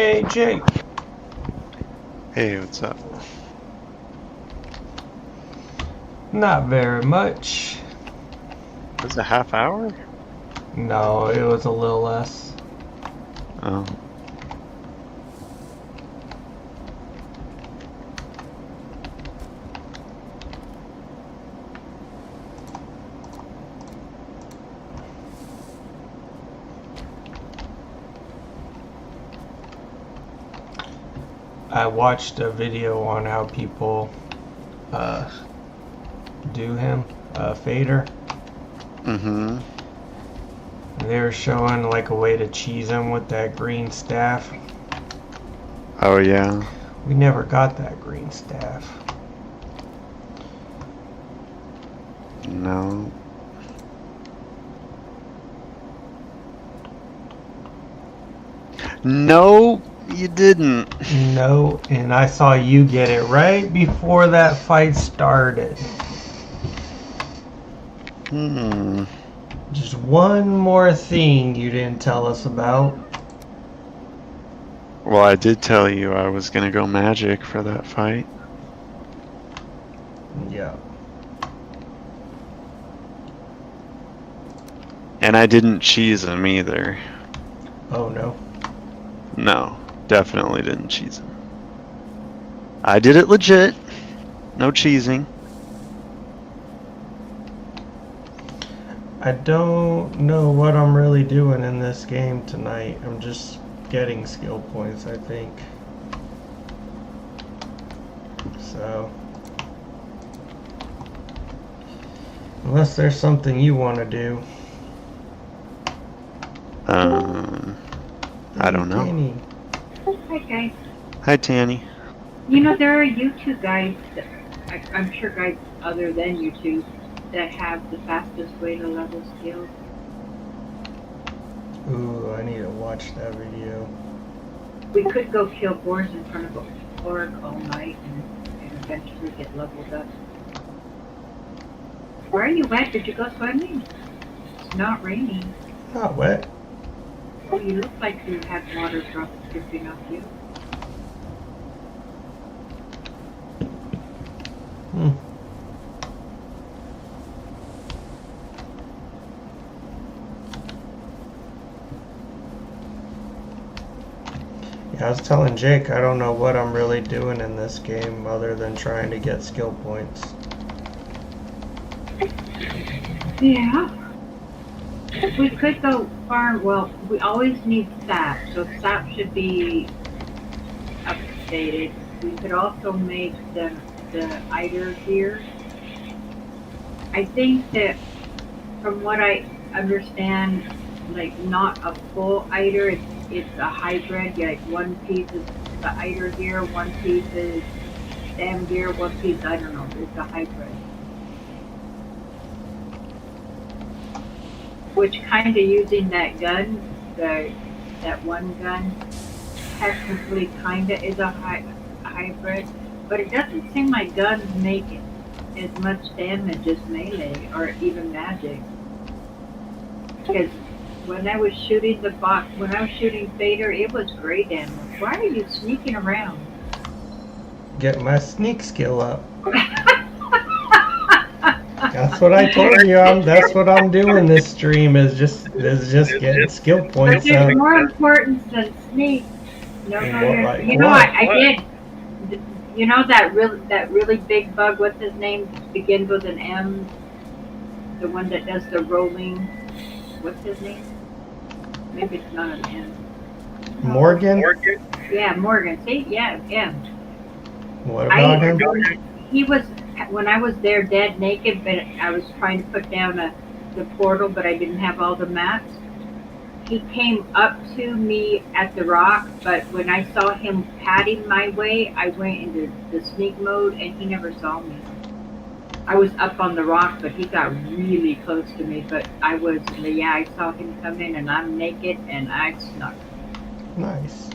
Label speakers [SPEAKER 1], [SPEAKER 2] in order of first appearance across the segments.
[SPEAKER 1] Hey, Jake.
[SPEAKER 2] Hey, what's up?
[SPEAKER 1] Not very much.
[SPEAKER 2] Was it a half hour?
[SPEAKER 1] No, it was a little less.
[SPEAKER 2] Oh.
[SPEAKER 1] I watched a video on how people do him, Fader.
[SPEAKER 2] Mm-hmm.
[SPEAKER 1] They were showing like a way to cheese him with that green staff.
[SPEAKER 2] Oh, yeah.
[SPEAKER 1] We never got that green staff.
[SPEAKER 2] No. No, you didn't.
[SPEAKER 1] No, and I saw you get it right before that fight started. Just one more thing you didn't tell us about.
[SPEAKER 2] Well, I did tell you I was gonna go magic for that fight.
[SPEAKER 1] Yeah.
[SPEAKER 2] And I didn't cheese him either.
[SPEAKER 1] Oh no.
[SPEAKER 2] No, definitely didn't cheese him. I did it legit. No cheesing.
[SPEAKER 1] I don't know what I'm really doing in this game tonight. I'm just getting skill points, I think. So, unless there's something you want to do.
[SPEAKER 2] I don't know.
[SPEAKER 1] Tannie.
[SPEAKER 3] Hi guys.
[SPEAKER 2] Hi, Tannie.
[SPEAKER 3] You know, there are YouTube guys, that, I'm sure guys other than YouTube, that have the fastest way to level skills.
[SPEAKER 1] Ooh, I need to watch that video.
[SPEAKER 3] We could go kill boars in front of a orc all night and eventually get leveled up. Where are you at? Did you go swimming? It's not raining.
[SPEAKER 1] Not wet.
[SPEAKER 3] Oh, you look like you had water drops dripping off you.
[SPEAKER 1] Yeah, I was telling Jake I don't know what I'm really doing in this game other than trying to get skill points.
[SPEAKER 3] Yeah. We could go farm. Well, we always need sap, so sap should be updated. We could also make the eider here. I think that, from what I understand, like not a full eider. It's a hybrid. Like one piece is the eider gear, one piece is stem gear, one piece I don't know. It's a hybrid. Which kind of using that gun, that one gun, technically kind of is a hybrid, but it doesn't seem like guns make as much damage as melee or even magic. Because when I was shooting when I was shooting Vader, it was great damage. Why are you sneaking around?
[SPEAKER 1] Get my sneak skill up. That's what I told you. That's what I'm doing this stream is just getting skill
[SPEAKER 3] But
[SPEAKER 1] points
[SPEAKER 3] there's
[SPEAKER 1] up.
[SPEAKER 3] more importance than sneak. No,
[SPEAKER 1] What,
[SPEAKER 3] you know,
[SPEAKER 1] what?
[SPEAKER 3] I did. You know that really big bug. What's his name? Begins with an M. The one that does the rolling. What's his name? Maybe it's not an M.
[SPEAKER 1] Morgan?
[SPEAKER 3] Yeah, Morgan. See, yeah.
[SPEAKER 1] What about him?
[SPEAKER 3] He was, when I was there dead naked, but I was trying to put down the portal, but I didn't have all the mats. He came up to me at the rock, but when I saw him padding my way, I went into the sneak mode and he never saw me. I was up on the rock, but he got really close to me, but I saw him come in and I'm naked and I snuck.
[SPEAKER 1] Nice.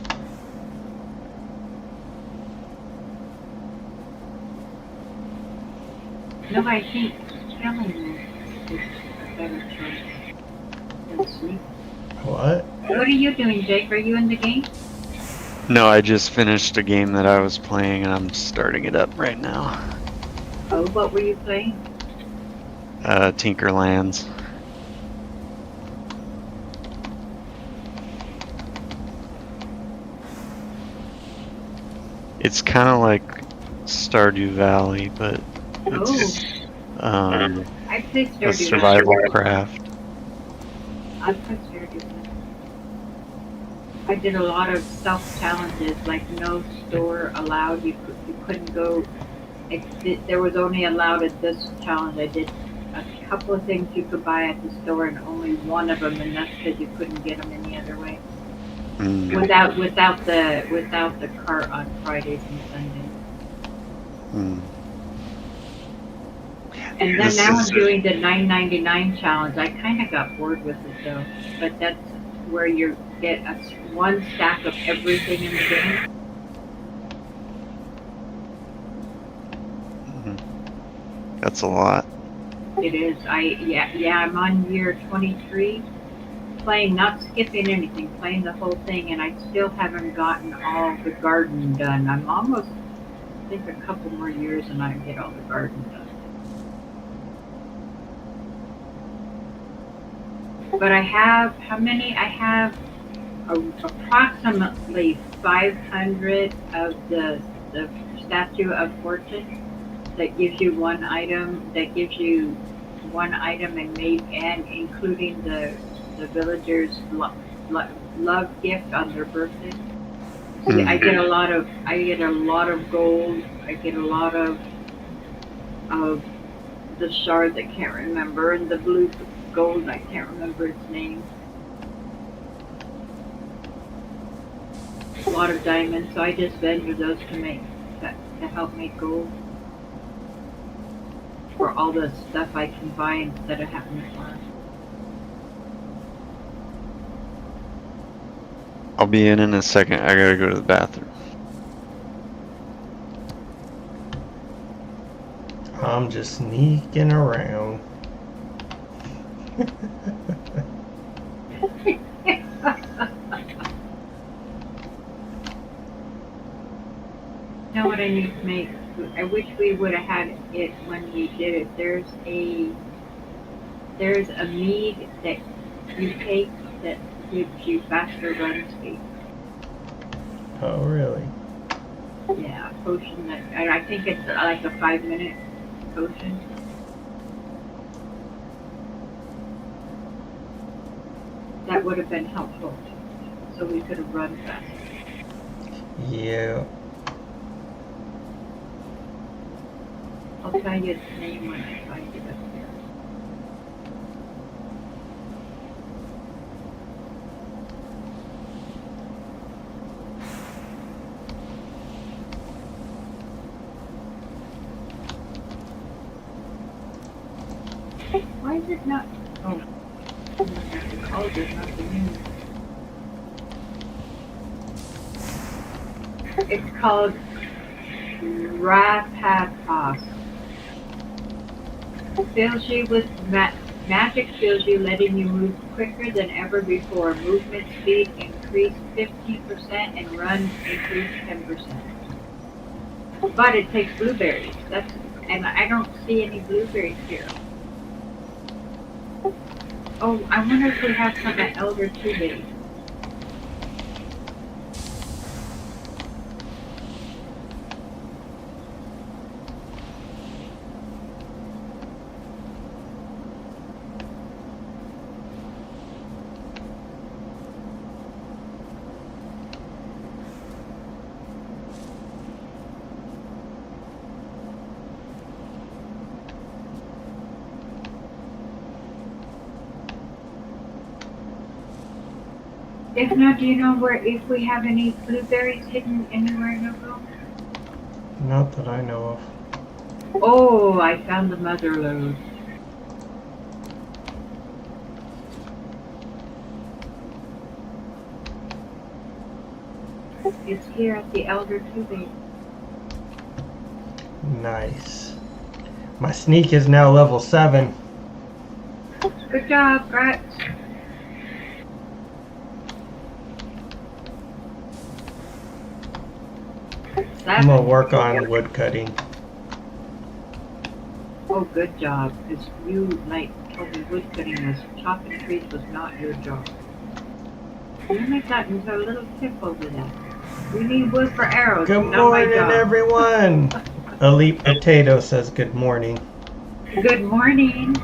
[SPEAKER 3] No, I think killing him is a better choice than sneak.
[SPEAKER 1] What?
[SPEAKER 3] What are you doing, Jake? Are you in the game?
[SPEAKER 2] No, I just finished a game that I was playing and I'm starting it up right now.
[SPEAKER 3] Oh, what were you playing?
[SPEAKER 2] Tinkerlands. It's kind of like Stardew Valley, but it's
[SPEAKER 3] I played
[SPEAKER 2] a
[SPEAKER 3] Stardew
[SPEAKER 2] survival
[SPEAKER 3] Valley.
[SPEAKER 2] craft.
[SPEAKER 3] I played Stardew Valley. I did a lot of self challenges, like no store allowed. You couldn't go. There was only allowed at this challenge. I did a couple of things you could buy at the store, and only one of them, and that's because you couldn't get them any other way.
[SPEAKER 2] Mm.
[SPEAKER 3] Without the cart on Fridays and Sundays.
[SPEAKER 2] Mm.
[SPEAKER 3] And then now I'm doing the $9.99 challenge. I kind of got bored with it though, but that's where you get one stack of everything in the game.
[SPEAKER 2] That's a lot.
[SPEAKER 3] It is. I'm on year 23, playing, not skipping anything, playing the whole thing, and I still haven't gotten all the garden done. I'm almost, I think, a couple more years and I get all the garden done. But I have, how many? I have approximately 500 of the Statue of Fortune that gives you one item, and including the villagers' love gift on their birthday. So I get a lot of gold. I get a lot of the shards I can't remember, and the blue gold I can't remember its name. A lot of diamonds, so I just vendor those to help make gold for all the stuff I can buy instead of having to farm.
[SPEAKER 2] I'll be in a second. I gotta go to the bathroom.
[SPEAKER 1] I'm just sneaking around.
[SPEAKER 3] You know what I need to make? I wish we would have had it when we did it. There's a mead that you take that gives you faster run speed.
[SPEAKER 1] Oh, really?
[SPEAKER 3] Yeah, a potion that, and I think it's like a 5-minute potion. That would have been helpful, so we could have run faster.
[SPEAKER 1] Yeah.
[SPEAKER 3] I'll tell you its name when I find it up there. Why is it not? Oh, the cauldron, not the news. It's called Rapatos. Fills you with magic, fills you, letting you move quicker than ever before. Movement speed increased 15% and run increased 10%. But it takes blueberries. And I don't see any blueberries here. Oh, I wonder if we have some at Elder 2 Days. If not, do you know if we have any blueberries hidden anywhere in Nogo?
[SPEAKER 1] Not that I know of.
[SPEAKER 3] Oh, I found the mother lode. It's here at the Elder 2 Days.
[SPEAKER 1] Nice. My sneak is now level 7.
[SPEAKER 3] Good job, Gretz. that?
[SPEAKER 1] I'm gonna work on wood cutting.
[SPEAKER 3] Oh, good job. Because you, like, told me wood cutting was, chopping trees was not your job. You make that into a little tip over there. We need wood for arrows,
[SPEAKER 1] Good
[SPEAKER 3] not my
[SPEAKER 1] morning,
[SPEAKER 3] job.
[SPEAKER 1] everyone. Elite Potato says good morning.
[SPEAKER 3] Good morning.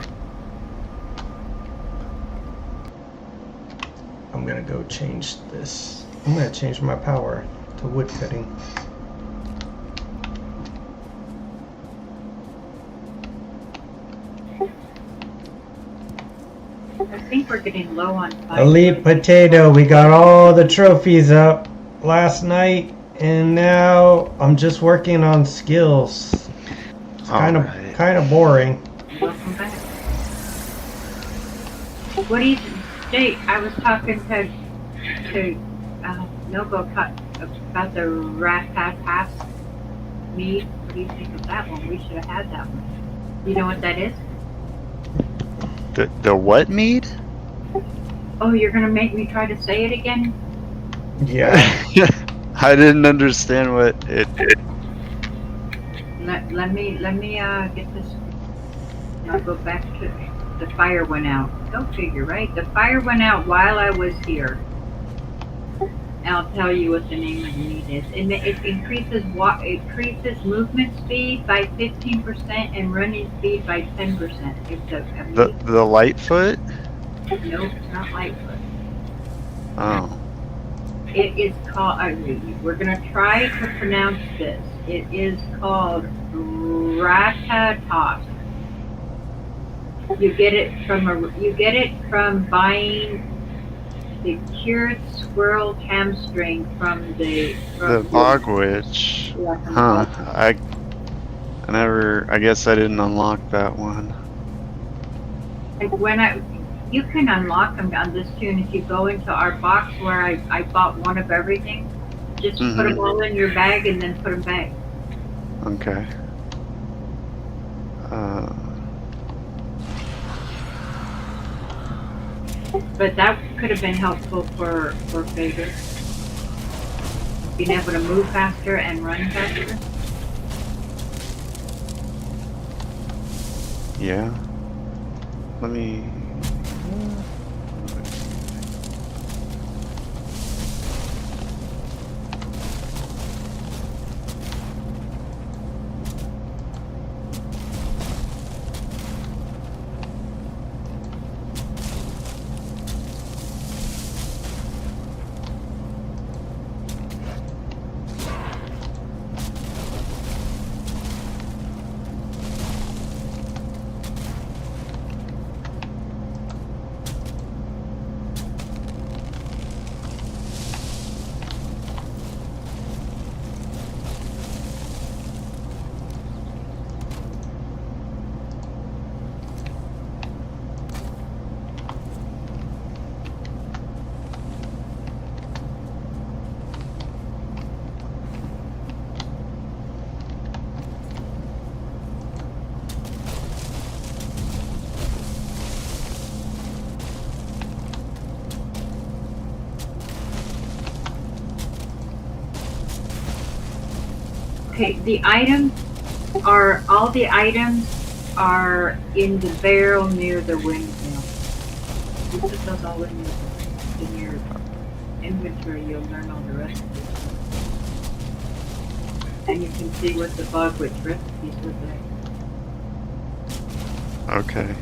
[SPEAKER 1] I'm gonna go change this. I'm gonna change my power to wood cutting.
[SPEAKER 3] I think we're getting low on time.
[SPEAKER 1] Elite Potato, we got all the trophies up last night, and now I'm just working on skills. It's kind of boring.
[SPEAKER 3] Welcome back. What do you, Jake? I was talking to Nogo about the rat-tat-tat meat. What do you think of that one? We should have had that one. You know what that is?
[SPEAKER 2] The what mead?
[SPEAKER 3] Oh, you're gonna make me try to say it again?
[SPEAKER 1] Yeah.
[SPEAKER 2] I didn't understand what it.
[SPEAKER 3] Let me get this. I'll go back to the fire went out. Go figure, right? The fire went out while I was here. And I'll tell you what the name of the meat is. And it increases movement speed by 15% and running speed by 10%. It's a meat.
[SPEAKER 2] The Lightfoot?
[SPEAKER 3] Nope, it's not Lightfoot.
[SPEAKER 2] Oh.
[SPEAKER 3] It is called. We're gonna try to pronounce this. It is called Ratata. You get it from buying the cured squirrel hamstring from the
[SPEAKER 2] bog witch.
[SPEAKER 3] Yeah, from
[SPEAKER 2] Huh.
[SPEAKER 3] the bog.
[SPEAKER 2] I guess I didn't unlock that one.
[SPEAKER 3] And you can unlock them on this tune if you go into our box where I bought one of everything. Just put them all in your bag and then put them back.
[SPEAKER 2] Okay.
[SPEAKER 3] But that could have been helpful for Fader. Being able to move faster and run faster.
[SPEAKER 2] Yeah. Let me.
[SPEAKER 3] Okay, all the items are in the barrel near the windmill. You put those all in your inventory, you'll learn all the recipes. And you can see what the bog witch recipes look like.
[SPEAKER 2] Okay.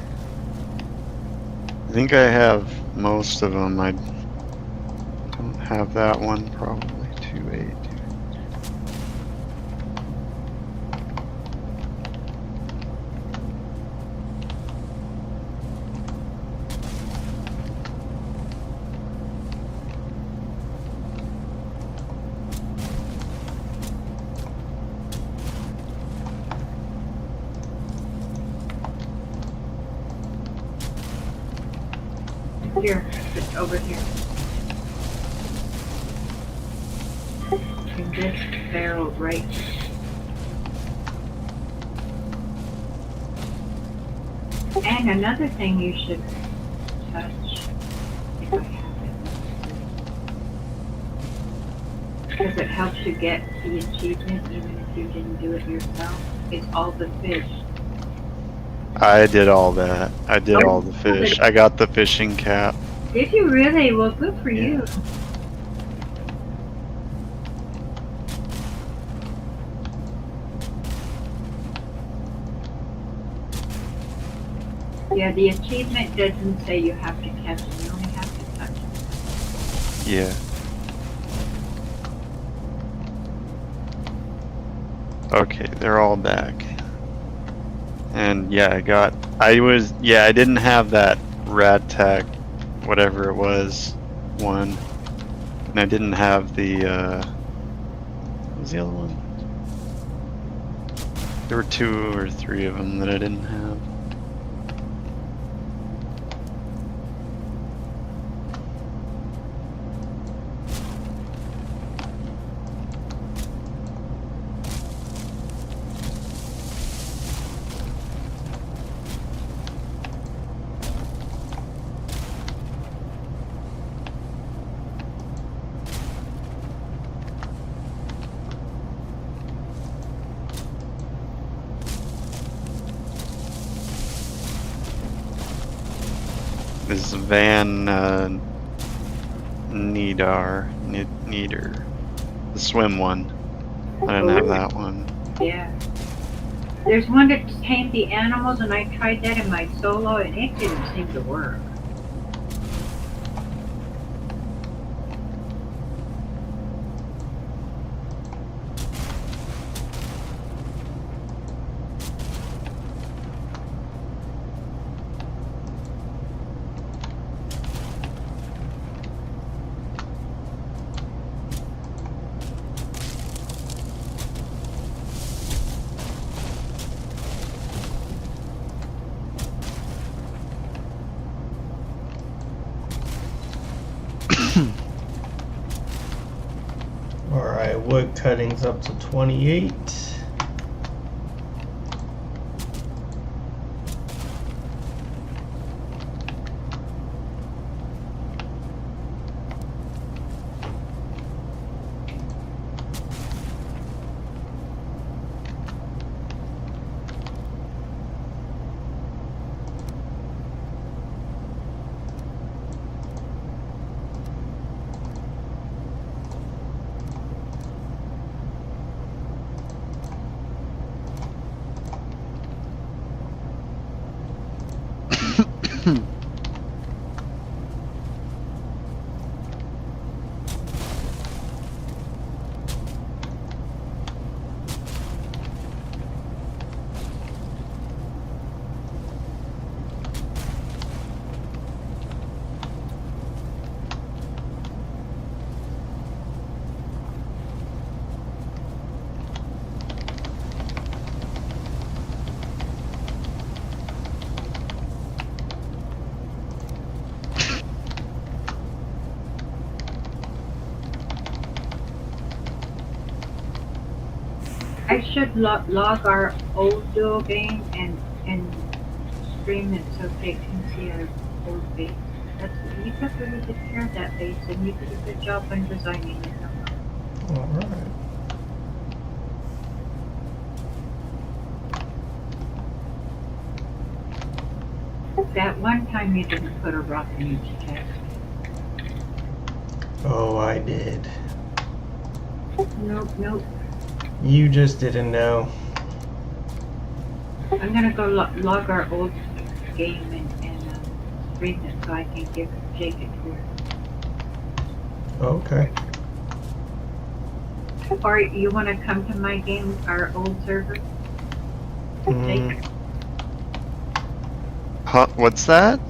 [SPEAKER 2] I think I have most of them. I don't have that one probably. 2-8.
[SPEAKER 3] Here, it's over here. In this barrel right here. And another thing you should touch, if I have Because it helps you get the achievement even if you didn't do it yourself. It's all the fish.
[SPEAKER 2] I did all that. I did all the
[SPEAKER 3] Oh,
[SPEAKER 2] fish. I got the fishing cap.
[SPEAKER 3] did you really? Well, good for
[SPEAKER 2] Yeah.
[SPEAKER 3] you. Yeah, the achievement doesn't say you have to catch them. You only have to touch them.
[SPEAKER 2] Yeah. Okay, they're all back. And yeah, I didn't have that rat tack, whatever it was, one. And I didn't have the, what was the other one? There were 2 or 3 of them that I didn't have. This Van Needer, the swim one. I didn't have that one.
[SPEAKER 3] Yeah. There's one to tame the animals, and I tried that in my solo, and it didn't seem to work.
[SPEAKER 1] Alright, wood cutting's up to 28.
[SPEAKER 3] I should log our old duo game and stream it so they can see our old base. You took really good care of that base, and you did a good job on designing it.
[SPEAKER 1] Alright.
[SPEAKER 3] That one time you didn't put a rock in each chest.
[SPEAKER 1] Oh, I did.
[SPEAKER 3] Nope.
[SPEAKER 1] You just didn't know.
[SPEAKER 3] I'm gonna go log our old game and stream it so I can give Jake a tour.
[SPEAKER 1] Okay.
[SPEAKER 3] Or you want to come to my game, our old server? Jake,
[SPEAKER 2] Huh? What's that?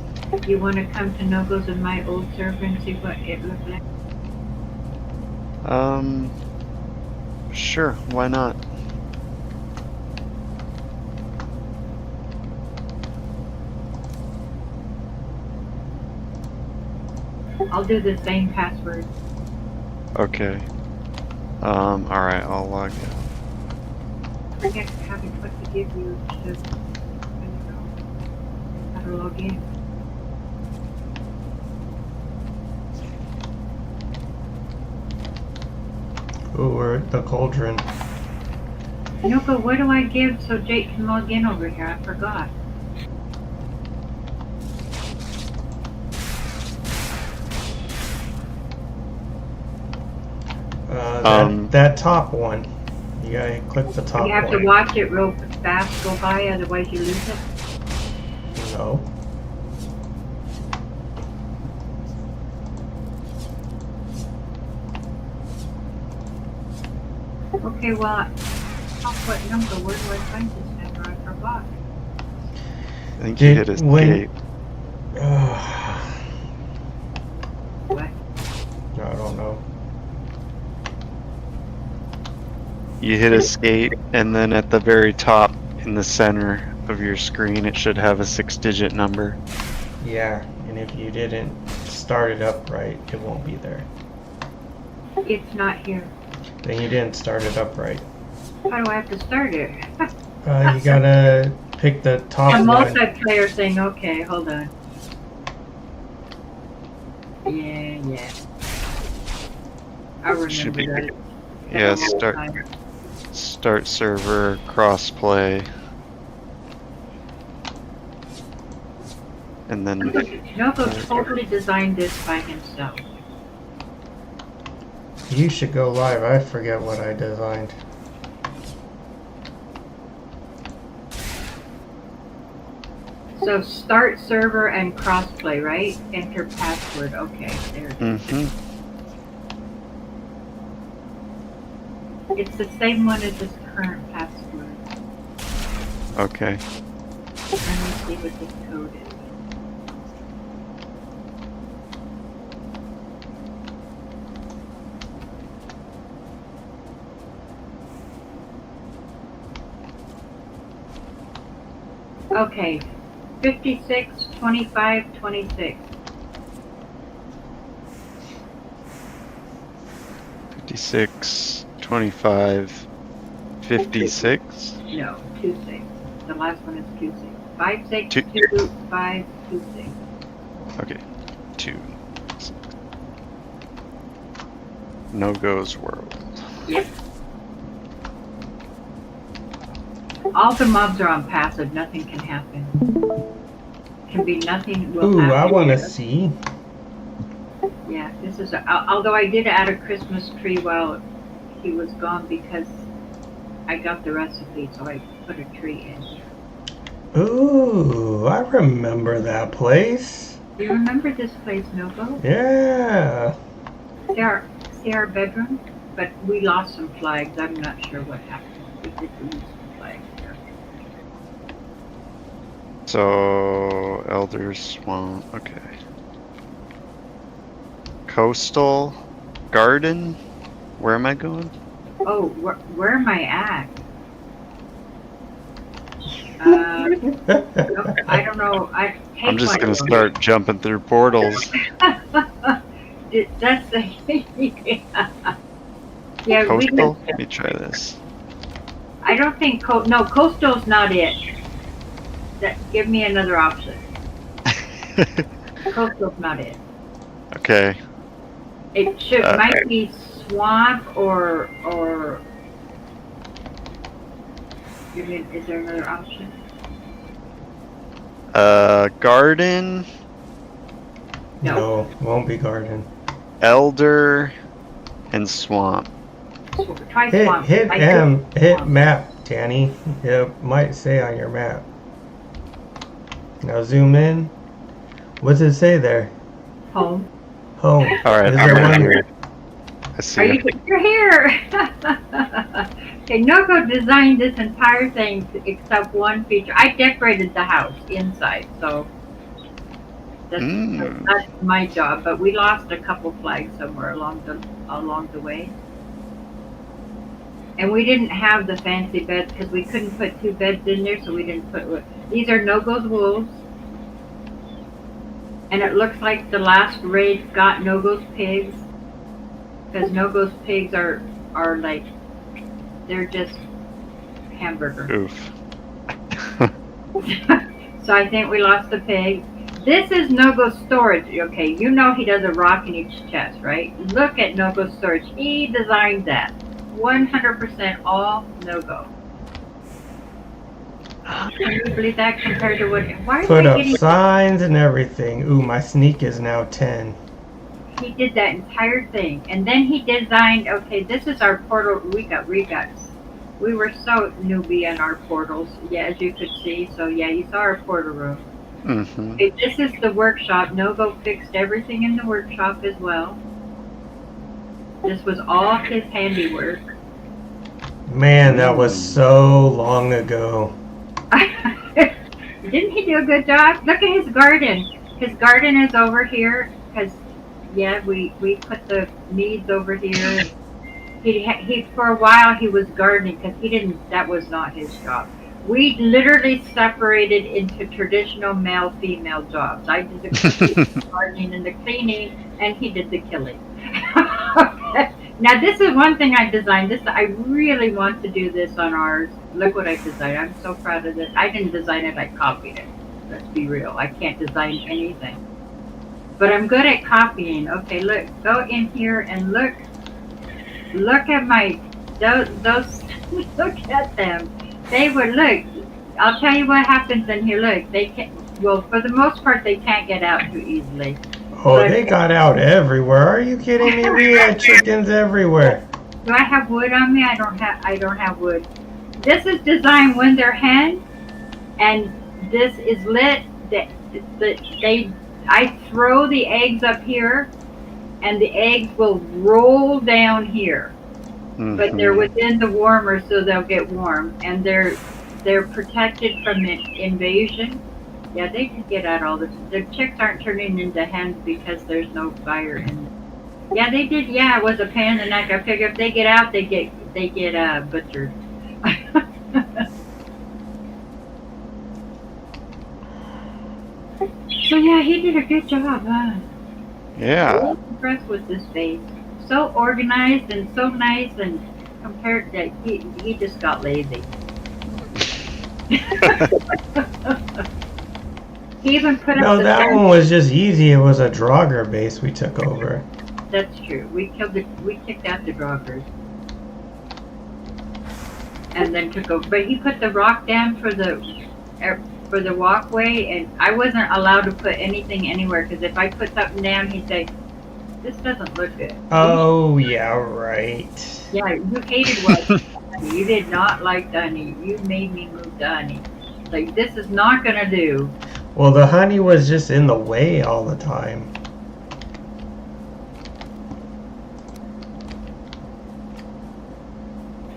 [SPEAKER 3] you want to come to Nogo's in my old server and see what it looked like?
[SPEAKER 2] Sure, why not?
[SPEAKER 3] I'll do the same password.
[SPEAKER 2] Okay. Alright, I'll log in.
[SPEAKER 3] Forget having what to give you to how to log in.
[SPEAKER 1] Ooh, we're at the cauldron.
[SPEAKER 3] Nogo, what do I give so Jake can log in over here? I forgot.
[SPEAKER 1] That top one. You gotta click the top one.
[SPEAKER 3] You have to watch it real fast go by, otherwise you lose it.
[SPEAKER 1] No.
[SPEAKER 3] Okay, well, what number? Where do I find this number? I forgot.
[SPEAKER 2] I think you hit escape.
[SPEAKER 3] What?
[SPEAKER 1] I don't know.
[SPEAKER 2] You hit escape, and then at the very top in the center of your screen, it should have a 6-digit number.
[SPEAKER 1] Yeah, and if you didn't start it up right, it won't be there.
[SPEAKER 3] It's not here.
[SPEAKER 1] Then you didn't start it up right.
[SPEAKER 3] How do I have to start it?
[SPEAKER 1] You gotta pick the top
[SPEAKER 3] The
[SPEAKER 1] one.
[SPEAKER 3] multiplayer thing. Okay, hold on. Yeah. I remember
[SPEAKER 2] Should be
[SPEAKER 3] that.
[SPEAKER 2] Yeah, start server, crossplay. And then
[SPEAKER 3] Nogo totally designed this by himself.
[SPEAKER 1] You should go live. I forget what I designed.
[SPEAKER 3] So start server and crossplay, right? Enter password. Okay, there it is.
[SPEAKER 2] Mm-hmm.
[SPEAKER 3] It's the same one as his current password.
[SPEAKER 2] Okay.
[SPEAKER 3] Let me see what this code is. Okay, 56, 25, 26.
[SPEAKER 2] 56, 25, 56.
[SPEAKER 3] No, 26. The last one is 26. 5, 6,
[SPEAKER 2] Two-
[SPEAKER 3] 2, 5, 2, 6.
[SPEAKER 2] Okay. 2. Nogo's World.
[SPEAKER 3] Yep. All the mobs are on passive. Nothing can happen. Can be nothing will
[SPEAKER 1] Ooh,
[SPEAKER 3] happen.
[SPEAKER 1] I want to
[SPEAKER 3] here.
[SPEAKER 1] see.
[SPEAKER 3] Yeah, this is. Although I did add a Christmas tree while he was gone because I got the recipe, so I put a tree in.
[SPEAKER 1] Ooh, I remember that place.
[SPEAKER 3] Do you remember this place, Nogo?
[SPEAKER 1] Yeah.
[SPEAKER 3] See our bedroom? But we lost some flags. I'm not sure what happened. We did lose some flags here.
[SPEAKER 2] So, Elder Swamp. Okay. Coastal Garden. Where am I going?
[SPEAKER 3] Oh, where am I at? No, I don't know.
[SPEAKER 2] I'm just gonna start jumping through portals.
[SPEAKER 3] That's the yeah.
[SPEAKER 2] Coastal? Let me try this.
[SPEAKER 3] I don't think no, coastal's not it. Give me another option. Coastal's not it.
[SPEAKER 2] Okay.
[SPEAKER 3] It should might be swamp or. Is there another option?
[SPEAKER 2] Garden.
[SPEAKER 1] No, won't be garden.
[SPEAKER 2] Elder and swamp.
[SPEAKER 3] Try swamp.
[SPEAKER 1] Hit M. Hit map, Tanny. It might say on your map. Now zoom in. What does it say there?
[SPEAKER 3] Home.
[SPEAKER 1] Home.
[SPEAKER 2] All right,
[SPEAKER 1] Is
[SPEAKER 2] I'm
[SPEAKER 1] there
[SPEAKER 2] right
[SPEAKER 1] one?
[SPEAKER 2] here. I see.
[SPEAKER 3] You're here. Okay, Nogo designed this entire thing except one feature. I decorated the house inside, so that's my job. But we lost a couple flags somewhere along the way, and we didn't have the fancy beds because we couldn't put 2 beds in there, so we didn't put. These are Nogo's wolves, and it looks like the last raid got Nogo's pigs. Because Nogo's pigs are like, they're just hamburger.
[SPEAKER 2] Oof.
[SPEAKER 3] So I think we lost the pig. This is Nogo's storage. Okay, you know he does a rock in each chest, right? Look at Nogo's storage. He designed that. 100% all no-go. Can you believe that compared to what? Why are
[SPEAKER 1] Put
[SPEAKER 3] they
[SPEAKER 1] up
[SPEAKER 3] getting?
[SPEAKER 1] signs and everything. Ooh, my sneak is now 10.
[SPEAKER 3] He did that entire thing, and then he designed. Okay, this is our portal. We were so newbie in our portals. Yeah, as you could see. So yeah, you saw our portal room.
[SPEAKER 2] Mm-hmm.
[SPEAKER 3] Okay, this is the workshop. Nogo fixed everything in the workshop as well. This was all his handiwork.
[SPEAKER 1] Man, that was so long ago.
[SPEAKER 3] Didn't he do a good job? Look at his garden. His garden is over here because, yeah, we put the meads over here. He for a while he was gardening because he didn't. That was not his job. We literally separated into traditional male-female jobs. I did the cooking, the gardening, and the cleaning, and he did the killing. Now this is one thing I designed. This I really want to do this on ours. Look what I designed. I'm so proud of this. I didn't design it. I copied it. Let's be real. I can't design anything, but I'm good at copying. Okay, look. Go in here and look. Look at my those. Look at them. They would look. I'll tell you what happens in here. Look, they can. Well, for the most part, they can't get out too easily.
[SPEAKER 1] Oh, they got out everywhere. Are you kidding me? We had chickens everywhere.
[SPEAKER 3] Do I have wood on me? I don't have wood. This is designed when they're hen, and this is lit. I throw the eggs up here, and the eggs will roll down here. Mm-hmm. But they're within the warmer, so they'll get warm, and they're protected from invasion. Yeah, they can get out all this. The chicks aren't turning into hens because there's no fire in them. Yeah, they did. Yeah, it was a pain in the neck. I figure if they get out, they get butchered. So yeah, he did a good job, huh?
[SPEAKER 2] Yeah.
[SPEAKER 3] I'm impressed with this base. So organized and so nice, and compared to he just got lazy. He even put up
[SPEAKER 1] No, that one was just easy. It was a Draugr base we took over.
[SPEAKER 3] That's true. We kicked out the Draugrs. And then took over. But he put the rock down for the walkway, and I wasn't allowed to put anything anywhere, because if I put something down, he'd say, "This doesn't look good."
[SPEAKER 1] Oh, yeah, right.
[SPEAKER 3] Yeah, you hated what? You did not like the honey. You made me move the honey. Like, this is not going to do.
[SPEAKER 1] Well, the honey was just in the way all the time.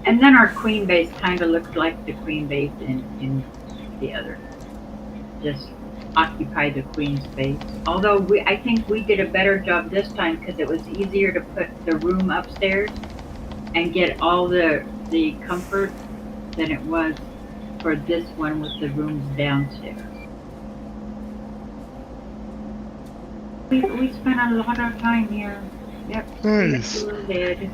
[SPEAKER 3] And then our queen base kind of looked like the queen base in the other. Just occupy the queen space. Although I think we did a better job this time because it was easier to put the room upstairs and get all the comfort than it was for this one with the rooms downstairs. We spent a lot of time here. Yep.
[SPEAKER 2] Nice.
[SPEAKER 3] We did.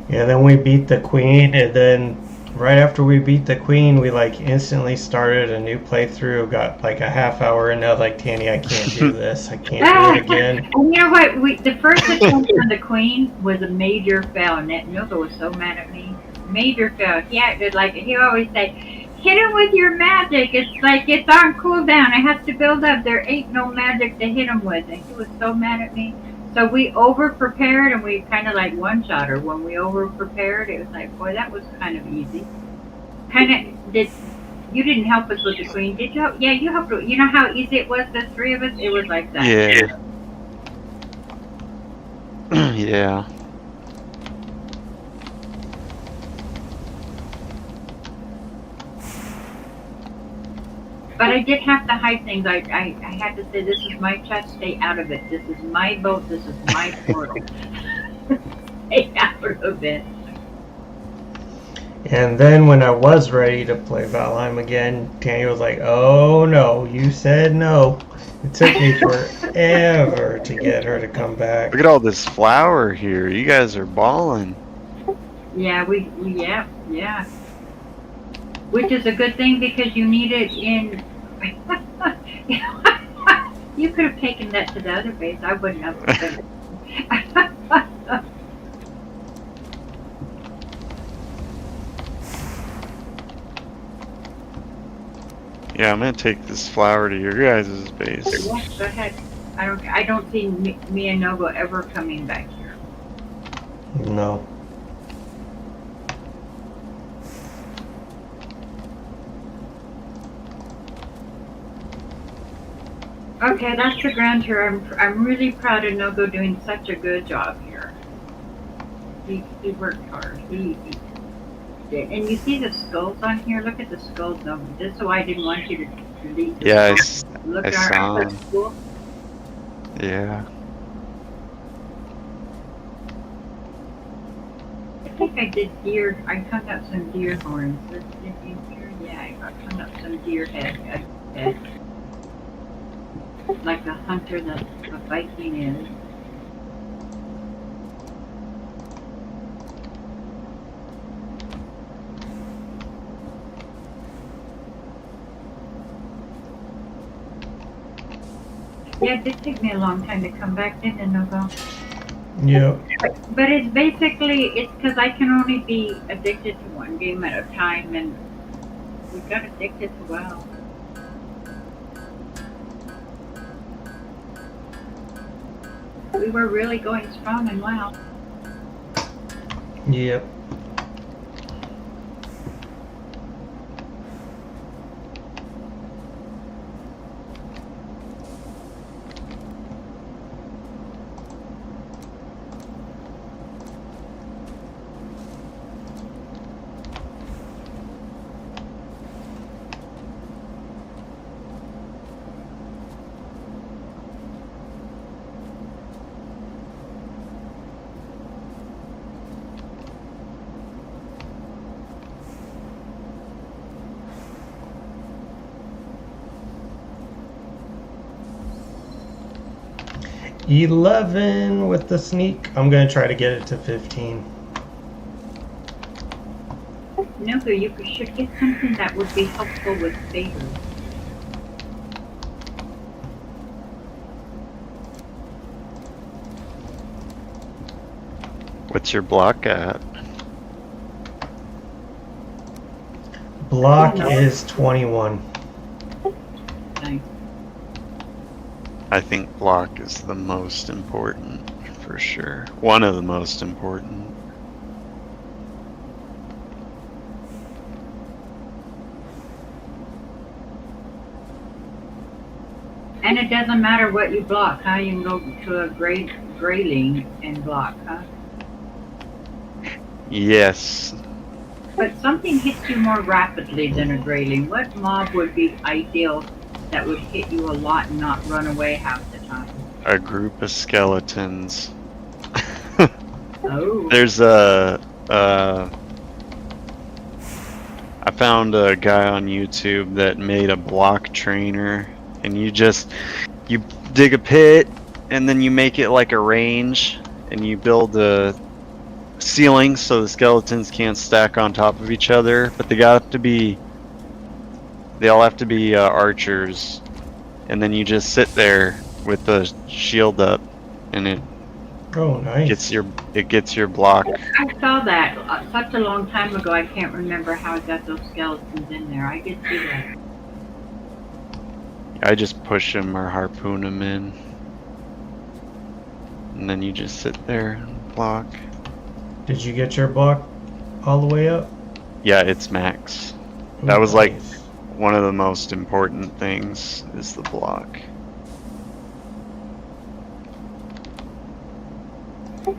[SPEAKER 1] Yeah, then we beat the queen, and then right after we beat the queen, we like instantly started a new playthrough. Got like a half hour, and I was like, Tanny, I can't do this. I can't do it again.
[SPEAKER 3] And you know what? The first attempt on the queen was a major fail, and Nogo was so mad at me. Major fail. He acted like he always say, "Hit him with your magic. It's like it's on cooldown. It has to build up. There ain't no magic to hit him with." And he was so mad at me. So we over prepared, and we kind of like one shot her. When we over prepared, it was like, boy, that was kind of easy. You didn't help us with the queen, did you? Yeah, you helped. You know how easy it was, the three of us? It was like that.
[SPEAKER 2] Yeah. Yeah.
[SPEAKER 3] But I did have to hide things. I had to say, this is my chest, stay out of it. This is my boat, this is my portal. Stay out of it.
[SPEAKER 1] And then when I was ready to play Valheim again, Tanny was like, "Oh no, you said no." It took me forever to get her to come back.
[SPEAKER 2] Look at all this flour here. You guys are balling.
[SPEAKER 3] Yeah, yeah. Which is a good thing because you need it in. You could have taken that to the other base. I wouldn't have.
[SPEAKER 2] Yeah, I'm gonna take this flower to your guys' base.
[SPEAKER 3] Yeah, go ahead. I don't see me and Nogo ever coming back here.
[SPEAKER 1] No.
[SPEAKER 3] Okay, that's the ground here. I'm really proud of Nogo doing such a good job here. He worked hard. He did. And you see the skulls on here? Look at the skulls of them. This is why I didn't want you to delete the
[SPEAKER 2] Yeah,
[SPEAKER 3] skulls. Look
[SPEAKER 2] I
[SPEAKER 3] at our
[SPEAKER 2] saw
[SPEAKER 3] effort
[SPEAKER 2] him.
[SPEAKER 3] school.
[SPEAKER 2] Yeah.
[SPEAKER 3] I think I did deer. I hung up some deer horns. Did you hear? Yeah, I hung up some deer head. Like a hunter that a Viking is. Yeah, it did take me a long time to come back, didn't it, Nogo?
[SPEAKER 1] Yep.
[SPEAKER 3] But it's because I can only be addicted to one game at a time, and we got addicted to WoW. We were really going strong in WoW.
[SPEAKER 1] Yep. $11 with the sneak. I'm gonna try to get it to 15.
[SPEAKER 3] Nogo, you should get something that would be helpful with favors.
[SPEAKER 2] What's your block at?
[SPEAKER 1] Block is 21.
[SPEAKER 3] Nice.
[SPEAKER 2] I think block is the most important, for sure. One of the most important.
[SPEAKER 3] And it doesn't matter what you block, huh? You can go to a grayling and block, huh?
[SPEAKER 2] Yes.
[SPEAKER 3] But something hits you more rapidly than a grayling. What mob would be ideal that would hit you a lot and not run away half the time?
[SPEAKER 2] A group of skeletons.
[SPEAKER 3] Oh.
[SPEAKER 2] There's I found a guy on YouTube that made a block trainer, and you dig a pit and then you make it like a range, and you build a ceiling so the skeletons can't stack on top of each other, but they all have to be archers, and then you just sit there with the shield up, and it
[SPEAKER 1] Oh, nice.
[SPEAKER 2] gets your block.
[SPEAKER 3] I saw that such a long time ago. I can't remember how I got those skeletons in there. I did see that.
[SPEAKER 2] I just push them or harpoon them in, and then you just sit there and block.
[SPEAKER 1] Did you get your block all the way up?
[SPEAKER 2] Yeah, it's max.
[SPEAKER 1] Ooh,
[SPEAKER 2] That was like
[SPEAKER 1] nice.
[SPEAKER 2] one of the most important things, is the block.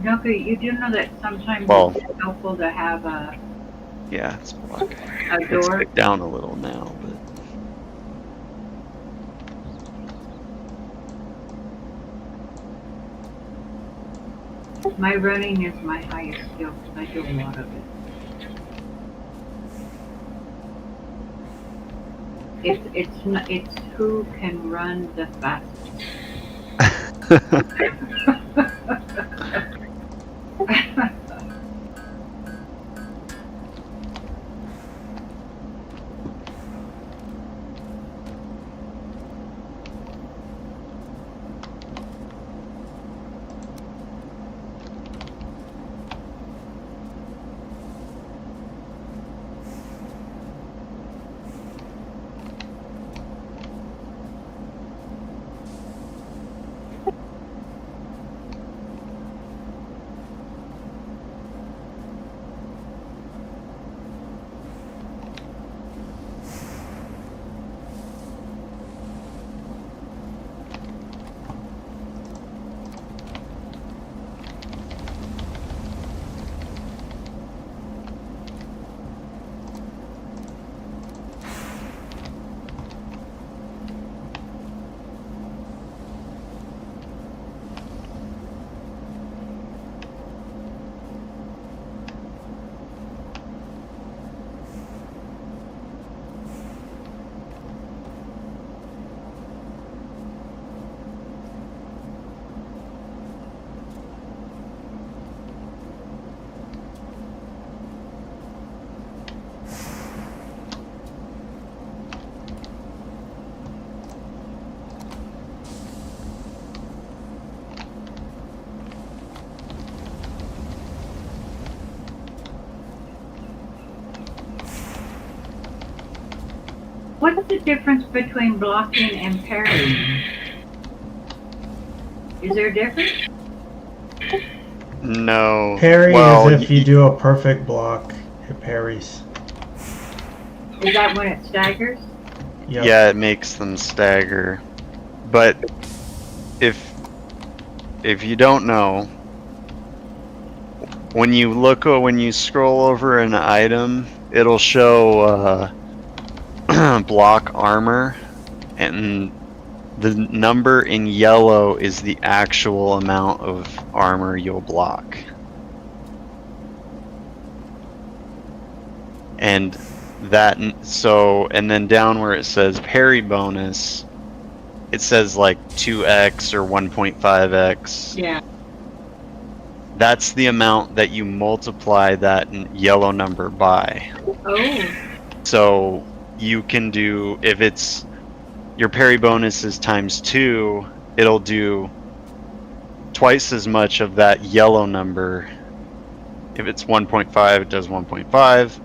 [SPEAKER 3] Nogo, you do know that sometimes
[SPEAKER 2] Well-
[SPEAKER 3] it's helpful to have a
[SPEAKER 2] Yeah, it's block. It's
[SPEAKER 3] door.
[SPEAKER 2] ticked down a little now, but
[SPEAKER 3] My running is my highest skill because I do a lot of it. It's who can run the fastest. what's the difference between blocking and parrying? Is there a difference?
[SPEAKER 2] No.
[SPEAKER 1] Parry
[SPEAKER 2] well,
[SPEAKER 1] is if you do a perfect block, it parries.
[SPEAKER 3] Is that when it staggers?
[SPEAKER 1] Yep.
[SPEAKER 2] Yeah, it makes them stagger. But if you don't know, when you scroll over an item, it'll show block armor, and the number in yellow is the actual amount of armor you'll block. And then down where it says parry bonus, it says like 2x or 1.5x.
[SPEAKER 3] Yeah.
[SPEAKER 2] That's the amount that you multiply that yellow number by.
[SPEAKER 3] Oh.
[SPEAKER 2] So you can do, if it's your parry bonus is ×2, it'll do twice as much of that yellow number. If it's 1.5, it does 1.5.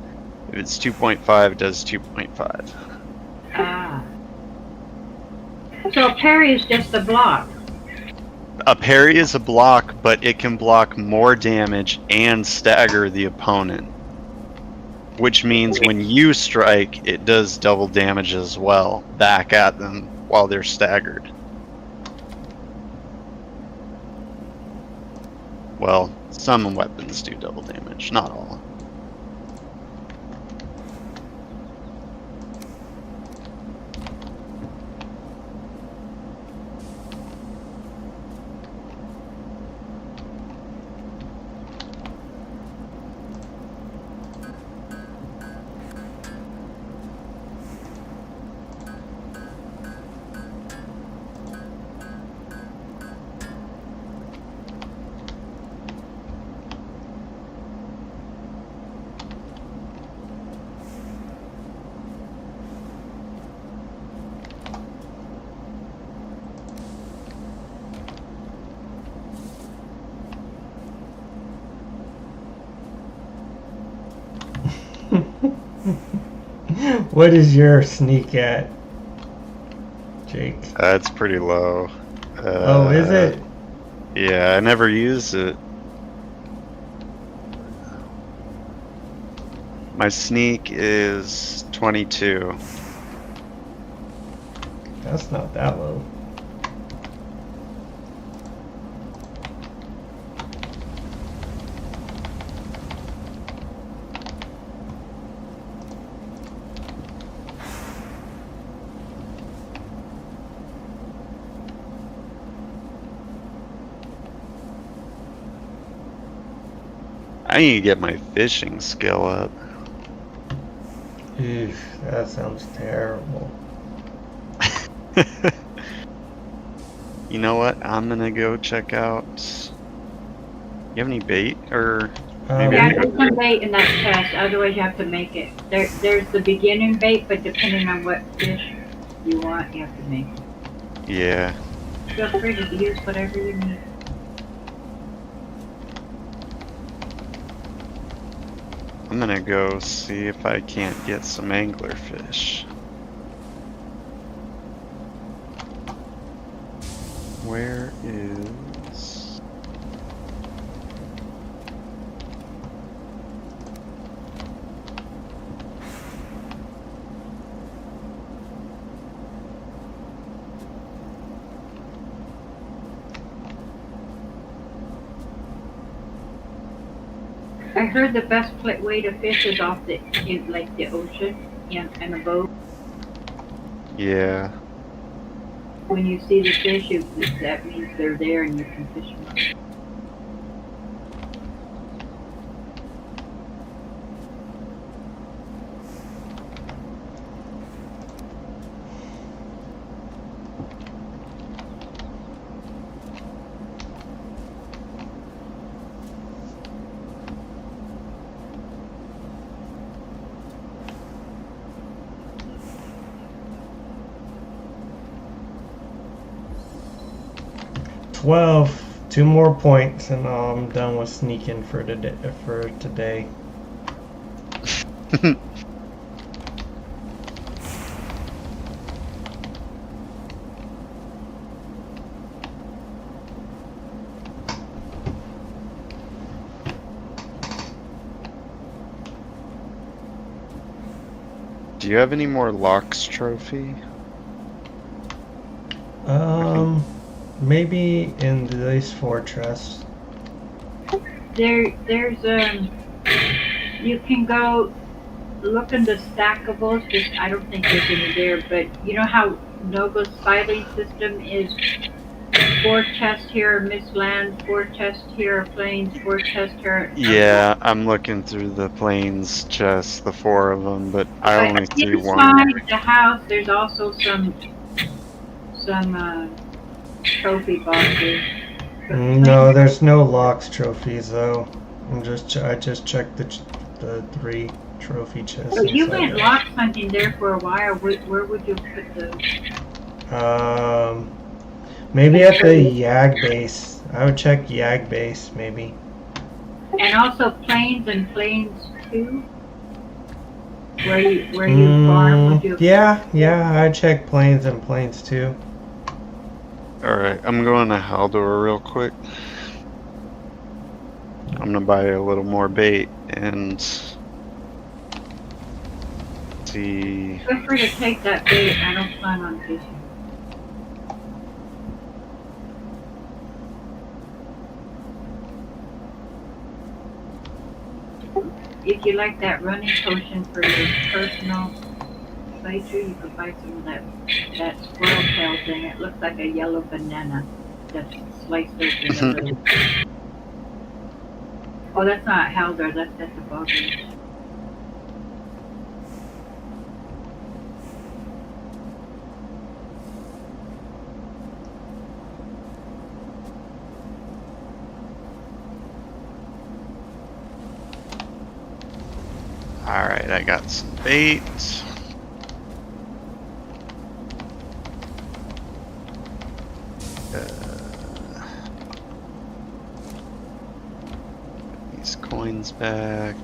[SPEAKER 2] If it's 2.5, it does 2.5.
[SPEAKER 3] Ah. So a parry is just a block.
[SPEAKER 2] A parry is a block, but it can block more damage and stagger the opponent. Which means when you strike, it does double damage as well, back at them while they're staggered. Well, some weapons do double damage, not all.
[SPEAKER 1] What is your sneak at, Jake?
[SPEAKER 2] It's pretty low.
[SPEAKER 1] Oh, is it?
[SPEAKER 2] Yeah, I never use it. My sneak is 22.
[SPEAKER 1] That's not that low.
[SPEAKER 2] I need to get my fishing skill up.
[SPEAKER 1] Oof, that sounds terrible.
[SPEAKER 2] You know what? I'm gonna go check out. You have any bait or? Maybe
[SPEAKER 3] Yeah,
[SPEAKER 2] I
[SPEAKER 3] there's some bait in that chest. Otherwise, you have to make it. There's the beginning bait, but depending on what fish you want, you have to make it.
[SPEAKER 2] Yeah.
[SPEAKER 3] Feel free to use whatever you need.
[SPEAKER 2] I'm gonna go see if I can't get some anglerfish. Where is...
[SPEAKER 3] I heard the best way to fish is off the ocean in a boat.
[SPEAKER 2] Yeah.
[SPEAKER 3] When you see the fish, that means they're there and you can fish them up.
[SPEAKER 1] Two more points, and I'm done with sneaking for today.
[SPEAKER 2] Do you have any more Locks trophy?
[SPEAKER 1] Maybe in this fortress.
[SPEAKER 3] There's you can go look in the stackables. Just I don't think there's any there, but you know how Nogo's filing system is 4 chests here, Miss Land, 4 chests here, Plains, 4 chests here.
[SPEAKER 2] Yeah, I'm looking through the plains chests, the 4 of them, but I
[SPEAKER 3] But
[SPEAKER 2] only see one.
[SPEAKER 3] inside the house, there's also some trophy boxes.
[SPEAKER 1] No, there's no Locks trophies though. I just checked the 3 trophy chests.
[SPEAKER 3] So you
[SPEAKER 1] inside
[SPEAKER 3] went
[SPEAKER 1] there.
[SPEAKER 3] lock hunting there for a while. Where would you put those?
[SPEAKER 1] Maybe at the Yag base. I would check Yag base maybe.
[SPEAKER 3] And also Plains and Plains 2? Where you farm? Would you?
[SPEAKER 1] Yeah, I'd check plains and plains too.
[SPEAKER 2] Alright, I'm going to Haldor real quick. I'm gonna buy a little more bait and see.
[SPEAKER 3] Feel free to take that bait. I don't plan on fishing. If you like that running potion for your personal playthrough, you could buy some of that squirrel tail thing. It looks like a yellow banana that's sliced open a little. Oh, that's not Haldor, that's at the boggy.
[SPEAKER 2] Alright, I got some bait. These coins back.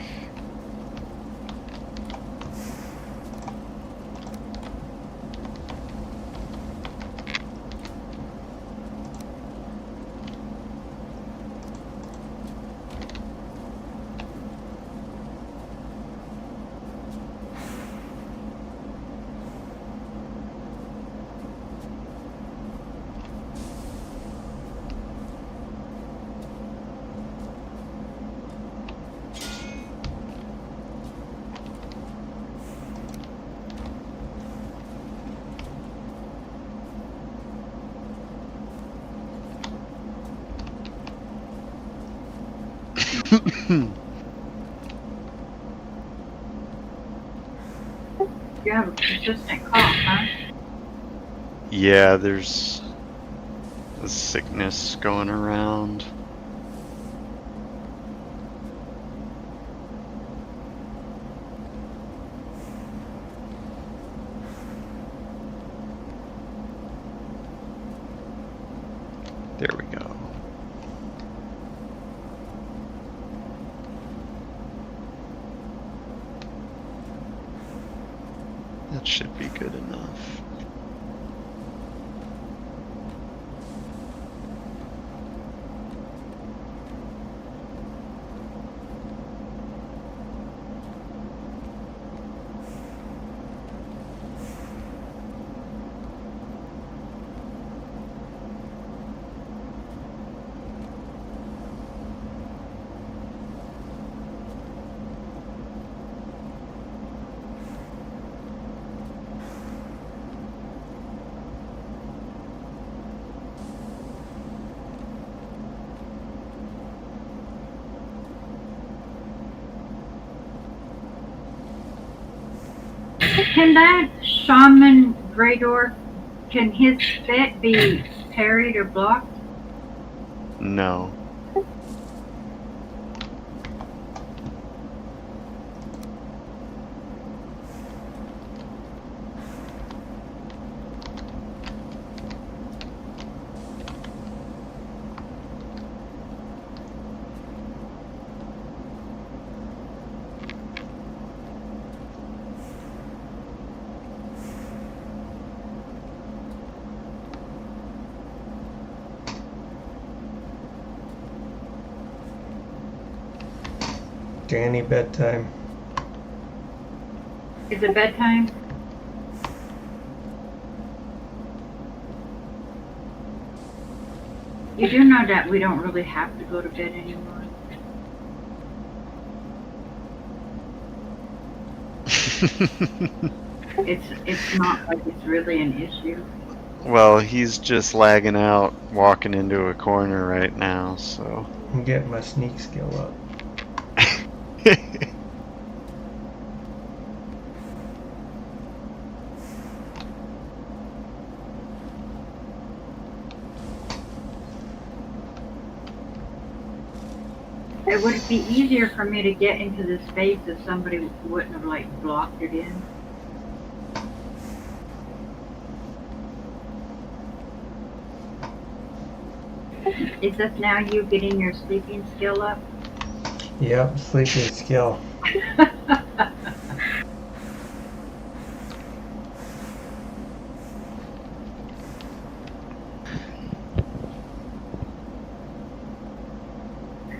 [SPEAKER 3] You have a persistent cough, huh?
[SPEAKER 2] Yeah, there's a sickness going around. There we go. That should be good enough.
[SPEAKER 3] Can that shaman Greydorf, can his fit be parried or blocked?
[SPEAKER 2] No.
[SPEAKER 1] Danny bedtime.
[SPEAKER 3] Is it bedtime? You do know that we don't really have to go to bed anymore. It's not like it's really an issue.
[SPEAKER 2] Well, he's just lagging out, walking into a corner right now, so.
[SPEAKER 1] I'm getting my sneak skill up.
[SPEAKER 3] It would be easier for me to get into this space if somebody wouldn't have like blocked it in. Is this now you getting your sleeping skill up?
[SPEAKER 1] Yep, sleeping skill.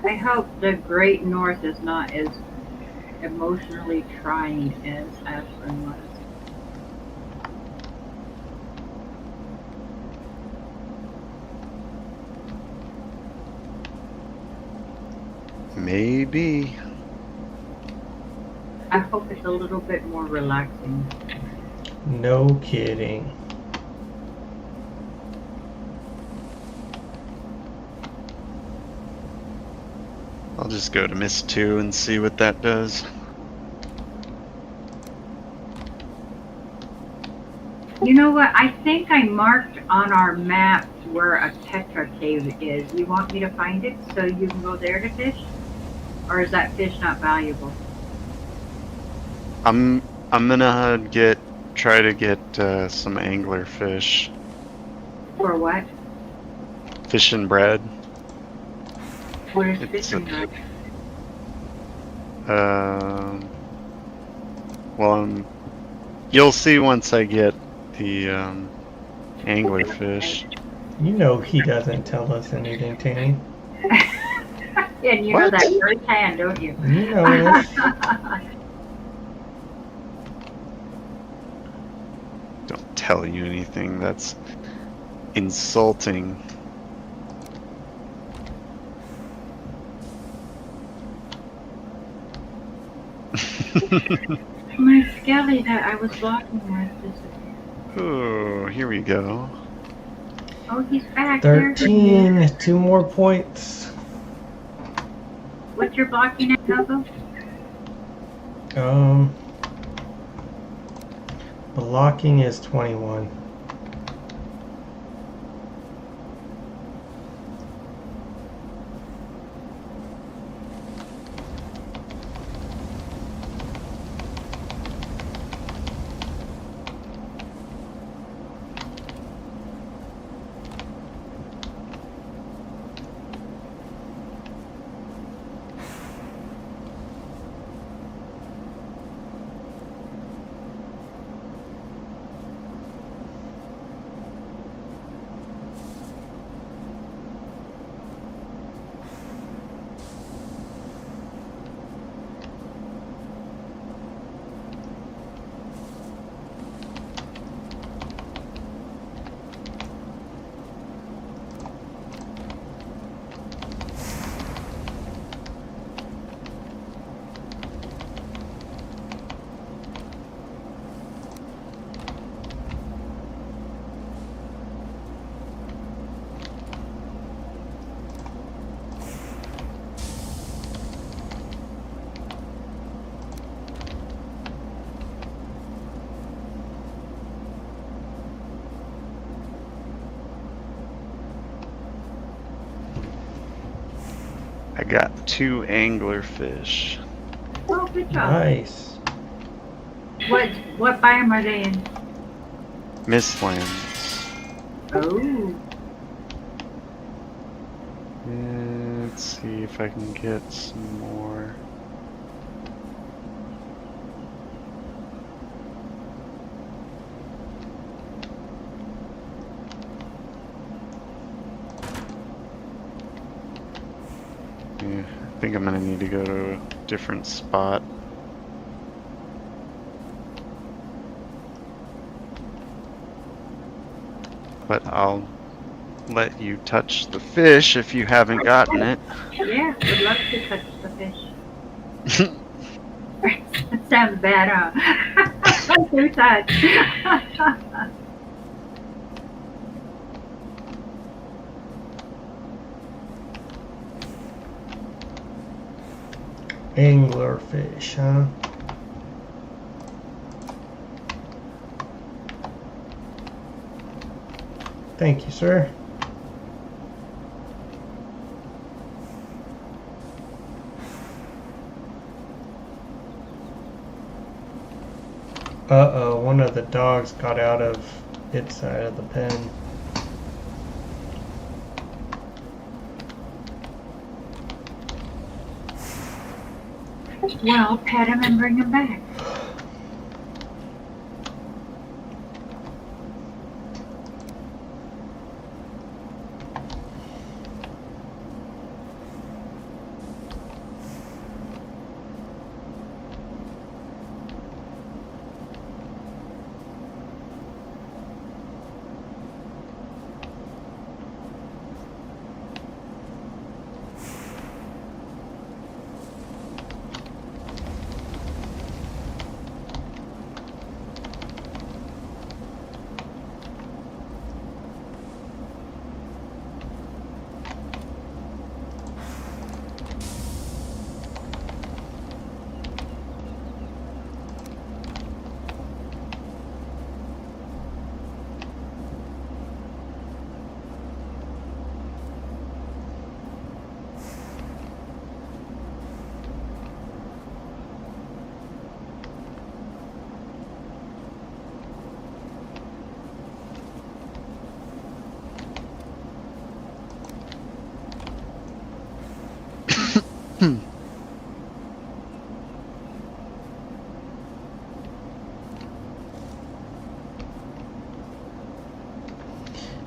[SPEAKER 3] I hope the Great North is not as emotionally trying as Ashlyn was.
[SPEAKER 2] Maybe.
[SPEAKER 3] I hope it's a little bit more relaxing.
[SPEAKER 1] No kidding.
[SPEAKER 2] I'll just go to Miss 2 and see what that does.
[SPEAKER 3] You know what? I think I marked on our map where a Tetra cave is. You want me to find it so you can go there to fish? Or is that fish not valuable?
[SPEAKER 2] I'm gonna try to get some angler fish.
[SPEAKER 3] For what?
[SPEAKER 2] Fish and bread.
[SPEAKER 3] What is
[SPEAKER 2] It's
[SPEAKER 3] fishing
[SPEAKER 2] a-
[SPEAKER 3] like?
[SPEAKER 2] Well, you'll see once I get the angler fish.
[SPEAKER 1] You know he doesn't tell us anything, Tanny.
[SPEAKER 3] And you know
[SPEAKER 2] What?
[SPEAKER 3] that firsthand, don't you?
[SPEAKER 1] You know this.
[SPEAKER 2] Don't tell you anything. That's insulting.
[SPEAKER 3] My skelly that I was blocking with disappeared.
[SPEAKER 2] Oh, here we go.
[SPEAKER 3] Oh, he's back there.
[SPEAKER 1] 13. 2 more points.
[SPEAKER 3] What's your blocking at, Nogo?
[SPEAKER 1] Blocking is 21.
[SPEAKER 2] I got 2 angler fish.
[SPEAKER 3] Oh, good job.
[SPEAKER 1] Nice.
[SPEAKER 3] What biome are they in?
[SPEAKER 2] Mistlands.
[SPEAKER 3] Oh,
[SPEAKER 2] Let's see if I can get some more. Yeah, I think I'm gonna need to go to a different spot. but I'll let you touch the fish if you haven't gotten it.
[SPEAKER 3] Yeah, would love to touch the fish. That sounds bad, huh? Do touch.
[SPEAKER 1] Anglerfish, huh? Thank you, sir. Uh-oh, one of the dogs got out of its side of the pen.
[SPEAKER 3] Well, pet him and bring him back.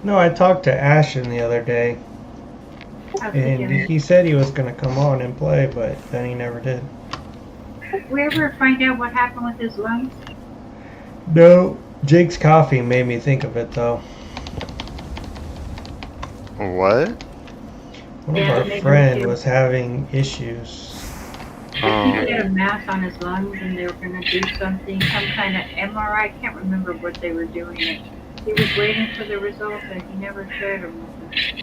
[SPEAKER 1] No, I talked to Ashton the other day,
[SPEAKER 3] How's he
[SPEAKER 1] and
[SPEAKER 3] doing?
[SPEAKER 1] he said he was going to come on and play, but then he never did.
[SPEAKER 3] Did we ever find out what happened with his lungs?
[SPEAKER 1] No, Jake's coffee made me think of it, though.
[SPEAKER 2] What?
[SPEAKER 1] One
[SPEAKER 3] Yeah,
[SPEAKER 1] of our
[SPEAKER 3] maybe
[SPEAKER 1] friend
[SPEAKER 3] too.
[SPEAKER 1] was having issues.
[SPEAKER 3] He
[SPEAKER 2] Oh,
[SPEAKER 3] had a mass on his lungs and they were going to do something, some kind of MRI. I can't remember what they were doing. He was waiting for the result and he never shared them with us.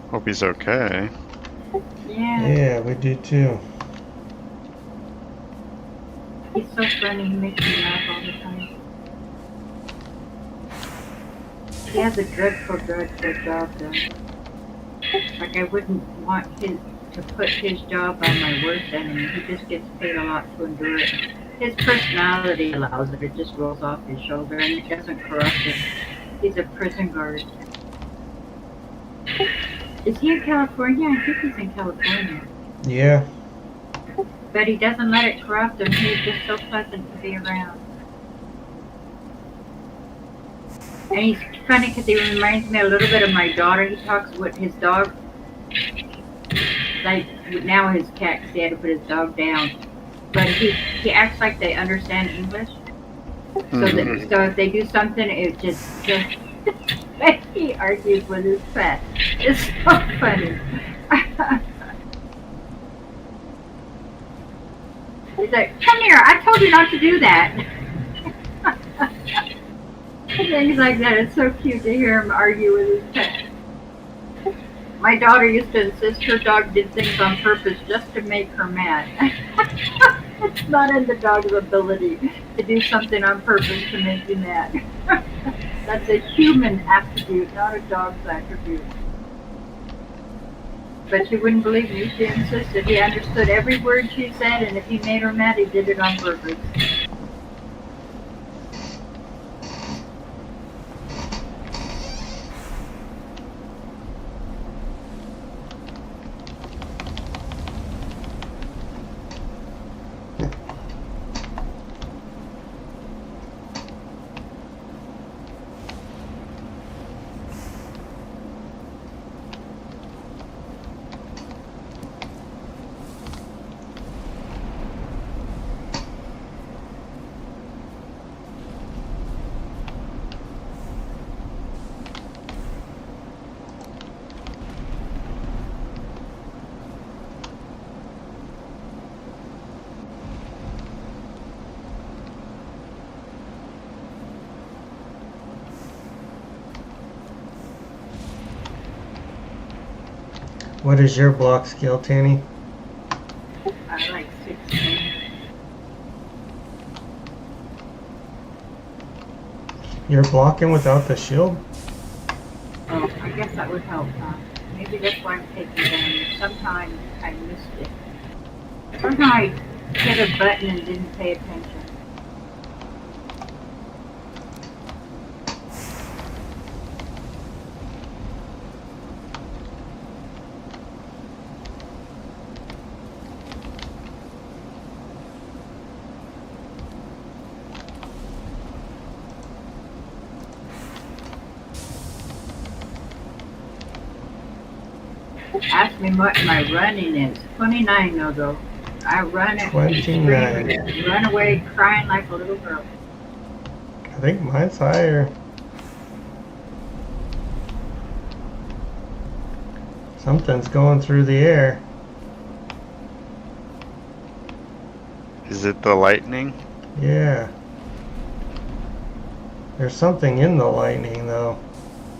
[SPEAKER 2] hope he's okay.
[SPEAKER 3] Yeah,
[SPEAKER 1] Yeah, we do too.
[SPEAKER 3] he's so funny. He makes me laugh all the time. He has a dreadful job though. Like I wouldn't want to put his job on my worst enemy. He just gets paid a lot to endure it. His personality allows it. It just rolls off his shoulder and it doesn't corrupt him. He's a prison guard. Is he in California? I think he's in California.
[SPEAKER 1] Yeah,
[SPEAKER 3] But he doesn't let it corrupt him. He's just so pleasant to be around. And he's funny because he reminds me a little bit of my daughter. He talks with his dog. Like now his cat, 'cause he had to put his dog down. But he acts like they understand English. So if they do something, it just he argues with his pet. It's so funny. He's like, "Come here! I told you not to do that." Things like that. It's so cute to hear him argue with his pet. My daughter used to insist her dog did things on purpose just to make her mad. It's not in the dog's ability to do something on purpose to make you mad. That's a human attribute, not a dog's attribute. But she wouldn't believe me. She insisted he understood every word she said, and if he made her mad, he did it on purpose.
[SPEAKER 1] What is your block skill, Tanny?
[SPEAKER 3] I like 16.
[SPEAKER 1] You're blocking without the shield?
[SPEAKER 3] Oh, I guess that would help, huh? Maybe that's why I'm taking damage. Sometimes I missed it. Sometimes I hit a button and didn't pay attention. Ask me what my running is. 29, Nogo. I run it.
[SPEAKER 1] 29.
[SPEAKER 3] Run away crying like a little girl.
[SPEAKER 1] I think mine's higher. Something's going through the air.
[SPEAKER 2] Is it the lightning?
[SPEAKER 1] Yeah. There's something in the lightning, though.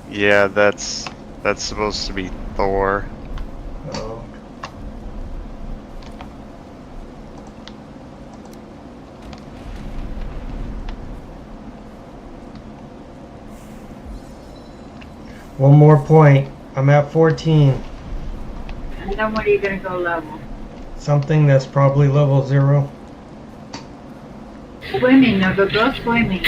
[SPEAKER 2] Yeah, that's supposed to be Thor.
[SPEAKER 1] Oh. One more point. I'm at 14.
[SPEAKER 3] And then what are you going to go level?
[SPEAKER 1] Something that's probably level 0.
[SPEAKER 3] Swimming, Nogo. Go swimming.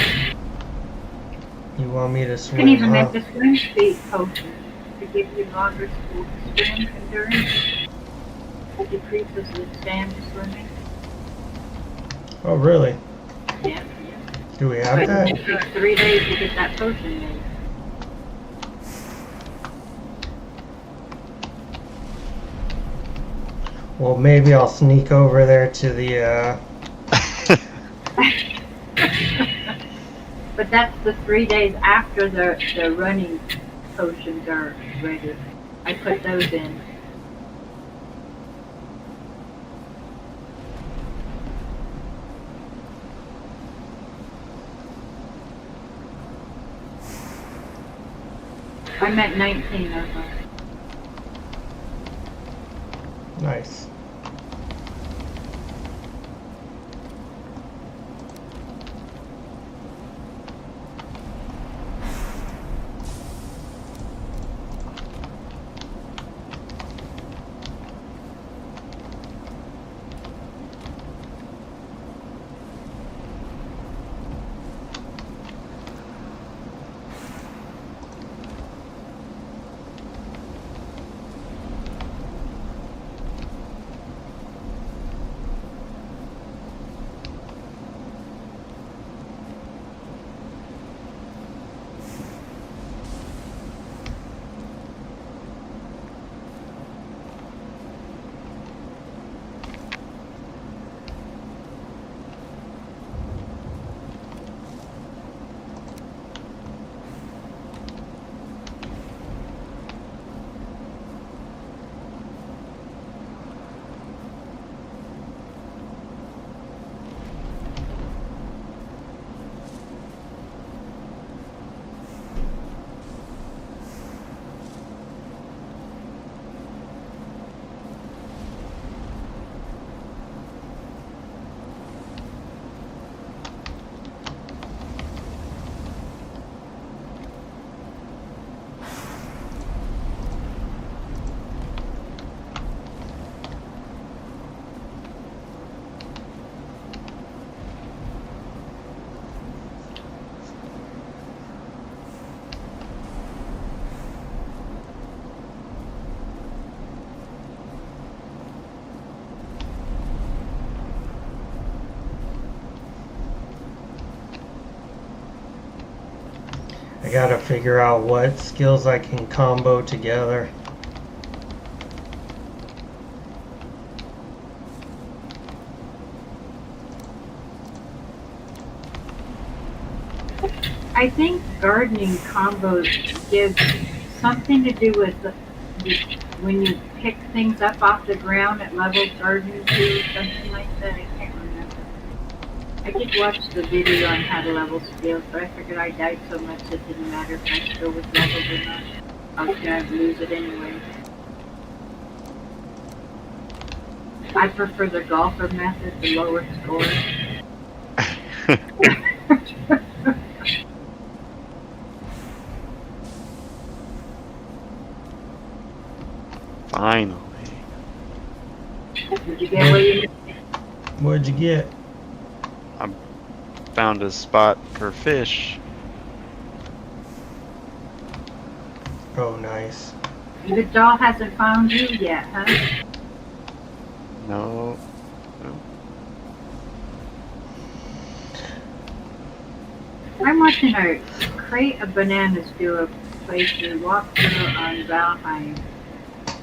[SPEAKER 1] You want me to
[SPEAKER 3] You
[SPEAKER 1] swim?
[SPEAKER 3] can even
[SPEAKER 1] huh?
[SPEAKER 3] make the swim speed potion to give you longer swim endurance. It decreases the stamina swimming.
[SPEAKER 1] Oh, really?
[SPEAKER 3] Yeah.
[SPEAKER 1] Do we have
[SPEAKER 3] But
[SPEAKER 1] that?
[SPEAKER 3] it takes 3 days to get that potion made.
[SPEAKER 1] Well, maybe I'll sneak over there to the,
[SPEAKER 3] But that's the 3 days after the running potions are ready. I put those in. I'm at 19 of them.
[SPEAKER 1] Nice. I gotta figure out what skills I can combo together.
[SPEAKER 3] I think gardening combos give something to do with when you pick things up off the ground at levels gardening too, something like that. I can't remember. I did watch the video on how to level skills, but I figured I died so much it didn't matter if my skill was leveled or not. I was gonna lose it anyway. I prefer the golfer method, the lower score.
[SPEAKER 2] Finally.
[SPEAKER 3] Did you get what you
[SPEAKER 1] What'd you get?
[SPEAKER 2] Found a spot for fish.
[SPEAKER 1] Oh, nice.
[SPEAKER 3] The doll hasn't found you yet, huh?
[SPEAKER 2] No.
[SPEAKER 3] I'm watching a crate of bananas do a playthrough walkthrough on Valheim.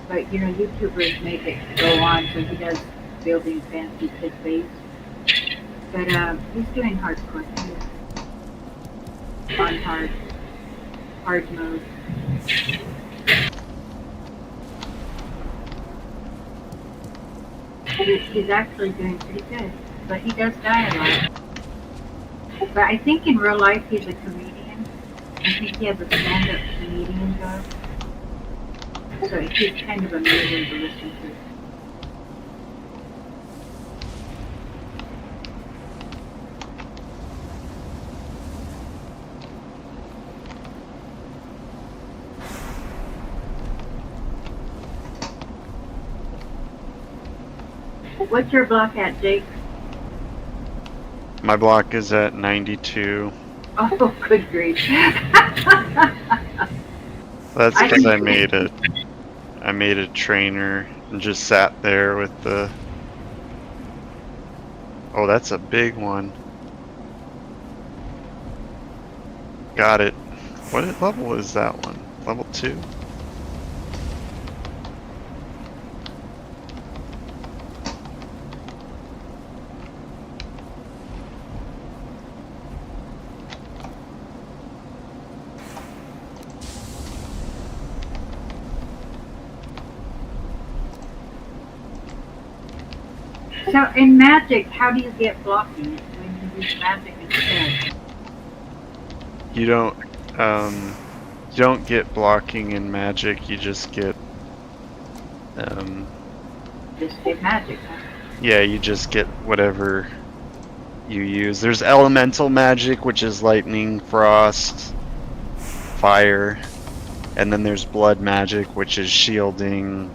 [SPEAKER 3] But you know, YouTubers make it go on, so he does building fancy kid base. But he's doing hardcore too. On hard mode. He's actually doing pretty good, but he does die a lot. But I think in real life he's a comedian. I think he has a stand-up comedian job. So he's kind of amazing to listen to. What's your block at, Jake?
[SPEAKER 2] My block is at 92.
[SPEAKER 3] Oh, good grief.
[SPEAKER 2] That's because I made a trainer and just sat there with the. Oh, that's a big one. Got it. What level is that one? Level 2?
[SPEAKER 3] So in Magic, how do you get blocking when you use Magic instead?
[SPEAKER 2] You don't get blocking in Magic. You just get
[SPEAKER 3] Just get Magic, huh?
[SPEAKER 2] yeah, you just get whatever you use. There's elemental magic, which is lightning, frost, fire, and then there's blood magic, which is shielding,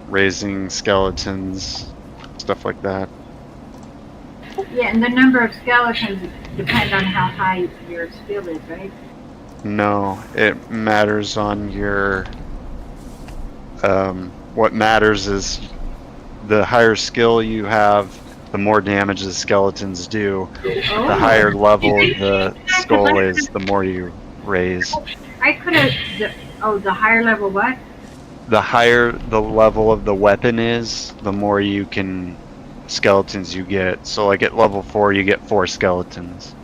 [SPEAKER 2] raising skeletons, stuff like that.
[SPEAKER 3] Yeah, and the number of skeletons depend on how high your skill is, right?
[SPEAKER 2] No, it matters on your what matters is the higher skill you have, the more damage the skeletons do.
[SPEAKER 3] Oh.
[SPEAKER 2] The higher level the skull is, the more you raise.
[SPEAKER 3] I could have. The higher level what?
[SPEAKER 2] The higher the level of the weapon is, the more you can skeletons you get. So like at level 4 you get 4 skeletons.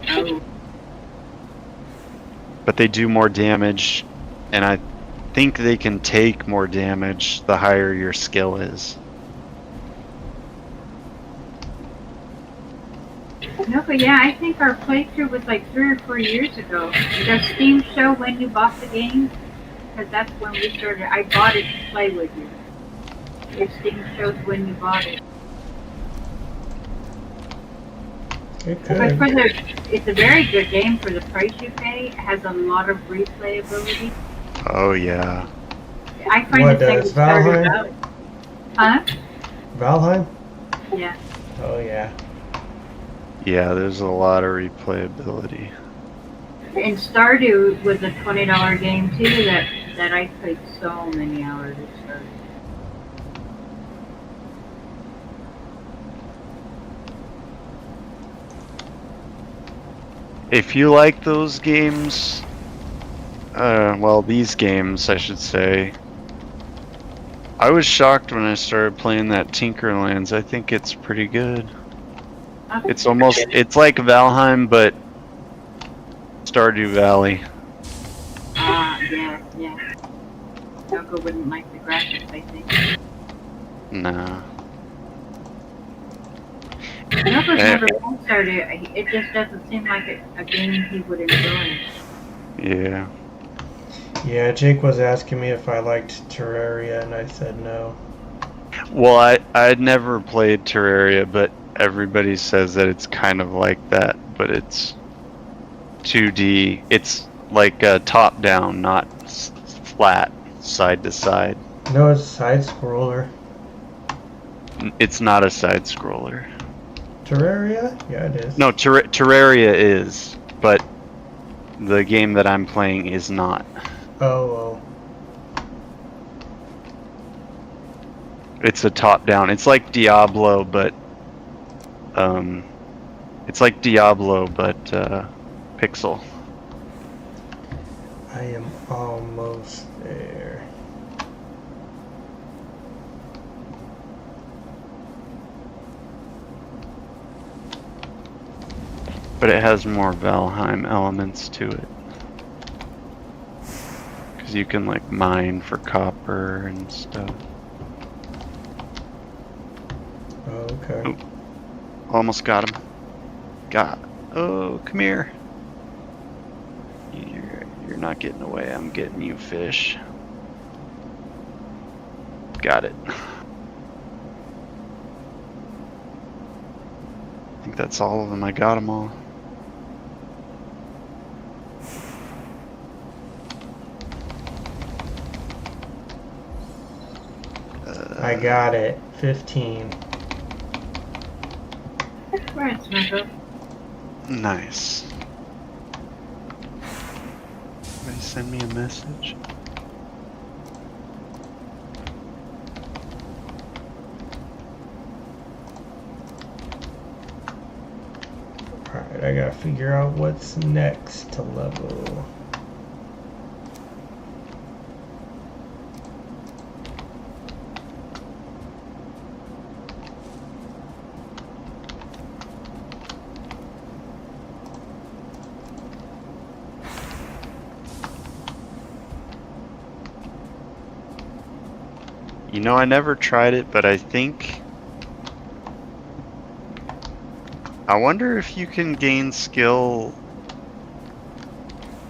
[SPEAKER 3] Oh.
[SPEAKER 2] But they do more damage, and I think they can take more damage the higher your skill is.
[SPEAKER 3] No, but yeah, I think our playthrough was like 3 or 4 years ago. Does Steam show when you bought the game? Because that's when we started. I bought it to play with you. If Steam shows when you bought it.
[SPEAKER 1] It
[SPEAKER 3] But
[SPEAKER 1] could.
[SPEAKER 3] for it's a very good game for the price you pay. It has a lot of replayability.
[SPEAKER 2] Oh yeah.
[SPEAKER 3] I find
[SPEAKER 1] What,
[SPEAKER 3] this thing
[SPEAKER 1] does
[SPEAKER 3] started
[SPEAKER 1] Valheim?
[SPEAKER 3] out. Huh?
[SPEAKER 1] Valheim?
[SPEAKER 3] Yeah.
[SPEAKER 1] Oh, yeah.
[SPEAKER 2] Yeah, there's a lot of replayability.
[SPEAKER 3] And Stardew was a $20 game too. That I played so many hours of Stardew.
[SPEAKER 2] If you like those games, well, these games, I should say. I was shocked when I started playing that Tinkerlands. I think it's pretty good. It's like Valheim, but Stardew Valley.
[SPEAKER 3] Yeah. Nogo wouldn't like the graphics, I think.
[SPEAKER 2] Nah.
[SPEAKER 3] Nogo's never played Stardew. It just doesn't seem like a game he would enjoy.
[SPEAKER 2] Yeah.
[SPEAKER 1] Yeah, Jake was asking me if I liked Terraria, and I said no.
[SPEAKER 2] Well, I'd never played Terraria, but everybody says that it's kind of like that, but it's 2D. It's like top down, not flat, side to side.
[SPEAKER 1] No, it's side scroller.
[SPEAKER 2] It's not a side scroller.
[SPEAKER 1] Terraria? Yeah, it is.
[SPEAKER 2] No, Terraria is, but the game that I'm playing is not.
[SPEAKER 1] Oh.
[SPEAKER 2] It's a top down. It's like Diablo, but pixel.
[SPEAKER 1] I am almost there.
[SPEAKER 2] But it has more Valheim elements to it. Because you can like mine for copper and stuff.
[SPEAKER 1] Okay.
[SPEAKER 2] Oh, almost got him. Oh, come here. You're not getting away. I'm getting you, fish. Got it. I think that's all of them. I got them all.
[SPEAKER 1] I got it. 15.
[SPEAKER 3] Right, Smacker.
[SPEAKER 2] Nice. Somebody send me a message.
[SPEAKER 1] Alright, I gotta figure out what's next to level.
[SPEAKER 2] You know, I never tried it, but I think... I wonder if you can gain skill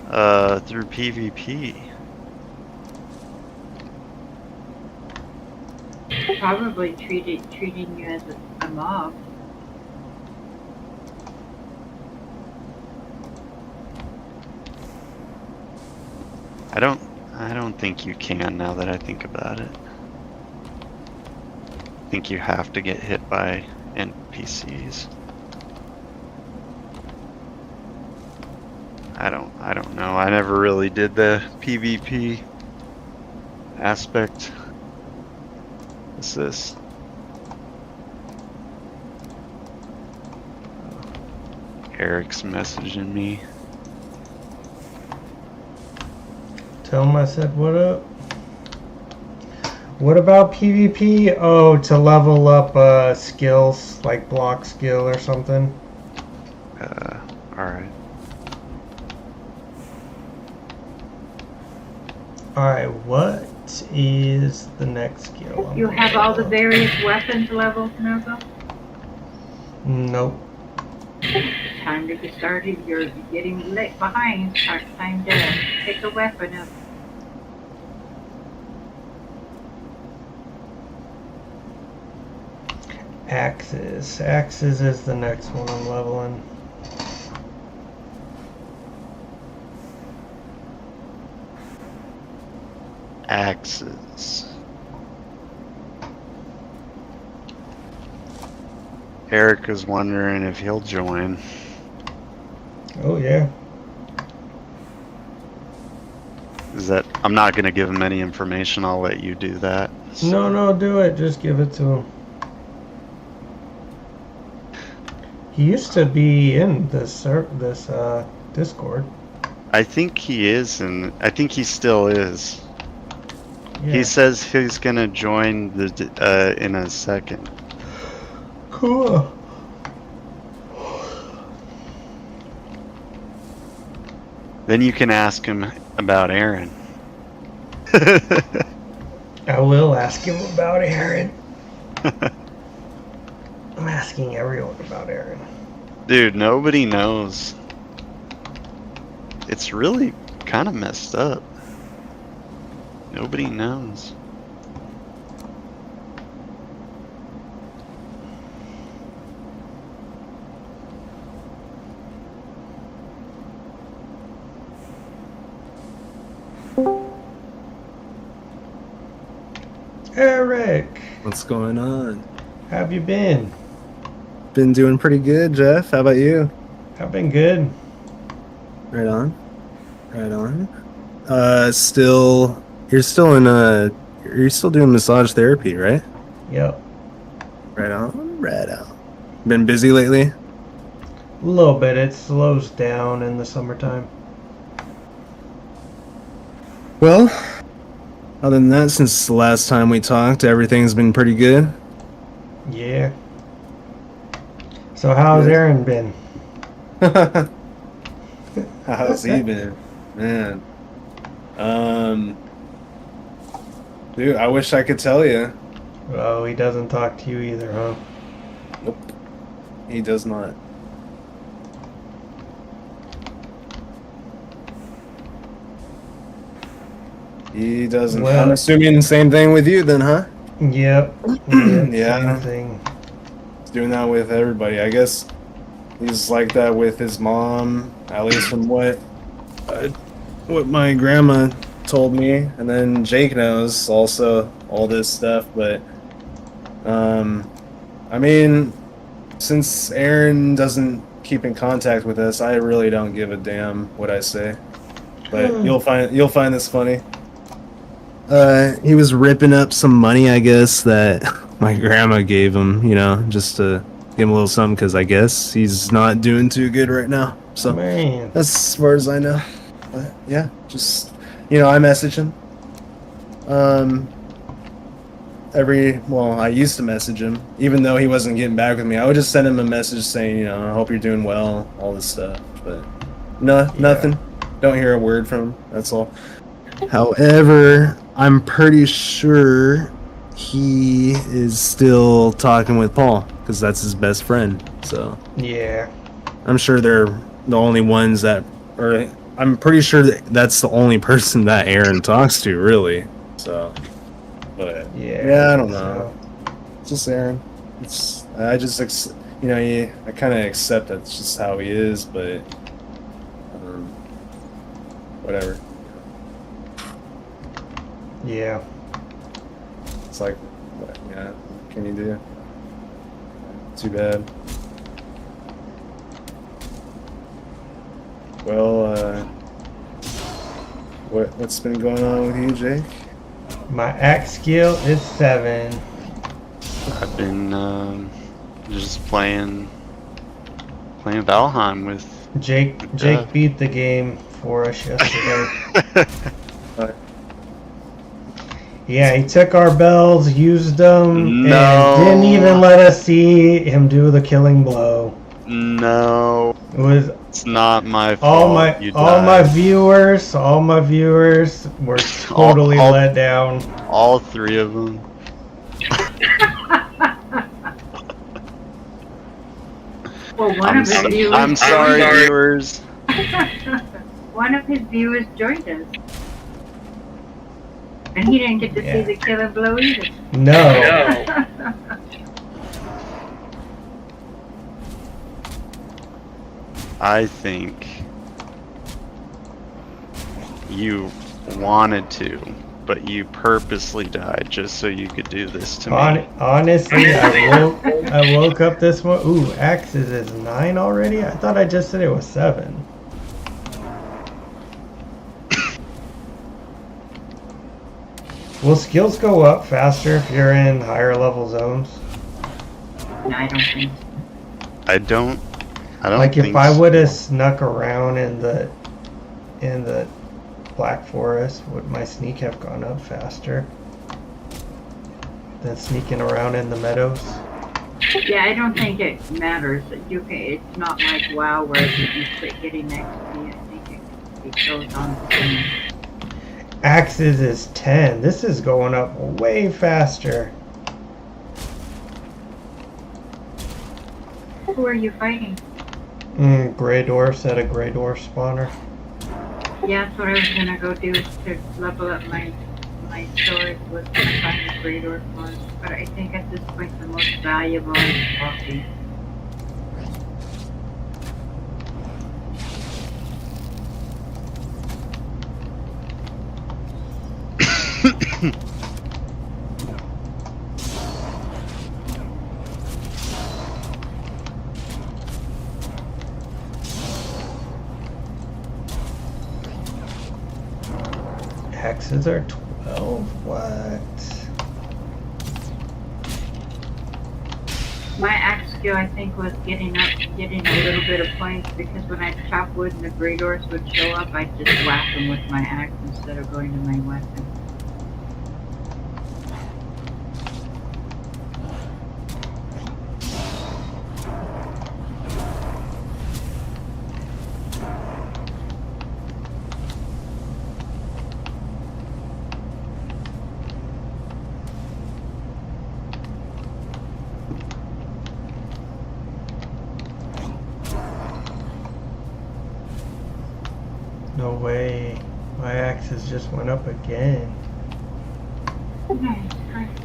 [SPEAKER 2] through PvP.
[SPEAKER 3] Probably treating you as a mob.
[SPEAKER 2] I don't think you can, now that I think about it. I think you have to get hit by NPCs. I don't know. I never really did the PvP aspect. What's this? Eric's messaging me.
[SPEAKER 1] Tell him I said what up. What about PvP? Oh, to level up skills, like block skill or something.
[SPEAKER 2] Alright.
[SPEAKER 1] Alright, what is the next skill?
[SPEAKER 3] You have all the various weapons levels, Nogo?
[SPEAKER 1] Nope.
[SPEAKER 3] Time to get started. You're getting late behind. Time to pick a weapon up.
[SPEAKER 1] Axes. Axes is the next one I'm leveling.
[SPEAKER 2] Axes. Eric is wondering if he'll join.
[SPEAKER 1] Oh yeah.
[SPEAKER 2] Is that... I'm not going to give him any information. I'll let you do that. So.
[SPEAKER 1] No, do it. Just give it to him. He used to be in this Discord.
[SPEAKER 2] I think he is, and I think he still is.
[SPEAKER 1] Yeah.
[SPEAKER 2] He says he's going to join the in a second.
[SPEAKER 1] Cool.
[SPEAKER 2] Then you can ask him about Aaron.
[SPEAKER 1] I will ask him about Aaron. I'm asking everyone about Aaron.
[SPEAKER 2] Dude, nobody knows. It's really kind of messed up. Nobody knows.
[SPEAKER 1] Eric,
[SPEAKER 4] What's going on?
[SPEAKER 1] how have you been?
[SPEAKER 4] Been doing pretty good, Jeff. How about you?
[SPEAKER 1] I've been good.
[SPEAKER 4] Right on. Right on. Still, you're still you're still doing massage therapy, right?
[SPEAKER 1] Yep.
[SPEAKER 4] Right on. Right on. Been busy lately?
[SPEAKER 1] A little bit. It slows down in the summertime.
[SPEAKER 4] Well, other than that, since the last time we talked, everything's been pretty good.
[SPEAKER 1] Yeah. So how's
[SPEAKER 4] Good.
[SPEAKER 1] Aaron been?
[SPEAKER 4] How's he been? Man. Dude, I wish I could tell you.
[SPEAKER 1] Oh, he doesn't talk to you either, huh?
[SPEAKER 4] Nope. He does not. He doesn't.
[SPEAKER 1] Well-
[SPEAKER 4] I'm assuming the same thing with you then, huh?
[SPEAKER 1] Yep.
[SPEAKER 4] Yeah.
[SPEAKER 1] Same thing.
[SPEAKER 4] He's doing that with everybody. I guess he's like that with his mom, at least from what my grandma told me. And then Jake knows also all this stuff, but I mean, since Aaron doesn't keep in contact with us, I really don't give a damn what I say. But you'll find this funny. He was ripping up some money, I guess, that my grandma gave him, just to give him a little something, because I guess he's not doing too good right now. So
[SPEAKER 1] Man.
[SPEAKER 4] that's as far as I know. But yeah, just, I message him. I used to message him, even though he wasn't getting back with me. I would just send him a message saying, I hope you're doing well, all this stuff. But nothing. Don't hear a word from him. That's all. However, I'm pretty sure he is still talking with Paul, because that's his best friend. So
[SPEAKER 1] Yeah.
[SPEAKER 4] I'm sure they're the only ones I'm pretty sure that's the only person that Aaron talks to, really. So, but
[SPEAKER 1] Yeah.
[SPEAKER 4] I don't know. It's just Aaron. I kind of accept that's just how he is, but whatever.
[SPEAKER 1] Yeah.
[SPEAKER 4] It's like, what can you do? Too bad. Well, what's been going on with you, Jake?
[SPEAKER 1] My axe skill is 7.
[SPEAKER 2] I've been just playing Valheim with
[SPEAKER 1] Jake beat the game for us yesterday. Yeah, he took our bells, used them,
[SPEAKER 2] No.
[SPEAKER 1] and didn't even let us see him do the killing blow.
[SPEAKER 2] No,
[SPEAKER 1] It was
[SPEAKER 2] it's not my fault.
[SPEAKER 1] all my viewers were totally
[SPEAKER 2] all-
[SPEAKER 1] let down.
[SPEAKER 2] all 3 of them.
[SPEAKER 3] Well, one of his viewers.
[SPEAKER 2] I'm sorry, viewers.
[SPEAKER 3] One of his viewers joined us, and he didn't get to see the killer blow either.
[SPEAKER 1] No.
[SPEAKER 2] I think you wanted to, but you purposely died just so you could do this to me.
[SPEAKER 1] Honestly, I woke up this morning. Ooh, axes is 9 already? I thought I just said it was 7. Will skills go up faster if you're in higher level zones?
[SPEAKER 3] No, I don't think so.
[SPEAKER 2] I don't
[SPEAKER 1] Like
[SPEAKER 2] think
[SPEAKER 1] if I
[SPEAKER 2] so.
[SPEAKER 1] would have snuck around in the Black Forest, would my sneak have gone up faster than sneaking around in the meadows?
[SPEAKER 3] Yeah, I don't think it matters. It's not like WoW where you can quit getting XP. I think it goes on the same.
[SPEAKER 1] Axes is 10. This is going up way faster.
[SPEAKER 3] Who are you fighting?
[SPEAKER 1] Grey dwarfs at a grey dwarf spawner.
[SPEAKER 3] Yeah, that's what I was gonna go do to level up my sword, was to find the great orc one. But I think at this point the most valuable is coffee.
[SPEAKER 1] axes are 12. What?
[SPEAKER 3] My axe skill, I think, was getting a little bit of points because when I chop wood and the gray doors would show up, I'd just whack them with my axe instead of going to my weapon.
[SPEAKER 1] No way. My axes just went up again.
[SPEAKER 3] Nice, perfect.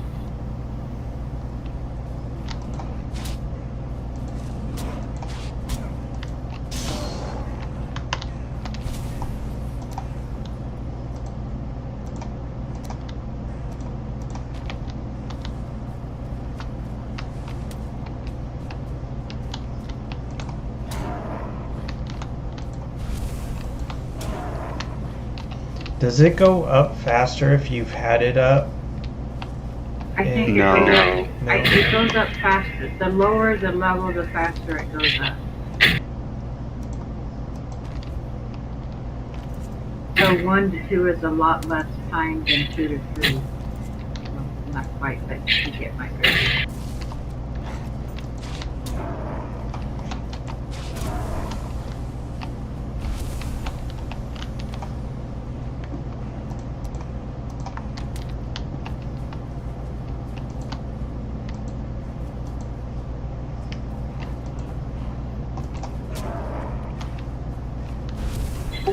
[SPEAKER 1] Does it go up faster if you've had it up?
[SPEAKER 3] I think
[SPEAKER 2] No.
[SPEAKER 3] it goes up faster. The lower the level, the faster it goes up. So 1 to 2 is a lot less time than 2 to 3. Well, not quite, but you get my drift.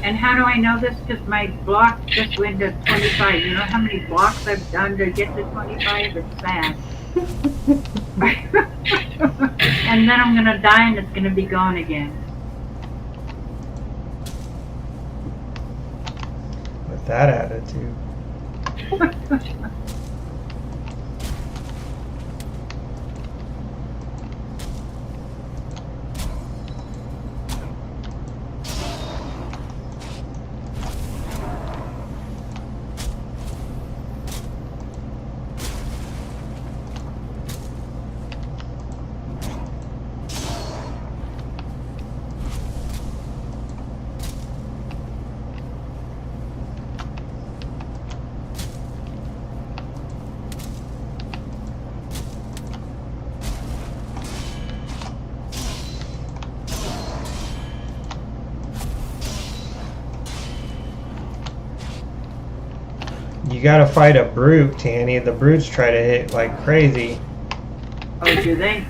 [SPEAKER 3] And how do I know this? Because my block just went to 25. You know how many blocks I've done to get to 25? It's sad. And then I'm going to die and it's going to be gone again.
[SPEAKER 1] With that attitude. You gotta fight a brute, Tanny. The brutes try to hit like crazy.
[SPEAKER 3] Oh, do they?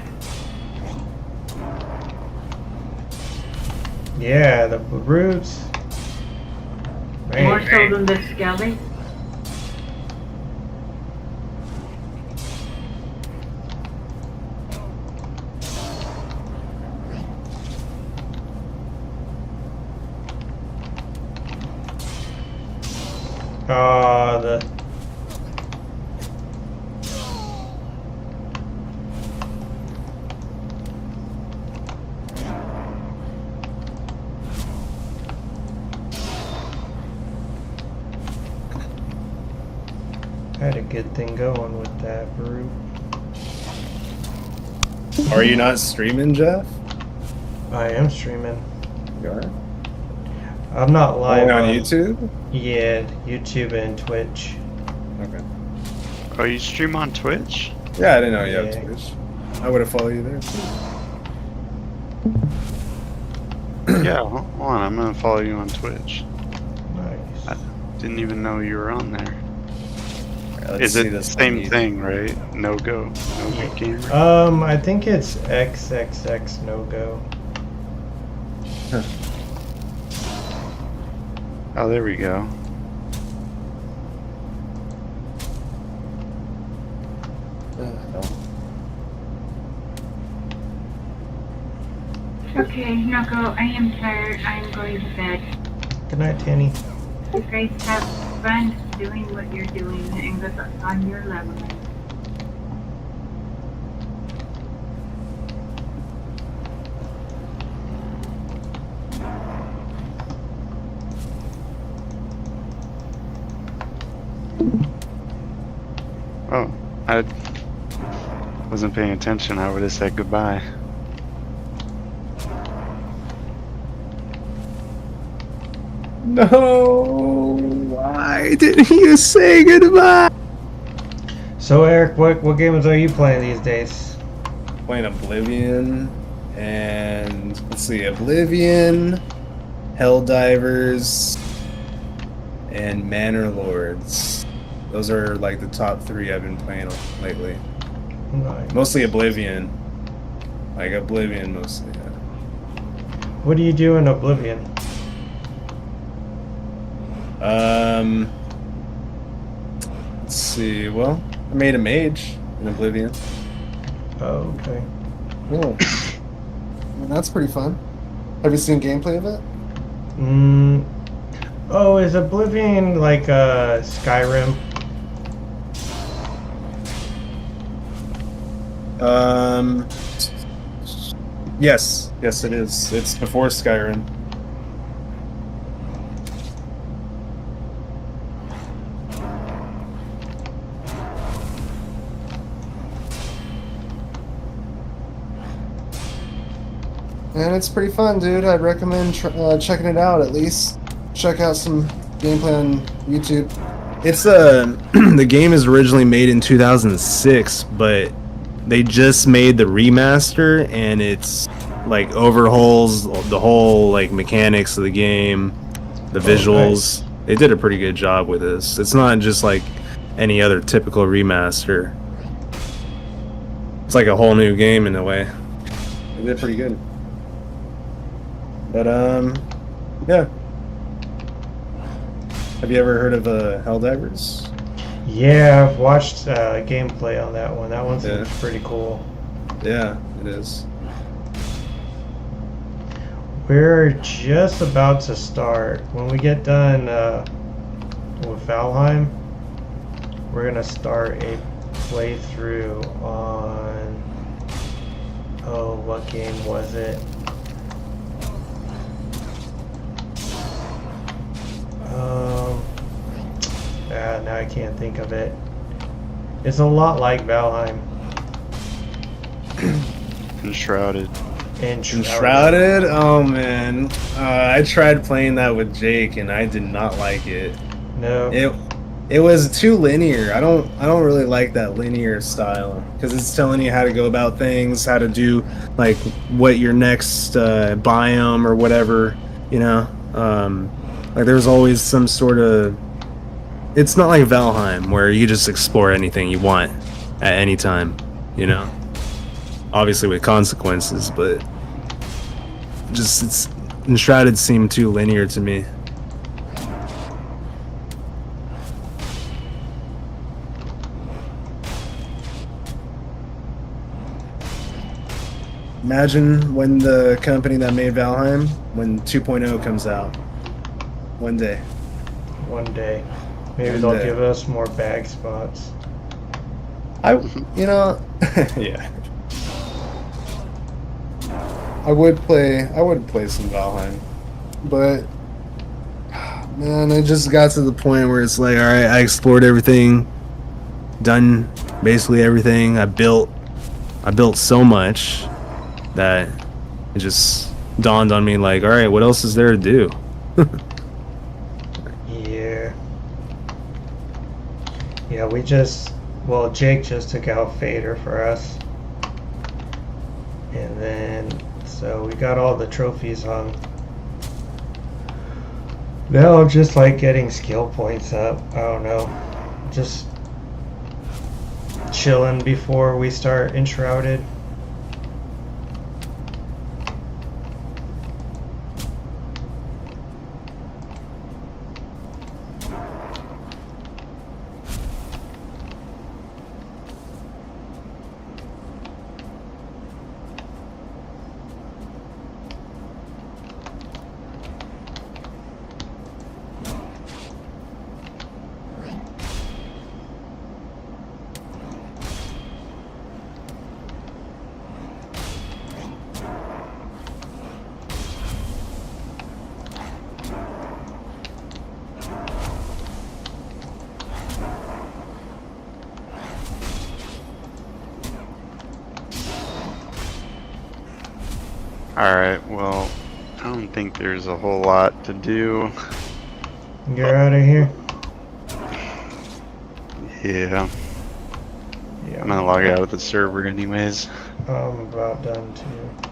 [SPEAKER 1] Yeah, the brutes.
[SPEAKER 3] More so than the skelly?
[SPEAKER 1] The I had a good thing going with that brute.
[SPEAKER 4] Are you not streaming, Jeff?
[SPEAKER 1] I am streaming.
[SPEAKER 4] You are?
[SPEAKER 1] I'm not live
[SPEAKER 4] on YouTube?
[SPEAKER 1] Yeah, YouTube and Twitch.
[SPEAKER 4] Okay.
[SPEAKER 2] Oh, you stream on Twitch?
[SPEAKER 4] Yeah, I didn't know you
[SPEAKER 1] Yeah.
[SPEAKER 4] have Twitch. I would have followed you there too.
[SPEAKER 2] Yeah, hold on. I'm gonna follow you on Twitch.
[SPEAKER 1] Nice.
[SPEAKER 2] Didn't even know you were on there.
[SPEAKER 4] Let's
[SPEAKER 2] Is
[SPEAKER 4] see
[SPEAKER 2] it the
[SPEAKER 4] this
[SPEAKER 2] same
[SPEAKER 4] one.
[SPEAKER 2] thing, right? Nogo-Nogoodgamer?
[SPEAKER 1] I think it's XXX no-go.
[SPEAKER 2] Oh, there we go.
[SPEAKER 3] Okay, Nogo, I am tired. I'm going to bed.
[SPEAKER 1] Good night, Tanny.
[SPEAKER 3] You guys have fun doing what you're doing and good luck on your leveling.
[SPEAKER 2] Oh, I wasn't paying attention. I would have said goodbye.
[SPEAKER 4] No, why didn't you say goodbye?
[SPEAKER 1] So Eric, what games are you playing these days?
[SPEAKER 4] Playing Oblivion, and let's see, Oblivion, Helldivers, and Manor Lords. Those are like the top 3 I've been playing lately.
[SPEAKER 1] Nice.
[SPEAKER 4] Mostly Oblivion. Like Oblivion mostly, yeah.
[SPEAKER 1] What do you do in Oblivion?
[SPEAKER 4] Let's see, well, I made a mage in Oblivion.
[SPEAKER 1] Oh, okay.
[SPEAKER 4] Cool. Well, that's pretty fun. Have you seen gameplay of it?
[SPEAKER 1] Oh, is Oblivion like Skyrim?
[SPEAKER 4] Yes. Yes, it is. It's before Skyrim. And it's pretty fun, dude. I'd recommend checking it out at least. Check out some gameplay on YouTube. It's the game is originally made in 2006, but they just made the remaster, and it's like overhauls the whole like mechanics of the game, the visuals.
[SPEAKER 1] Nice.
[SPEAKER 4] They did a pretty good job with this. It's not just like any other typical remaster. It's like a whole new game in a way. They did pretty good. But yeah. Have you ever heard of Helldivers?
[SPEAKER 1] Yeah, I've watched gameplay on that one. That one seems
[SPEAKER 4] Yeah.
[SPEAKER 1] pretty cool.
[SPEAKER 4] Yeah, it is.
[SPEAKER 1] We're just about to start. When we get done with Valheim, we're gonna start a playthrough on. Oh, what game was it? Now I can't think of it. It's a lot like Valheim.
[SPEAKER 2] Enshrouded.
[SPEAKER 4] Enshrouded? Oh man. I tried playing that with Jake and I did not like it.
[SPEAKER 1] No.
[SPEAKER 4] It was too linear. I don't really like that linear style because it's telling you how to go about things, how to do like what your next biome or whatever, you know. Like there's always some sort of. It's not like Valheim where you just explore anything you want at any time, you know. Obviously with consequences, but just it's Enshrouded seemed too linear to me. Imagine when the company that made Valheim, when 2.0 comes out. One day.
[SPEAKER 1] One day. Maybe
[SPEAKER 4] One
[SPEAKER 1] they'll
[SPEAKER 4] day.
[SPEAKER 1] give us more bag spots.
[SPEAKER 4] Yeah. I would play some Valheim, but man, it just got to the point where it's like, all right, I explored everything, done basically everything. I built so much that it just dawned on me like, all right, what else is there to do?
[SPEAKER 1] Yeah, Jake just took out Fader for us. And then, so we got all the trophies hung. Now I'm just like getting skill points up. I don't know. Just chilling before we start Enshrouded.
[SPEAKER 2] Alright, well, I don't think there's a whole lot to do.
[SPEAKER 1] You're out of here?
[SPEAKER 2] Yeah,
[SPEAKER 1] Yeah.
[SPEAKER 2] I'm gonna log out of the server anyways.
[SPEAKER 1] I'm about done too.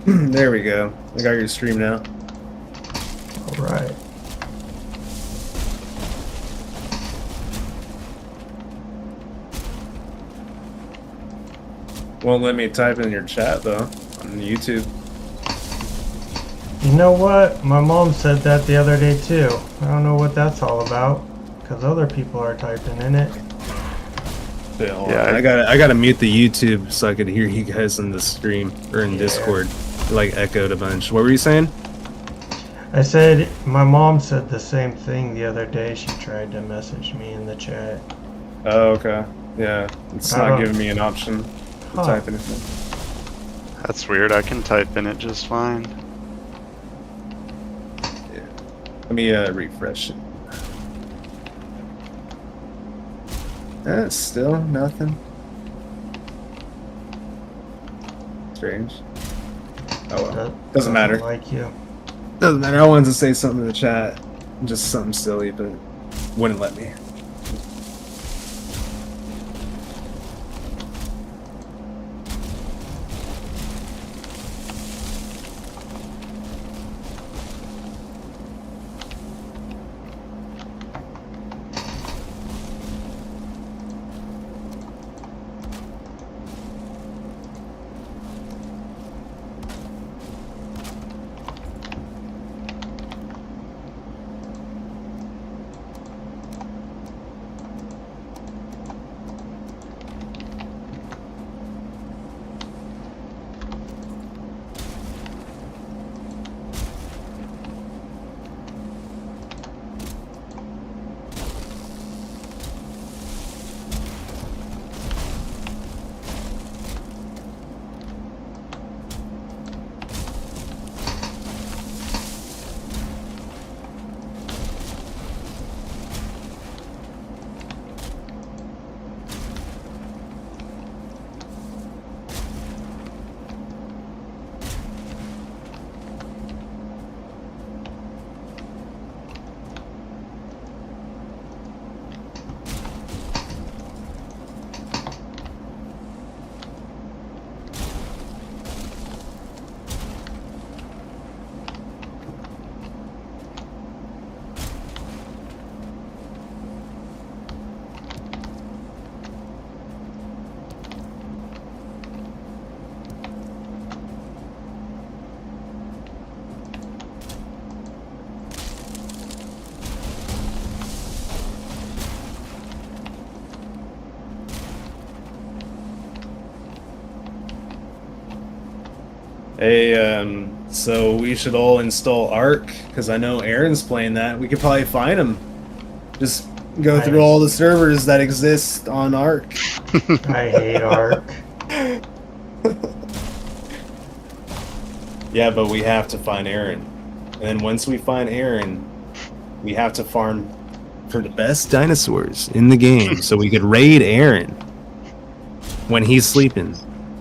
[SPEAKER 4] There we go. I got your stream now.
[SPEAKER 1] Alright.
[SPEAKER 4] Won't let me type in your chat though on YouTube.
[SPEAKER 1] You know what? My mom said that the other day too. I don't know what that's all about. Because other people are typing in it.
[SPEAKER 4] Yeah, I gotta mute the YouTube so I could hear you guys in the stream or in Discord. It, like echoed a bunch. What were you saying?
[SPEAKER 1] I said my mom said the same thing the other day. She tried to message me in the chat.
[SPEAKER 4] Oh, okay. Yeah, it's not giving me an option to type anything.
[SPEAKER 2] That's weird. I can type in it just fine.
[SPEAKER 4] Yeah. Let me refresh it. Still nothing. Strange. Oh well. Doesn't matter.
[SPEAKER 1] Like you.
[SPEAKER 4] Doesn't matter. I wanted to say something in the chat. Just something silly, but wouldn't let me. Hey, so we should all install Ark, because I know Aaron's playing that. We could probably find him. Just go through all the servers that exist on Ark.
[SPEAKER 1] I hate Ark.
[SPEAKER 4] Yeah, but we have to find Aaron. And then once we find Aaron, we have to farm for the best dinosaurs in the game so we could raid Aaron when he's sleeping,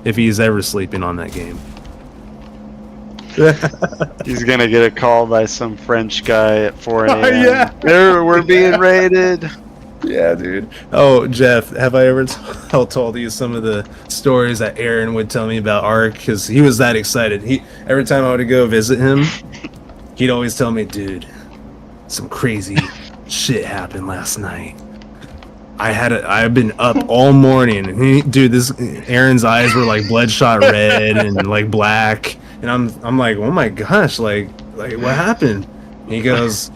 [SPEAKER 4] if he's ever sleeping on that game.
[SPEAKER 2] He's gonna get a call by some French guy at 4 a.m.
[SPEAKER 4] Yeah.
[SPEAKER 2] We're being raided.
[SPEAKER 4] Yeah, dude. Oh, Jeff, have I ever told you some of the stories that Aaron would tell me about Ark? Because he was that excited. Every time I would go visit him, he'd always tell me, dude, some crazy shit happened last night. I've been up all morning, and Aaron's eyes were like bloodshot red and like black, and I'm like, oh my gosh, like what happened? And he goes,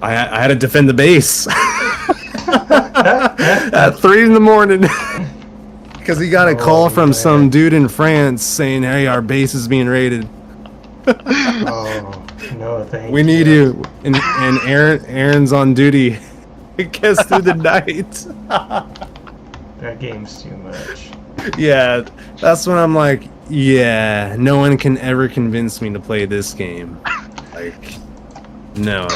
[SPEAKER 4] I had to defend the base at 3 in the morning because he got a call from some dude in France saying, hey, our base is being raided.
[SPEAKER 1] Oh no, thank you.
[SPEAKER 4] We need you, and Aaron's on duty. It gets through the night.
[SPEAKER 1] That game's too much.
[SPEAKER 4] Yeah, that's when I'm like, yeah, no one can ever convince me to play this game. Like, no,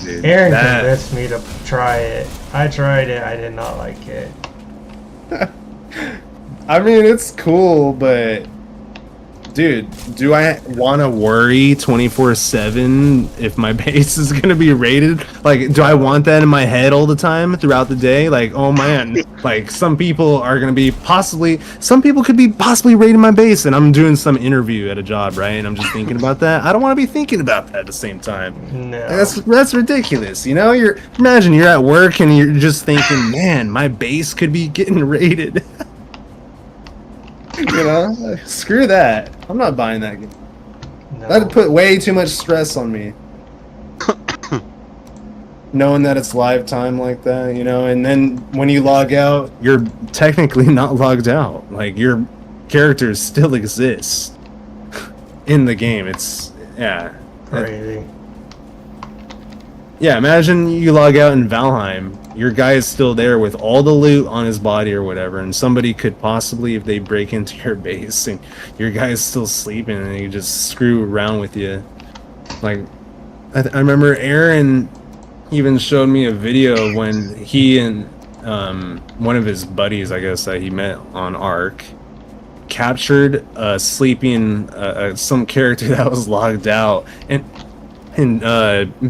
[SPEAKER 4] dude.
[SPEAKER 1] Aaron convinced me to try it. I tried it. I did not like it.
[SPEAKER 4] I mean, it's cool, but dude, do I want to worry 24/7 if my base is gonna be raided? Like, do I want that in my head all the time throughout the day? Like, oh man, like some people could be possibly raiding my base, and I'm doing some interview at a job, right? And I'm just thinking about that. I don't want to be thinking about that at the same time.
[SPEAKER 1] No.
[SPEAKER 4] That's ridiculous. You know, imagine you're at work and you're just thinking, man, my base could be getting raided. You know, screw that. I'm not buying that game.
[SPEAKER 1] No.
[SPEAKER 4] That'd put way too much stress on me. Knowing that it's live time like that, you know, and then when you log out, you're technically not logged out. Like, your character still exists in the game. It's, yeah.
[SPEAKER 1] Crazy.
[SPEAKER 4] Yeah, imagine you log out in Valheim, your guy is still there with all the loot on his body or whatever, and somebody could possibly, if they break into your base and your guy is still sleeping, and they just screw around with you. Like, I remember Aaron even showed me a video of when he and one of his buddies, I guess, that he met on Ark, captured sleeping some character that was logged out, and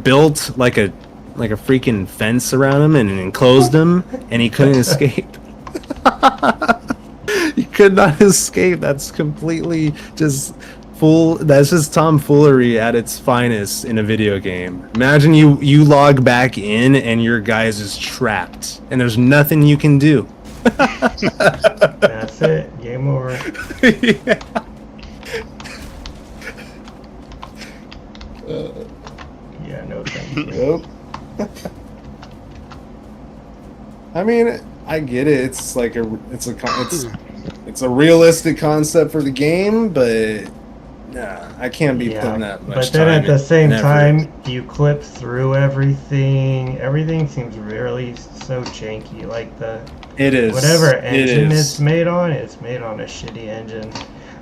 [SPEAKER 4] built like a freaking fence around him and enclosed him, and he couldn't escape. He could not escape. That's completely just that's just tomfoolery at its finest in a video game. Imagine you log back in and your guy is just trapped and there's nothing you can do.
[SPEAKER 1] That's it. Game over.
[SPEAKER 4] Yeah.
[SPEAKER 1] Yeah, no thank you.
[SPEAKER 4] Yep. I mean, I get it. It's like it's a realistic concept for the game, but nah, I can't be putting that much time.
[SPEAKER 1] But then at the same
[SPEAKER 4] and
[SPEAKER 1] time, you clip through everything. Everything seems really so janky. Like
[SPEAKER 4] it is
[SPEAKER 1] whatever engine it's made on a shitty engine.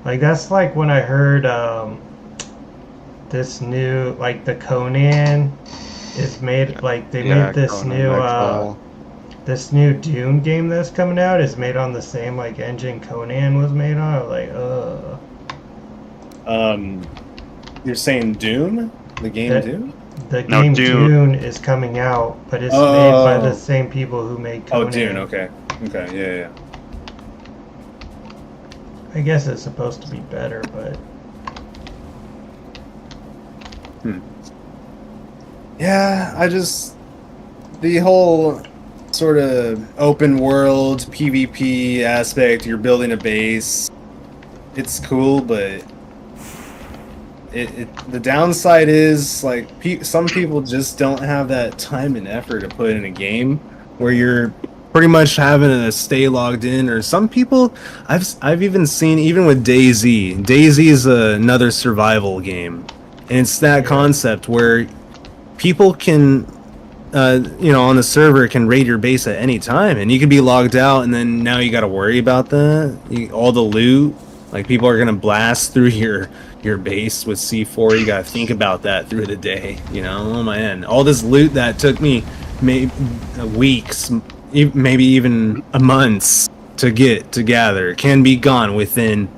[SPEAKER 1] Like, that's like when I heard this new, like, the Conan is made, like, they made this
[SPEAKER 2] Conan
[SPEAKER 1] this new Dune game that's coming out is made on the same, like, engine Conan was made on. I was like, ugh.
[SPEAKER 4] You're saying Dune? The game Dune?
[SPEAKER 1] The game Dune is coming out, but it's made by the same people who made Conan.
[SPEAKER 4] Oh, Dune, okay. Okay, yeah.
[SPEAKER 1] I guess it's supposed to be better, but...
[SPEAKER 4] Yeah, the whole sort of open world PvP aspect, you're building a base, it's cool, but the downside is, like, some people just don't have that time and effort to put in a game where you're pretty much having to stay logged in. Or some people, I've even seen, even with DayZ. DayZ is another survival game, and it's that concept where people can, on the server can raid your base at any time, and you can be logged out, and then now you got to worry about that. All the loot, like people are gonna blast through your base with C4. You gotta think about that through the day. Oh my end, all this loot that took me maybe weeks, maybe even months to gather can be gone within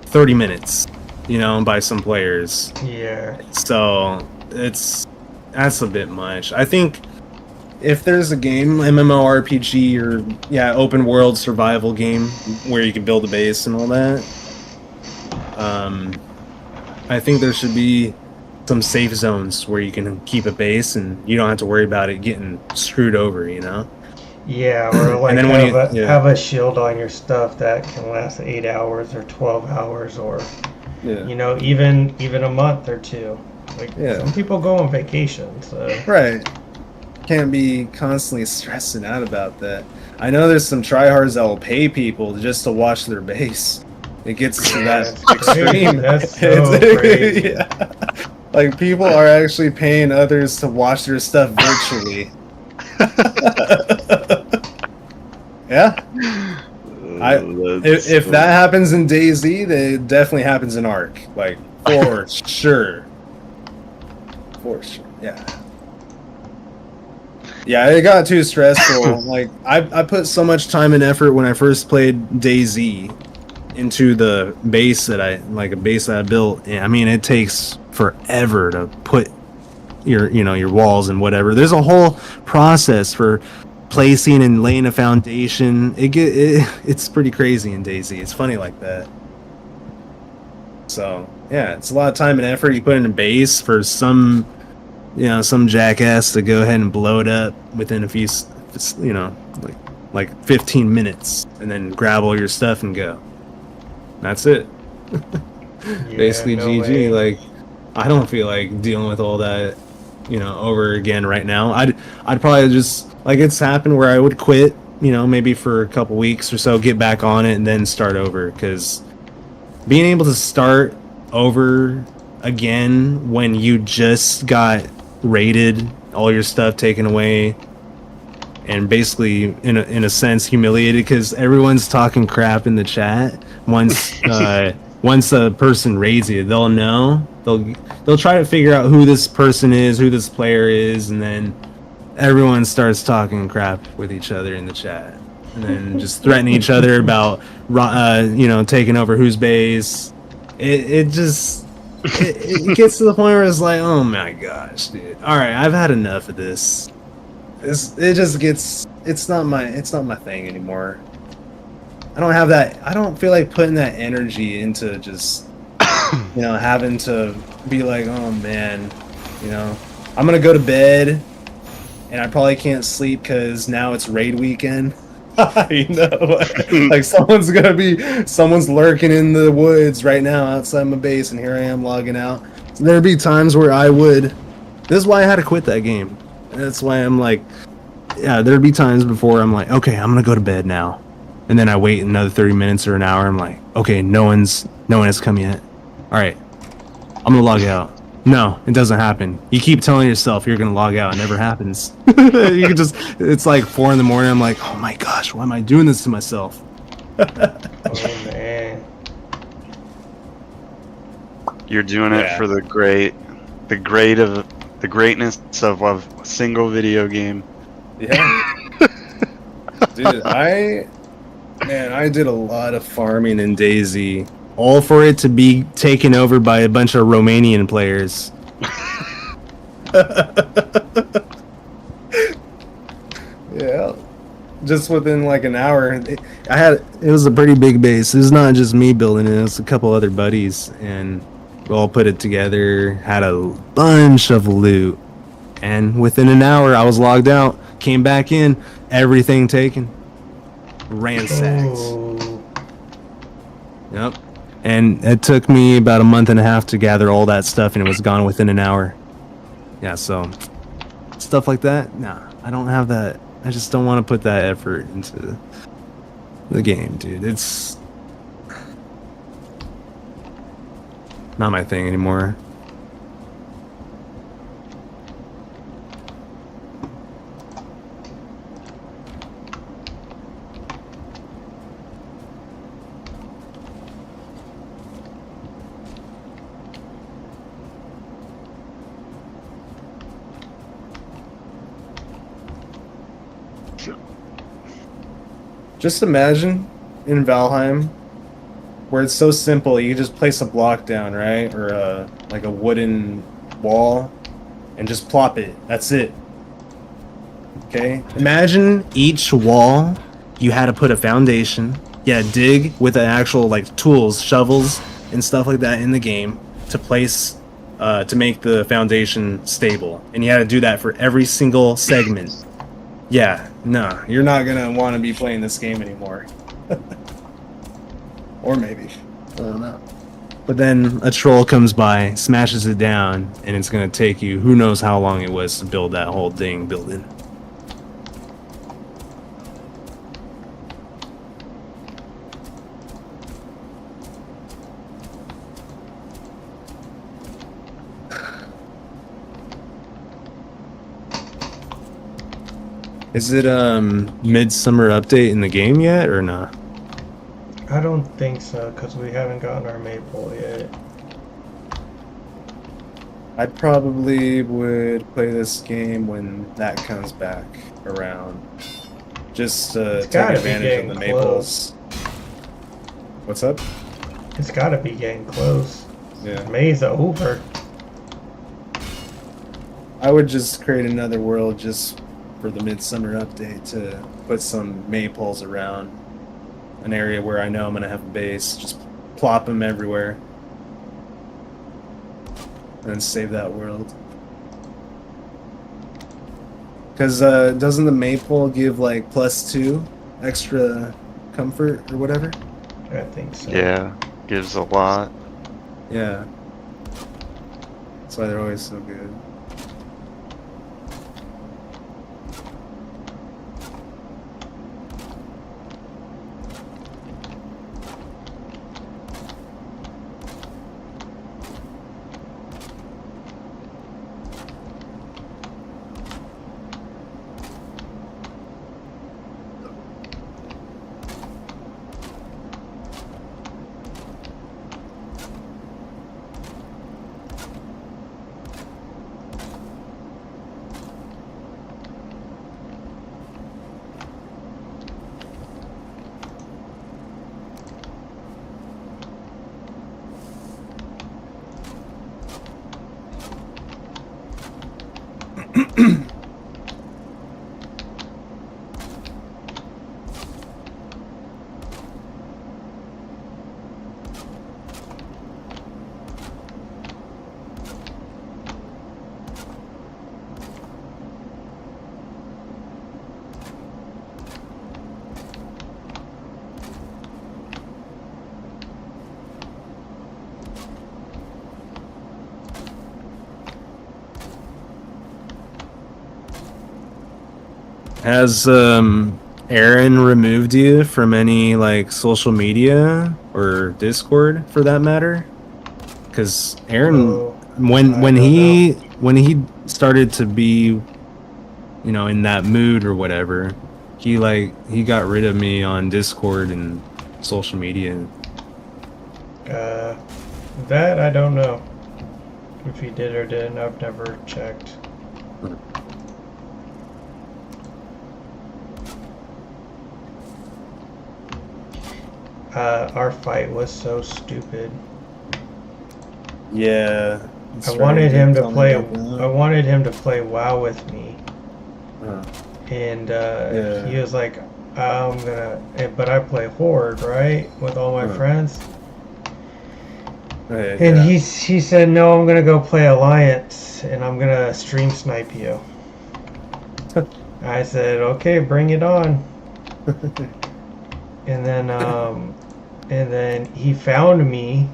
[SPEAKER 4] 30 minutes. By some players.
[SPEAKER 1] Yeah.
[SPEAKER 4] So that's a bit much. I think if there's a game, MMORPG or open world survival game where you can build a base and all that, I think there should be some safe zones where you can keep a base and you don't have to worry about it getting screwed over.
[SPEAKER 1] Yeah, or like
[SPEAKER 4] And then
[SPEAKER 1] have a shield on your stuff that can last 8 hours or 12 hours or even a month or two. Like some people go on vacation, so
[SPEAKER 4] right. Can't be constantly stressing out about that. I know there's some tryhards that will pay people just to watch their base. It gets to that extreme.
[SPEAKER 1] That's so crazy.
[SPEAKER 4] Yeah. Like people are actually paying others to watch their stuff virtually. Yeah. If that happens in DayZ, then it definitely happens in Ark. Like for sure. For sure. Yeah. Yeah, it got too stressful. Like I put so much time and effort when I first played DayZ into the base that I built. And I mean, it takes forever to put your walls and whatever. There's a whole process for placing and laying a foundation. It's pretty crazy in DayZ. It's funny like that. So yeah, it's a lot of time and effort you put in a base for some jackass to go ahead and blow it up within a few, like 15 minutes, and then grab all your stuff and go. That's it. Basically,
[SPEAKER 1] no
[SPEAKER 4] GG.
[SPEAKER 1] way.
[SPEAKER 4] Like, I don't feel like dealing with all that, over again right now. I'd probably just, like, it's happened where I would quit, maybe for a couple weeks or so, get back on it, and then start over. Because being able to start over again when you just got raided, all your stuff taken away, and basically in a sense humiliated because everyone's talking crap in the chat. Once a person raids you, they'll know, they'll try to figure out who this person is, who this player is, and then everyone starts talking crap with each other in the chat, and then just threatening each other about taking over whose base. It gets to the point where it's like, oh my gosh, dude. All right, I've had enough of this. It's not my thing anymore. I don't have that. I don't feel like putting that energy into just, having to be like, oh man, I'm gonna go to bed, and I probably can't sleep because now it's raid weekend. Like someone's lurking in the woods right now outside my base, and here I am logging out. So there'd be times where this is why I had to quit that game. That's why I'm like, yeah, there'd be times before I'm like, okay, I'm gonna go to bed now, and then I wait another 30 minutes or an hour. I'm like, okay, no one has come yet. All right, I'm gonna log out. No, it doesn't happen. You keep telling yourself you're gonna log out. It never happens. It's like 4 a.m. I'm like, oh my gosh, why am I doing this to myself?
[SPEAKER 1] Oh man.
[SPEAKER 2] You're doing it for the greatness of a single video game.
[SPEAKER 4] Yeah. Dude, I did a lot of farming in DayZ. All for it to be taken over by a bunch of Romanian players. Yeah. Just within like an hour. It was a pretty big base. It was not just me building it, it was a couple other buddies, and we all put it together, had a bunch of loot. And within an hour I was logged out, came back in, everything taken. Ransacked.
[SPEAKER 1] Oh.
[SPEAKER 4] Yep. And it took me about a month and a half to gather all that stuff, and it was gone within an hour. Yeah, so stuff like that, nah, I don't have that I just don't want to put that effort into the game, dude. It's not my thing anymore. Just imagine in Valheim where it's so simple, you just place a block down, right? Or like a wooden wall and just plop it. That's it. Okay? Imagine each wall you had to put a foundation. Yeah, dig with the actual like tools, shovels and stuff like that in the game to place to make the foundation stable. And you had to do that for every single segment. Yeah, no, you're not gonna want to be playing this game anymore. Or maybe. I don't know. But then a troll comes by, smashes it down, and it's gonna take you who knows how long it was to build that whole dang building. Is it midsummer update in the game yet or not?
[SPEAKER 1] I don't think so, because we haven't gotten our maple yet.
[SPEAKER 4] I probably would play this game when that comes back around. Just to take advantage of the maples. What's up?
[SPEAKER 1] It's gotta be getting close.
[SPEAKER 4] Yeah.
[SPEAKER 1] May's over.
[SPEAKER 4] I would just create another world just for the midsummer update to put some maypoles around an area where I know I'm gonna have a base. Just plop them everywhere and save that world. Because doesn't the maple give like +2 extra comfort or whatever?
[SPEAKER 1] I think so.
[SPEAKER 2] Yeah, gives a lot.
[SPEAKER 4] Yeah. That's why they're always so good. Has Aaron removed you from any like social media or Discord for that matter? Because Aaron,
[SPEAKER 1] So,
[SPEAKER 4] when he started to be, you know, in that mood or whatever, he got rid of me on Discord and social media.
[SPEAKER 1] That I don't know. If he did or didn't, I've never checked. Our fight was so stupid.
[SPEAKER 4] Yeah.
[SPEAKER 1] I wanted him to play. I wanted him to play WoW with me, and
[SPEAKER 4] Yeah.
[SPEAKER 1] he was like, "I'm gonna," but I play Horde, right, with all my friends. And
[SPEAKER 4] Yeah.
[SPEAKER 1] he said, "No, I'm gonna go play Alliance, and I'm gonna stream snipe you." I said, "Okay, bring it on." And then he found me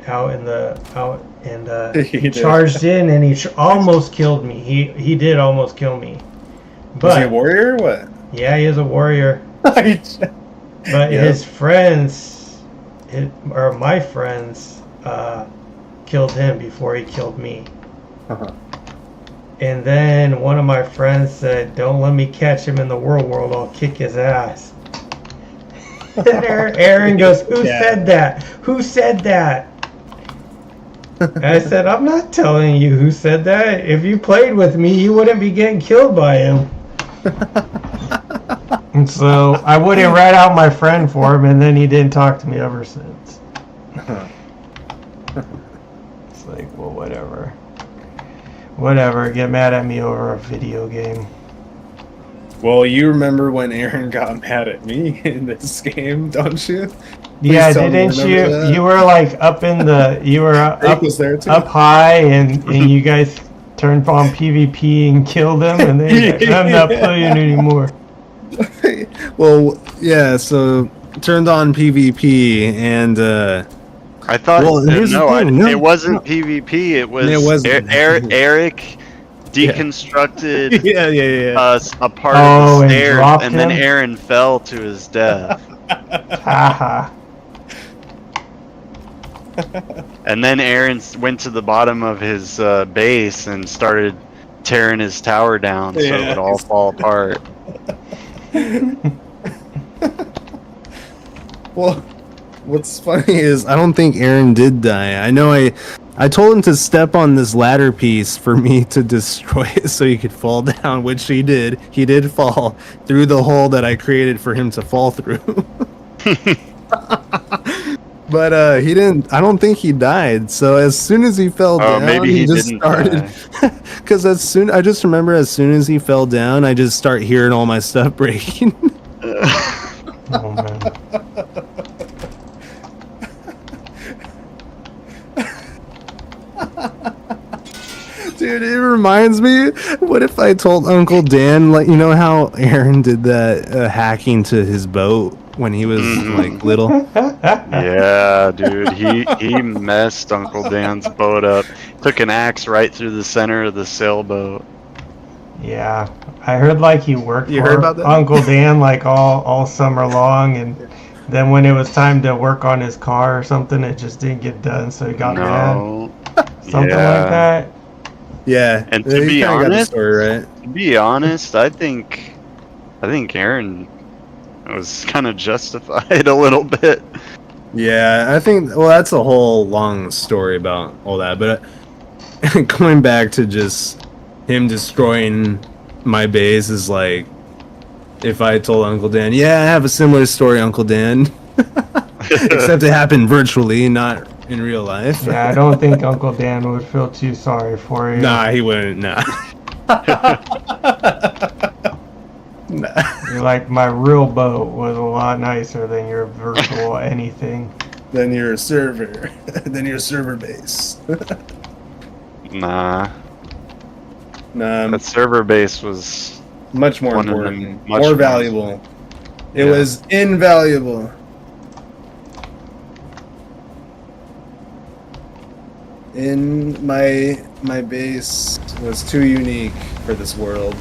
[SPEAKER 1] out and
[SPEAKER 4] He did.
[SPEAKER 1] charged in, and he almost killed me. He did almost kill me,
[SPEAKER 4] Was he a
[SPEAKER 1] But
[SPEAKER 4] warrior or what?
[SPEAKER 1] yeah, he is a warrior. But
[SPEAKER 4] Yep.
[SPEAKER 1] his friends, or my friends, killed him before he killed me.
[SPEAKER 4] Uh-huh.
[SPEAKER 1] And then one of my friends said, "Don't let me catch him in the world. I'll kick his ass." And Aaron goes, "Who said that? Who said that?" And I said, "I'm not telling you who said that. If you played with me, you wouldn't be getting killed by him." And so I wouldn't rat out my friend for him, and then he didn't talk to me ever since. It's like, well, whatever. Whatever, get mad at me over a video game.
[SPEAKER 4] Well, you remember when Aaron got mad at me in this game, don't you?
[SPEAKER 1] Yeah,
[SPEAKER 4] tell me
[SPEAKER 1] didn't
[SPEAKER 4] you
[SPEAKER 1] you?
[SPEAKER 4] remember that?
[SPEAKER 1] You were like up in the, you were
[SPEAKER 4] Jake was there too.
[SPEAKER 1] up high, and you guys turned on PvP and killed him, and then you're like, I'm not playing anymore.
[SPEAKER 4] Well, yeah, so turned on PvP and
[SPEAKER 2] I thought
[SPEAKER 4] Well, here's the thing,
[SPEAKER 2] it wasn't PvP. It was
[SPEAKER 4] It wasn't.
[SPEAKER 2] Eric deconstructed
[SPEAKER 4] yeah.
[SPEAKER 2] a part
[SPEAKER 1] Oh,
[SPEAKER 2] of the
[SPEAKER 1] and
[SPEAKER 2] stairs,
[SPEAKER 1] dropped
[SPEAKER 2] and then
[SPEAKER 1] him?
[SPEAKER 2] Aaron fell to his death.
[SPEAKER 1] Haha.
[SPEAKER 2] And then Aaron went to the bottom of his base and started tearing his tower down so it would all fall apart.
[SPEAKER 4] Well, what's funny is I don't think Aaron did die. I know I told him to step on this ladder piece for me to destroy it so he could fall down, which he did. He did fall through the hole that I created for him to fall through. But he didn't. I don't think he died. So as soon as he fell down,
[SPEAKER 2] maybe he
[SPEAKER 4] just
[SPEAKER 2] didn't
[SPEAKER 4] started. Because I just remember as soon as he fell down, I just start hearing all my stuff breaking.
[SPEAKER 1] Oh, man.
[SPEAKER 4] Dude, it reminds me. What if I told Uncle Dan, like, you know how Aaron did that hacking to his boat when he was like little?
[SPEAKER 2] Yeah, dude, he messed Uncle Dan's boat up. Took an axe right through the center of the sailboat.
[SPEAKER 1] Yeah, I heard like he worked
[SPEAKER 4] You
[SPEAKER 1] for
[SPEAKER 4] heard about that?
[SPEAKER 1] Uncle Dan like all summer long, and then when it was time to work on his car or something, it just didn't get done, so he got mad.
[SPEAKER 2] No,
[SPEAKER 1] Something
[SPEAKER 2] yeah.
[SPEAKER 1] like that.
[SPEAKER 4] Yeah.
[SPEAKER 2] And to
[SPEAKER 4] you
[SPEAKER 2] be
[SPEAKER 4] kinda got the
[SPEAKER 2] honest,
[SPEAKER 4] story right.
[SPEAKER 2] To be honest, I think Aaron was kind of justified a little bit.
[SPEAKER 4] Yeah, I think. Well, that's a whole long story about all that. But going back to just him destroying my base is like if I told Uncle Dan, "Yeah, I have a similar story, Uncle Dan," except it happened virtually, not in real life.
[SPEAKER 1] Yeah, I don't think Uncle Dan would feel too sorry for you.
[SPEAKER 4] Nah, he wouldn't. Nah. Nah.
[SPEAKER 1] You're like, my real boat was a lot nicer than your virtual anything.
[SPEAKER 4] Then your server. Then your server base.
[SPEAKER 2] Nah,
[SPEAKER 4] Nah,
[SPEAKER 2] that server base was
[SPEAKER 4] much more
[SPEAKER 2] one of
[SPEAKER 4] important.
[SPEAKER 2] them much
[SPEAKER 4] More
[SPEAKER 2] more-
[SPEAKER 4] valuable. It
[SPEAKER 2] Yeah.
[SPEAKER 4] was invaluable. In my base was too unique for this world.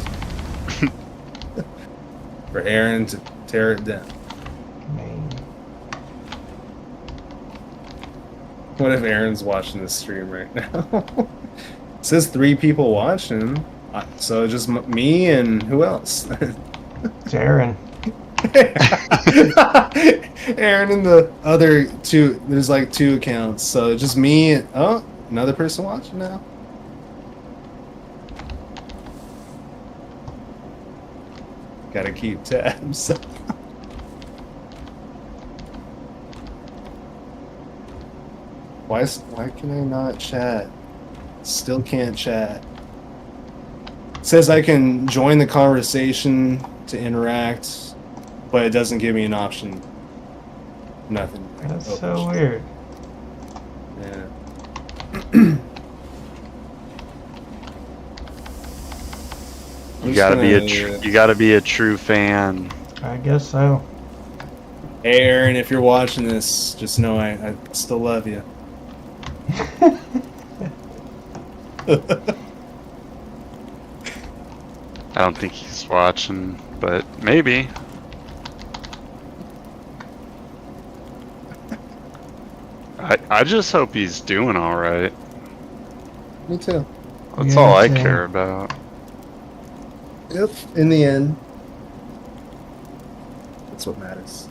[SPEAKER 4] For Aaron to tear it down.
[SPEAKER 1] Man.
[SPEAKER 4] What if Aaron's watching this stream right now? It says 3 people watching, so just me and who else?
[SPEAKER 1] It's Aaron.
[SPEAKER 4] Aaron and the other 2. There's like 2 accounts, so just me. And, oh, another person watching now. Gotta keep tabs. Why can I not chat? Still can't chat. It says I can join the conversation to interact, but it doesn't give me an option. Nothing.
[SPEAKER 1] That's
[SPEAKER 4] Oh,
[SPEAKER 1] so weird.
[SPEAKER 4] Yeah.
[SPEAKER 2] You gotta be a true fan.
[SPEAKER 1] I guess so.
[SPEAKER 4] Hey Aaron, if you're watching this, just know I still love you.
[SPEAKER 2] I don't think he's watching, but maybe. I just hope he's doing alright.
[SPEAKER 4] Me too.
[SPEAKER 2] That's
[SPEAKER 1] Yeah,
[SPEAKER 2] all I
[SPEAKER 1] same.
[SPEAKER 2] care about.
[SPEAKER 4] Yep. In the end, that's what matters.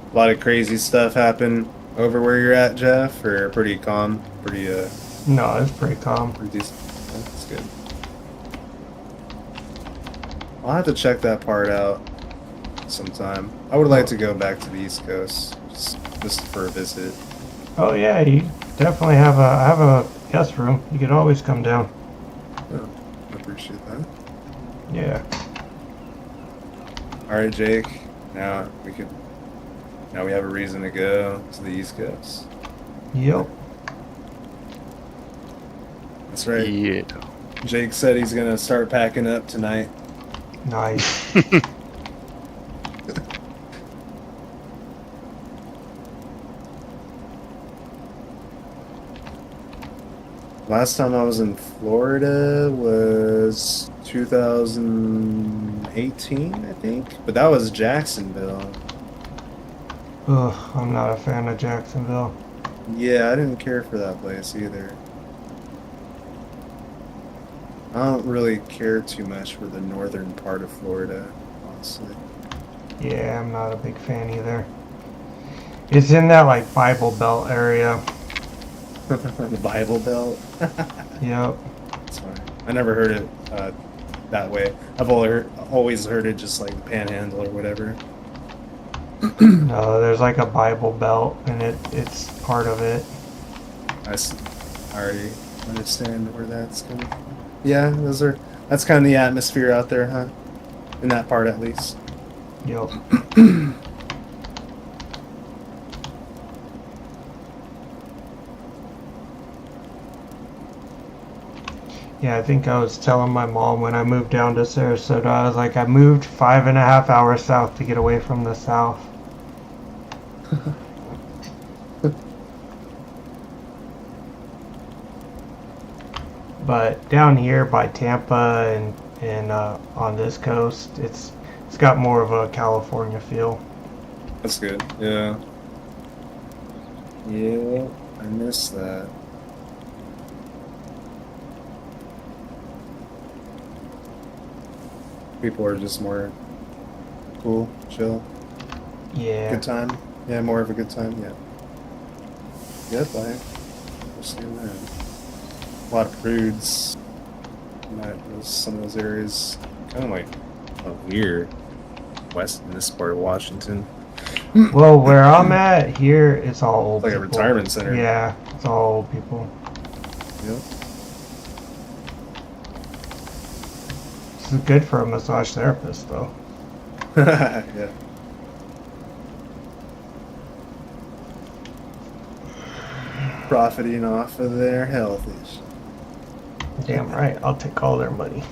[SPEAKER 4] A lot of crazy stuff happened over where you're at, Jeff, or pretty calm, pretty
[SPEAKER 1] No, it's pretty calm.
[SPEAKER 4] pretty decent. That's good. I'll have to check that part out sometime. I would like to go back to the East Coast just for a visit.
[SPEAKER 1] Oh yeah, you definitely have a guest room. You could always come down.
[SPEAKER 4] Oh, I appreciate that.
[SPEAKER 1] Yeah.
[SPEAKER 4] All right, Jake. Now we have a reason to go to the East Coast.
[SPEAKER 1] Yep.
[SPEAKER 4] That's right.
[SPEAKER 2] Yeah.
[SPEAKER 4] Jake said he's gonna start packing up tonight.
[SPEAKER 1] Nice.
[SPEAKER 4] Last time I was in Florida was 2018, I think. But that was Jacksonville.
[SPEAKER 1] Ugh, I'm not a fan of Jacksonville.
[SPEAKER 4] Yeah, I didn't care for that place either. I don't really care too much for the northern part of Florida, honestly.
[SPEAKER 1] Yeah, I'm not a big fan either. It's in that like Bible Belt area.
[SPEAKER 4] The Bible Belt.
[SPEAKER 1] Yep.
[SPEAKER 4] That's fine. I never heard it that way. I've always heard it just like the Panhandle or whatever.
[SPEAKER 1] No, there's like a Bible Belt, and it's part of it.
[SPEAKER 4] I already understand where that's coming from. Yeah, that's kind of the atmosphere out there, huh? In that part, at least.
[SPEAKER 1] Yep. Yeah, I think I was telling my mom when I moved down to Sarasota, I was like, I moved 5.5 hours south to get away from the south. But down here by Tampa and on this coast, it's got more of a California feel.
[SPEAKER 4] That's good. Yeah. Yeah, I miss that. People are just more cool, chill,
[SPEAKER 1] Yeah.
[SPEAKER 4] good time. Yeah, more of a good time. Yeah. Yep, I understand that. A lot of prudes in some of those areas. Kind of like weird west in this part of Washington.
[SPEAKER 1] Well, where I'm at here, it's all old
[SPEAKER 4] It's like a
[SPEAKER 1] people.
[SPEAKER 4] retirement center.
[SPEAKER 1] Yeah, it's all old people.
[SPEAKER 4] Yep.
[SPEAKER 1] This is good for a massage therapist, though.
[SPEAKER 4] Yeah. Profiting off of their health issues.
[SPEAKER 1] Damn right, I'll take all their money.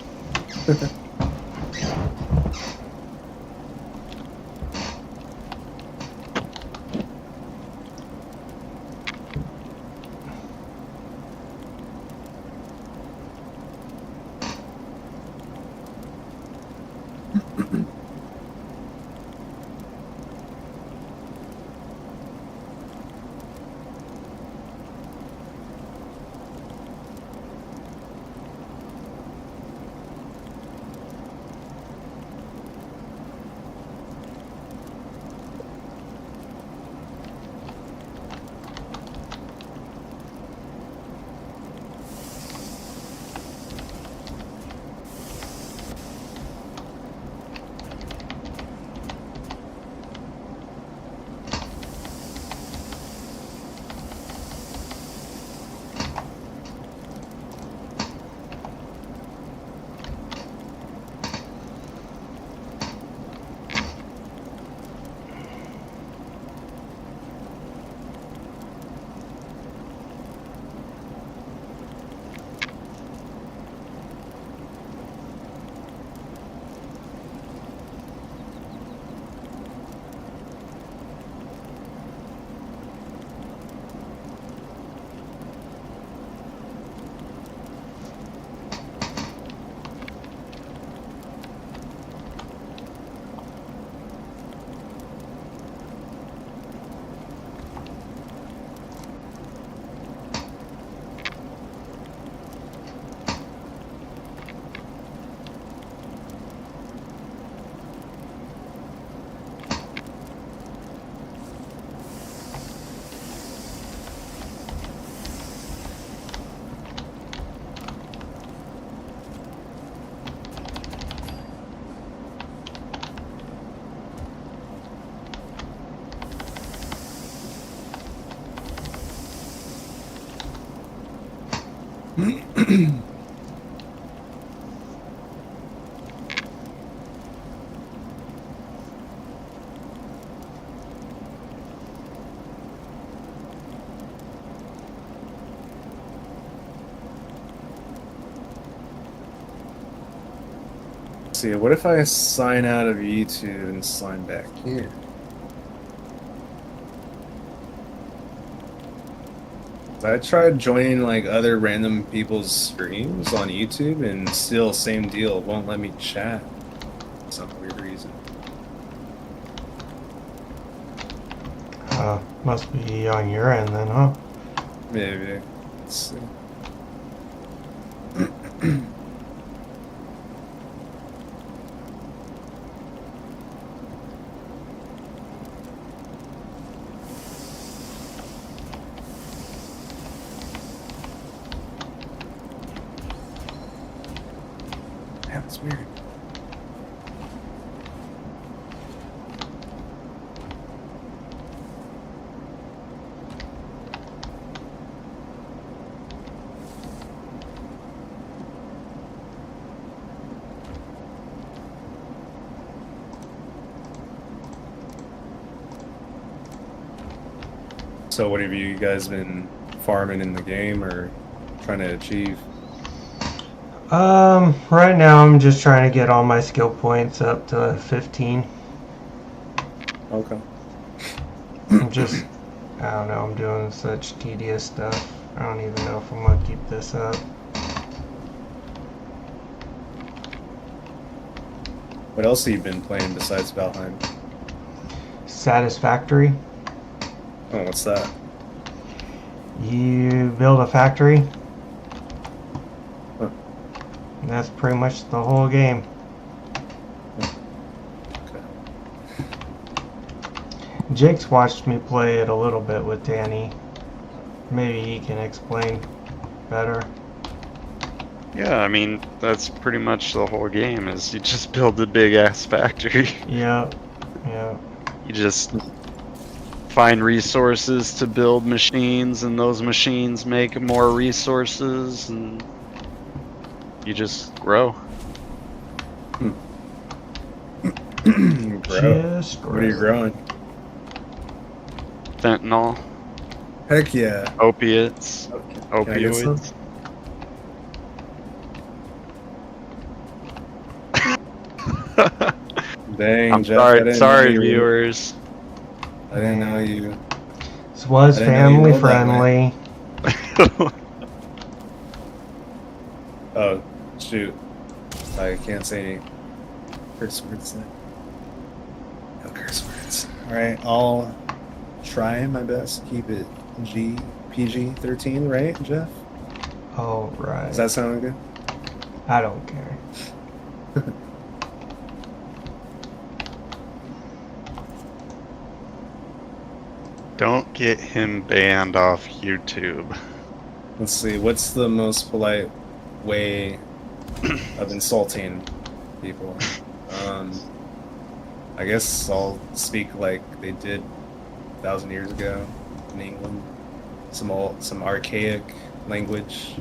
[SPEAKER 4] See, what if I sign out of YouTube and sign back here? I tried joining like other random people's streams on YouTube and still same deal, it won't let me chat for some weird reason.
[SPEAKER 1] Must be on your end then, huh?
[SPEAKER 4] Maybe. Let's see. Damn, it's weird. So what have you guys been farming in the game or trying to achieve?
[SPEAKER 1] Right now I'm just trying to get all my skill points up to 15.
[SPEAKER 4] Okay.
[SPEAKER 1] I'm just, I don't know, I'm doing such tedious stuff. I don't even know if I'm gonna keep this up.
[SPEAKER 4] What else have you been playing besides Valheim?
[SPEAKER 1] Satisfactory.
[SPEAKER 4] Oh, what's that?
[SPEAKER 1] You build a factory.
[SPEAKER 4] Huh.
[SPEAKER 1] And that's pretty much the whole game.
[SPEAKER 4] Okay.
[SPEAKER 1] Jake's watched me play it a little bit with Tannie. Maybe he can explain better.
[SPEAKER 2] Yeah, I mean, that's pretty much the whole game, is you just build a big ass factory.
[SPEAKER 1] Yeah, yeah.
[SPEAKER 2] You just find resources to build machines, and those machines make more resources, and you just grow.
[SPEAKER 4] Grow.
[SPEAKER 1] Just
[SPEAKER 4] What are you growing?
[SPEAKER 2] Fentanyl,
[SPEAKER 4] Heck yeah.
[SPEAKER 2] opiates,
[SPEAKER 4] Can I get some?
[SPEAKER 2] opioids.
[SPEAKER 4] Dang,
[SPEAKER 2] I'm
[SPEAKER 4] Jeff, I
[SPEAKER 2] sorry,
[SPEAKER 4] didn't
[SPEAKER 2] sorry,
[SPEAKER 4] know you were-
[SPEAKER 2] viewers.
[SPEAKER 4] I didn't know you.
[SPEAKER 1] This was
[SPEAKER 4] I didn't know you
[SPEAKER 1] family
[SPEAKER 4] rolled that way.
[SPEAKER 1] friendly.
[SPEAKER 4] Oh, shoot. I can't say any curse words then. No curse words. Alright, I'll try my best to keep it PG-13, right, Jeff?
[SPEAKER 1] Oh, right.
[SPEAKER 4] Does that sound good?
[SPEAKER 1] I don't care.
[SPEAKER 2] Don't get him banned off YouTube.
[SPEAKER 4] Let's see, what's the most polite way of insulting people? I guess I'll speak like they did 1,000 years ago in England. Some archaic language.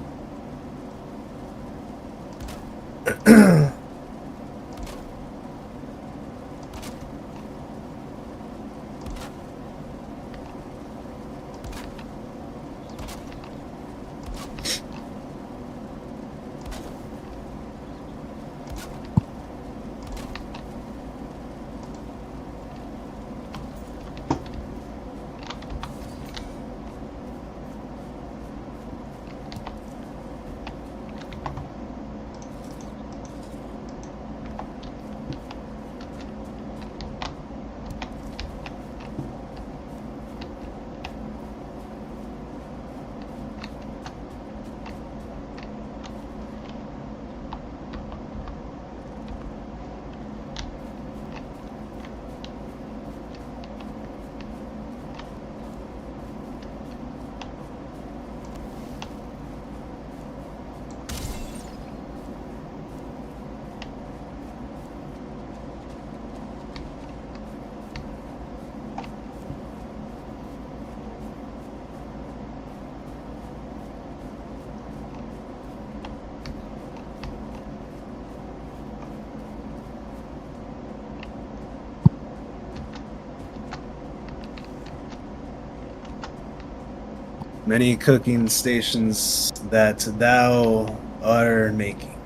[SPEAKER 4] many cooking stations that thou are making.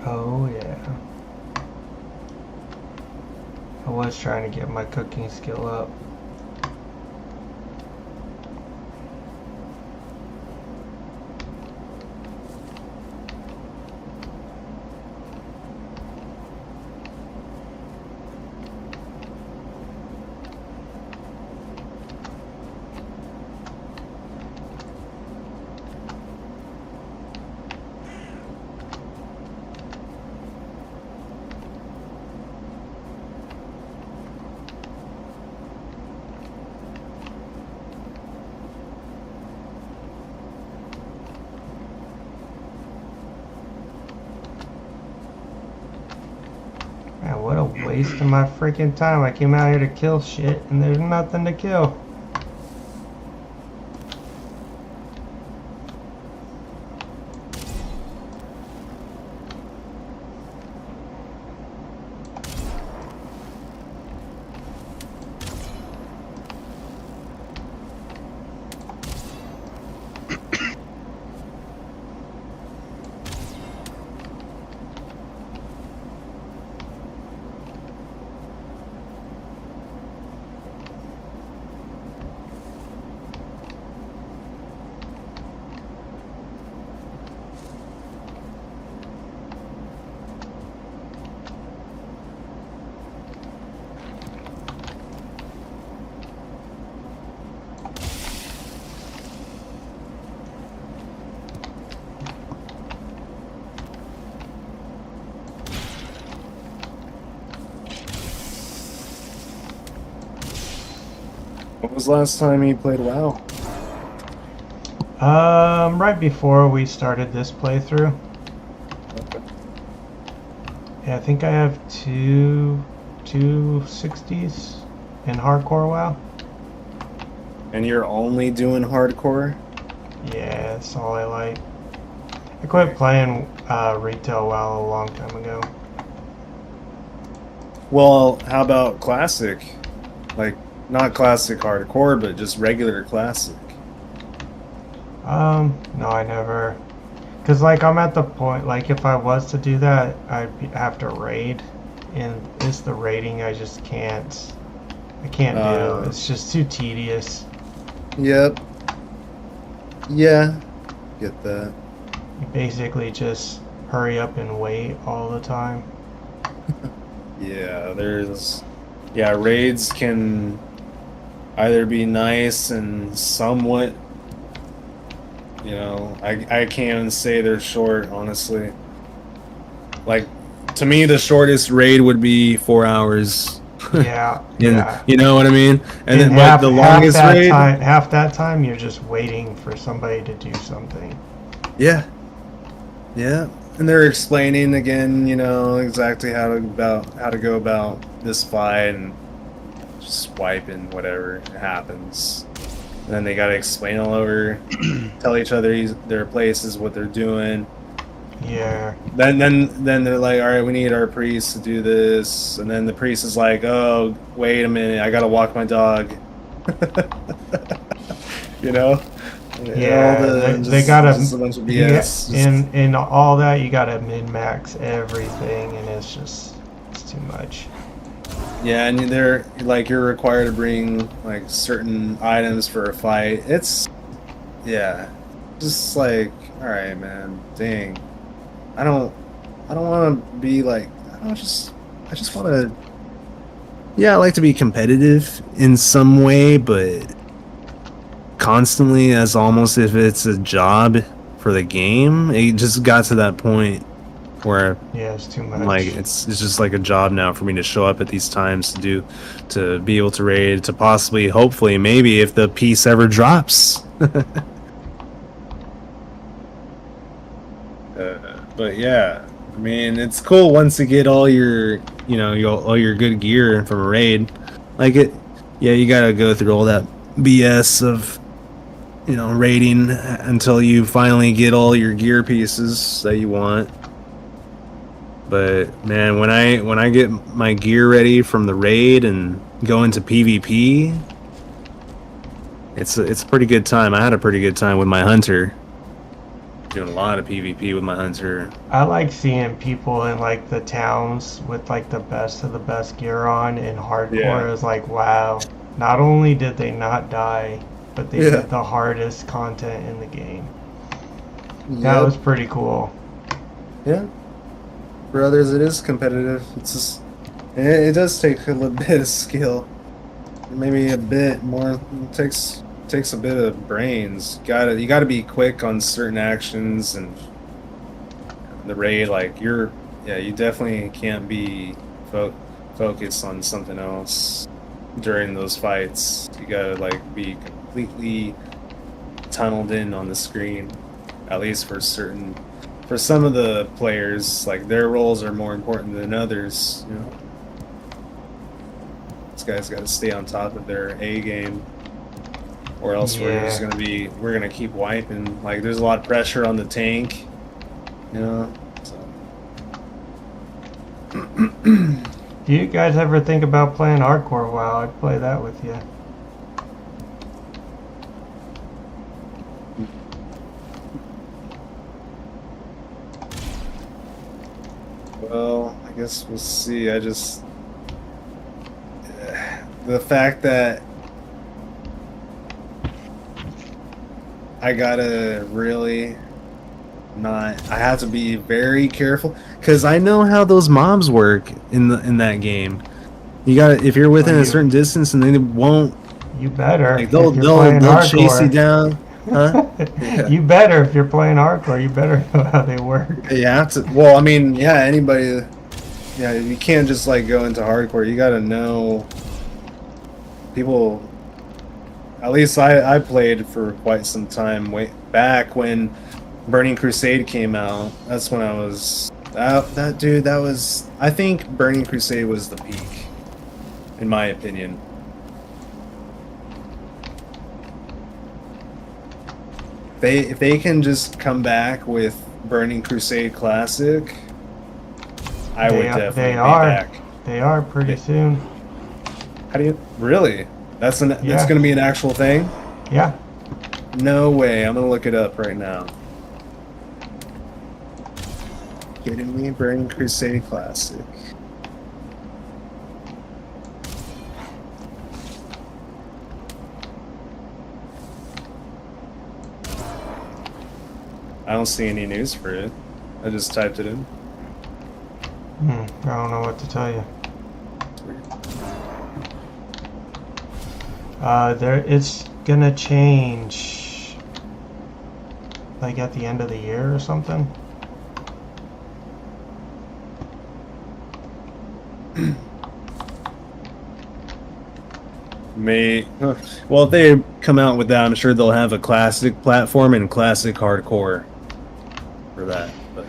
[SPEAKER 1] Oh yeah. I was trying to get my cooking skill up. Man, what a waste of my freaking time. I came out here to kill shit and there's nothing to kill.
[SPEAKER 4] What was the last time you played WoW?
[SPEAKER 1] Right before we started this playthrough. Yeah, I think I have two 60s in hardcore WoW.
[SPEAKER 4] And you're only doing hardcore?
[SPEAKER 1] Yeah, that's all I like. I quit playing retail WoW a long time ago.
[SPEAKER 4] Well, how about classic? Like, not classic hardcore, but just regular classic.
[SPEAKER 1] No, I never. Cause like I'm at the point, like if I was to do that, have to raid, and it's the raiding I just can't. I can't do. It's just too tedious.
[SPEAKER 4] Yep. Yeah. Get that.
[SPEAKER 1] You basically just hurry up and wait all the time.
[SPEAKER 4] Yeah, raids can either be nice and somewhat, I can't even say they're short, honestly. Like, to me, the shortest raid would be 4 hours.
[SPEAKER 1] Yeah, yeah.
[SPEAKER 4] You know what I mean? And then
[SPEAKER 1] half,
[SPEAKER 4] the longest raid,
[SPEAKER 1] half that time, you're just waiting for somebody to do something.
[SPEAKER 4] yeah, and they're explaining again, exactly how to go about this fight and just swiping whatever happens. And then they gotta explain all over, tell each other their places, what they're doing.
[SPEAKER 1] Yeah.
[SPEAKER 4] Then they're like, all right, we need our priest to do this, and then the priest is like, oh, wait a minute, I gotta walk my dog.
[SPEAKER 1] Yeah, they gotta.
[SPEAKER 4] Just a bunch of BS.
[SPEAKER 1] In all that, you gotta min-max everything, and it's too much.
[SPEAKER 4] Yeah, and you're required to bring like certain items for a fight. It's just like, all right, man, dang. I don't want to be like, I just want to. Yeah, I like to be competitive in some way, but constantly as almost if it's a job for the game. It just got to that point where
[SPEAKER 1] it's too much.
[SPEAKER 4] Like it's just like a job now for me to show up at these times to be able to raid, to possibly, hopefully, maybe if the piece ever drops. But yeah, I mean, it's cool once you get all your all your good gear from a raid. Like you gotta go through all that BS of raiding until you finally get all your gear pieces that you want. But man, when I get my gear ready from the raid and go into PvP, it's a pretty good time. I had a pretty good time with my hunter. Doing a lot of PvP with my hunter.
[SPEAKER 1] I like seeing people in like the towns with like the best of the best gear on, and hardcore
[SPEAKER 4] Yeah.
[SPEAKER 1] is like, wow. Not only did they not die, but they
[SPEAKER 4] Yeah.
[SPEAKER 1] did the hardest content in the game. That
[SPEAKER 4] Yep.
[SPEAKER 1] was pretty cool.
[SPEAKER 4] Yeah. For others, it is competitive. It's just, it does take a little bit of skill, maybe a bit more. It takes a bit of brains. You gotta be quick on certain actions, and the raid, like you definitely can't be focused on something else during those fights. You gotta like be completely tunneled in on the screen, at least for some of the players. Like their roles are more important than others, you know. This guy's got to stay on top of their A game, or else we're gonna keep wiping. Like there's a lot of pressure on the tank, you know. So.
[SPEAKER 1] Do you guys ever think about playing hardcore? Wow, I'd play that with you.
[SPEAKER 4] Well, I guess we'll see. The fact that I gotta really I have to be very careful, because I know how those mobs work in that game. You gotta, if you're within a certain distance, and they won't.
[SPEAKER 1] You better.
[SPEAKER 4] Like,
[SPEAKER 1] if
[SPEAKER 4] they'll
[SPEAKER 1] you're playing
[SPEAKER 4] chase you
[SPEAKER 1] hardcore.
[SPEAKER 4] down. Huh? Yeah.
[SPEAKER 1] You better, if you're playing hardcore, you better know how they work.
[SPEAKER 4] You have to. Well, I mean, yeah, anybody. Yeah, you can't just like go into hardcore. You gotta know people. At least I played for quite some time, way back when Burning Crusade came out. That's when I was that was, I think Burning Crusade was the peak, in my opinion. If they can just come back with Burning Crusade Classic, I would definitely be back.
[SPEAKER 1] They are pretty soon.
[SPEAKER 4] How do you really? That's gonna be an actual thing?
[SPEAKER 1] Yeah.
[SPEAKER 4] No way. I'm gonna look it up right now. Kidding me? Burning Crusade Classic. I don't see any news for it. I just typed it in.
[SPEAKER 1] I don't know what to tell you. It's gonna change, like at the end of the year or something.
[SPEAKER 4] Well, if they come out with that, I'm sure they'll have a classic platform and classic hardcore for that. But.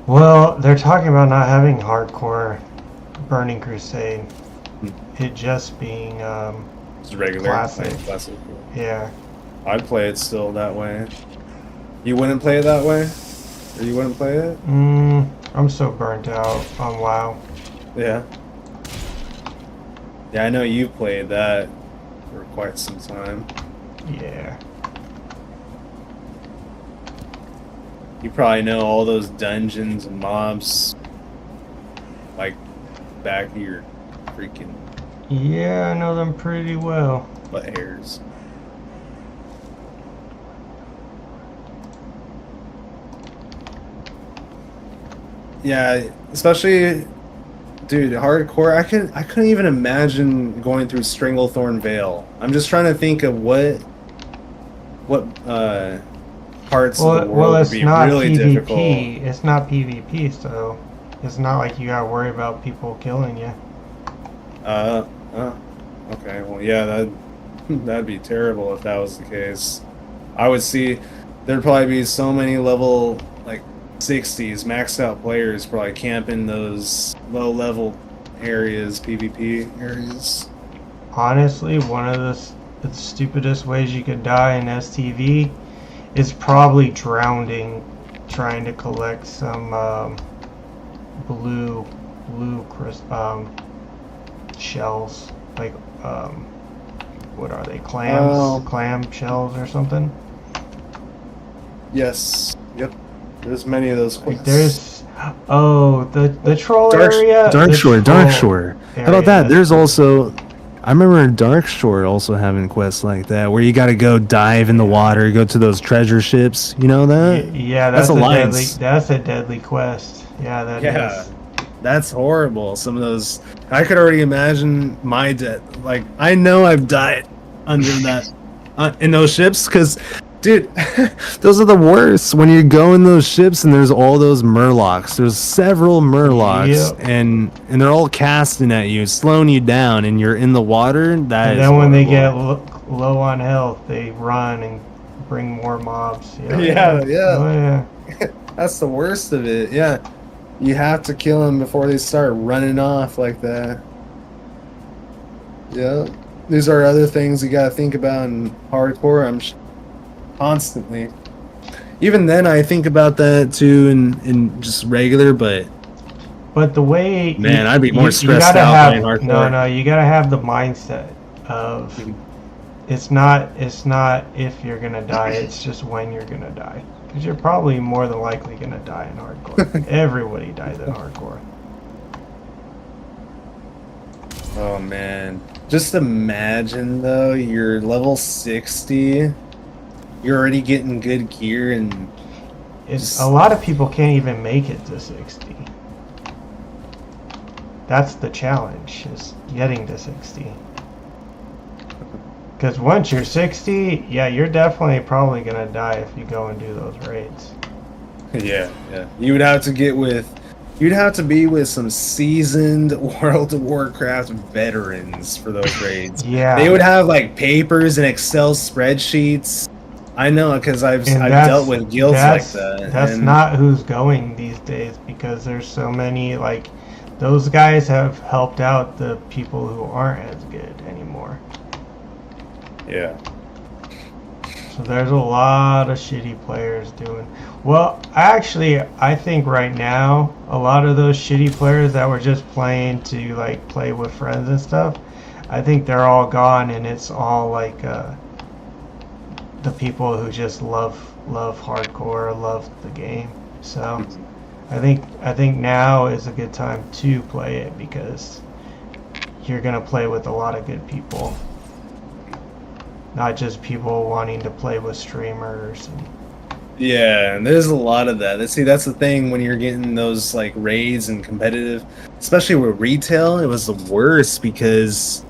[SPEAKER 1] Well, they're talking about not having hardcore Burning Crusade. It just being
[SPEAKER 4] It's regular
[SPEAKER 1] classic.
[SPEAKER 4] Classic.
[SPEAKER 1] Yeah.
[SPEAKER 4] I'd play it still that way. You wouldn't play it that way? Or you wouldn't play it?
[SPEAKER 1] I'm so burnt out on WoW.
[SPEAKER 4] Yeah. Yeah, I know you've played that for quite some time.
[SPEAKER 1] Yeah.
[SPEAKER 4] You probably know all those dungeons and mobs like back of your freaking
[SPEAKER 1] Yeah, I know them pretty well.
[SPEAKER 4] butt hairs. Yeah, especially, dude, hardcore. I couldn't even imagine going through Stranglethorn Vale. I'm just trying to think of what parts of the world would be really
[SPEAKER 1] PvP.
[SPEAKER 4] difficult.
[SPEAKER 1] It's not PvP, so it's not like you gotta worry about people killing you.
[SPEAKER 4] Okay. Well, yeah, that'd be terrible if that was the case. I would see there'd probably be so many level like 60s maxed out players probably camping those low level areas, PvP areas.
[SPEAKER 1] Honestly, one of the stupidest ways you could die in STV is probably drowning, trying to collect some blue shells, like what are they? Clams,
[SPEAKER 4] Oh.
[SPEAKER 1] clam shells or something.
[SPEAKER 4] Yes. Yep. There's many of those
[SPEAKER 1] Like
[SPEAKER 4] quests.
[SPEAKER 1] there's the troll area.
[SPEAKER 4] Dark
[SPEAKER 1] the
[SPEAKER 4] Shore.
[SPEAKER 1] troll
[SPEAKER 4] How about
[SPEAKER 1] area,
[SPEAKER 4] that? There's
[SPEAKER 1] that's-
[SPEAKER 4] also, I remember Dark Shore also having quests like that where you got to go dive in the water, go to those treasure ships. You know that?
[SPEAKER 1] Yeah,
[SPEAKER 4] That's
[SPEAKER 1] that's a deadly.
[SPEAKER 4] Alliance.
[SPEAKER 1] That's a deadly quest. Yeah, that is.
[SPEAKER 4] Yeah. That's horrible. Some of those, I could already imagine my death. Like, I know I've died under that, in those ships, because, dude, those are the worst. When you go in those ships and there's all those murlocs. There's several murlocs,
[SPEAKER 1] Yep.
[SPEAKER 4] and they're all casting at you, slowing you down, and you're in the water. That
[SPEAKER 1] And
[SPEAKER 4] is
[SPEAKER 1] then when they
[SPEAKER 4] horrible.
[SPEAKER 1] get low on health, they run and bring more mobs.
[SPEAKER 4] Yeah, yeah.
[SPEAKER 1] Oh, yeah.
[SPEAKER 4] That's the worst of it. Yeah. You have to kill them before they start running off like that. Yeah. These are other things you gotta think about in hardcore. Constantly. Even then, I think about that too in just regular, but
[SPEAKER 1] But the way
[SPEAKER 4] Man, I'd be more stressed
[SPEAKER 1] gotta
[SPEAKER 4] out playing hardcore.
[SPEAKER 1] No, you gotta have the mindset of it's not if you're gonna die, it's just when you're gonna die. Because you're probably more than likely gonna die in hardcore. Everybody dies in hardcore.
[SPEAKER 4] oh man. Just imagine though, you're level 60, you're already getting good gear, and
[SPEAKER 1] It's a lot of people can't even make it to 60. That's the challenge, is getting to 60. Because once you're 60, yeah, you're definitely probably gonna die if you go and do those raids.
[SPEAKER 4] yeah. You'd have to be with some seasoned World of Warcraft veterans for those raids.
[SPEAKER 1] Yeah.
[SPEAKER 4] They would have like papers and Excel spreadsheets. I know because I've
[SPEAKER 1] And
[SPEAKER 4] dealt with guilds like that.
[SPEAKER 1] That's
[SPEAKER 4] and
[SPEAKER 1] not who's going these days, because there's so many, like, those guys have helped out the people who aren't as good anymore.
[SPEAKER 4] yeah.
[SPEAKER 1] So there's a lot of shitty players doing. Well, actually, I think right now a lot of those shitty players that were just playing to like play with friends and stuff, I think they're all gone, and it's all like the people who just love hardcore, love the game. So I think now is a good time to play it, because you're gonna play with a lot of good people. Not just people wanting to play with streamers.
[SPEAKER 4] Yeah, and there's a lot of that. See, that's the thing when you're getting those like raids and competitive, especially with retail, it was the worst because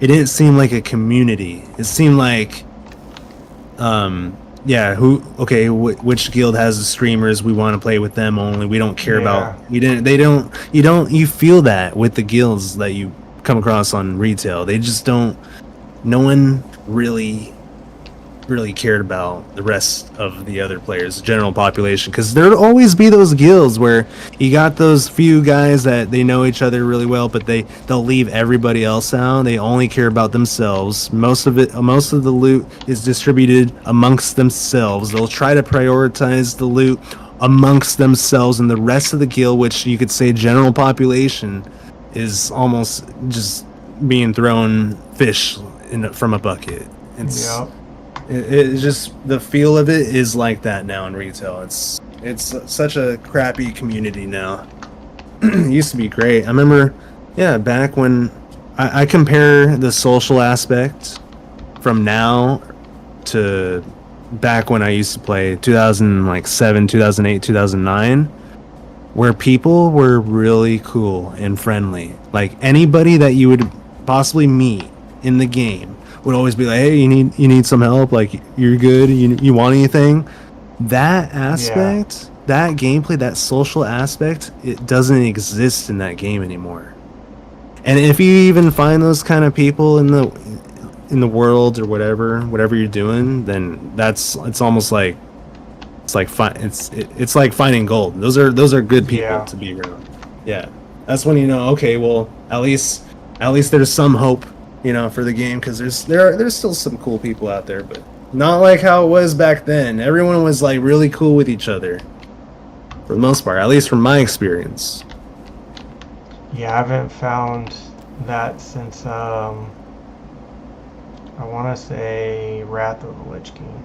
[SPEAKER 4] it didn't seem like a community. It seemed like, which guild has the streamers? We want to play with them only. We don't care about. You feel that with the guilds that you come across on retail. They just don't. No one really cared about the rest of the other players, the general population, because there'd always be those guilds where you got those few guys that they know each other really well, but they'll leave everybody else out. They only care about themselves. Most of the loot is distributed amongst themselves. They'll try to prioritize the loot amongst themselves, and the rest of the guild, which you could say general population, is almost just being thrown fish from a bucket. It's just the feel of it is like that now in retail. It's such a crappy community now. It used to be great. I remember, back when I compare the social aspect from now to back when I used to play 2007, 2008, 2009, where people were really cool and friendly. Like anybody that you would possibly meet in the game would always be like, hey, you need some help, like you're good, you want anything. That aspect, that gameplay, that social aspect, it doesn't exist in that game anymore. And if you even find those kind of people in the world or whatever you're doing, then it's almost like it's like finding gold. Those are good people to be around. Yeah, that's when you know, okay, well, at least there's some hope, for the game, because there's still some cool people out there, but not like how it was back then. Everyone was like really cool with each other for the most part, at least from my experience.
[SPEAKER 1] Yeah, I haven't found that since I want to say Wrath of the Lich King.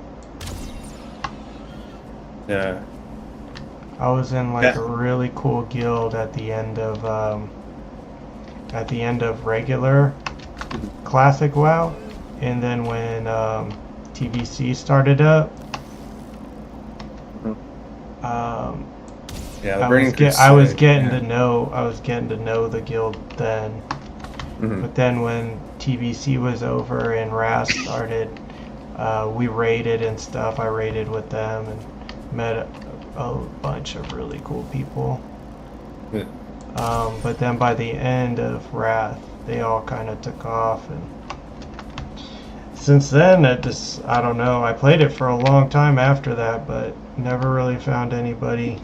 [SPEAKER 4] Yeah.
[SPEAKER 1] I was in like
[SPEAKER 4] Yeah.
[SPEAKER 1] a really cool guild at the end of regular classic WoW, and then when TBC started up,
[SPEAKER 4] Yeah, the
[SPEAKER 1] I
[SPEAKER 4] Burning
[SPEAKER 1] was
[SPEAKER 4] Crusade,
[SPEAKER 1] getting
[SPEAKER 4] yeah.
[SPEAKER 1] to know the guild then.
[SPEAKER 4] Mhm.
[SPEAKER 1] But then when TBC was over and Wrath started, we raided and stuff. I raided with them and met a bunch of really cool people.
[SPEAKER 4] Yeah.
[SPEAKER 1] But then by the end of Wrath, they all kind of took off, and since then, I don't know. I played it for a long time after that, but never really found anybody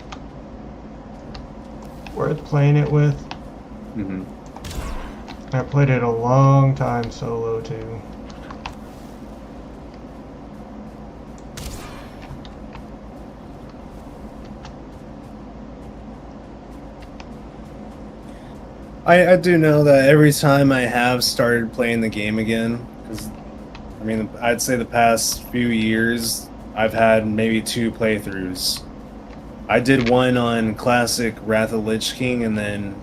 [SPEAKER 1] worth playing it with.
[SPEAKER 4] Mhm.
[SPEAKER 1] I played it a long time solo too.
[SPEAKER 4] I do know that every time I have started playing the game again, because I mean, I'd say the past few years, I've had maybe 2 playthroughs. I did one on classic Wrath of Lich King, and then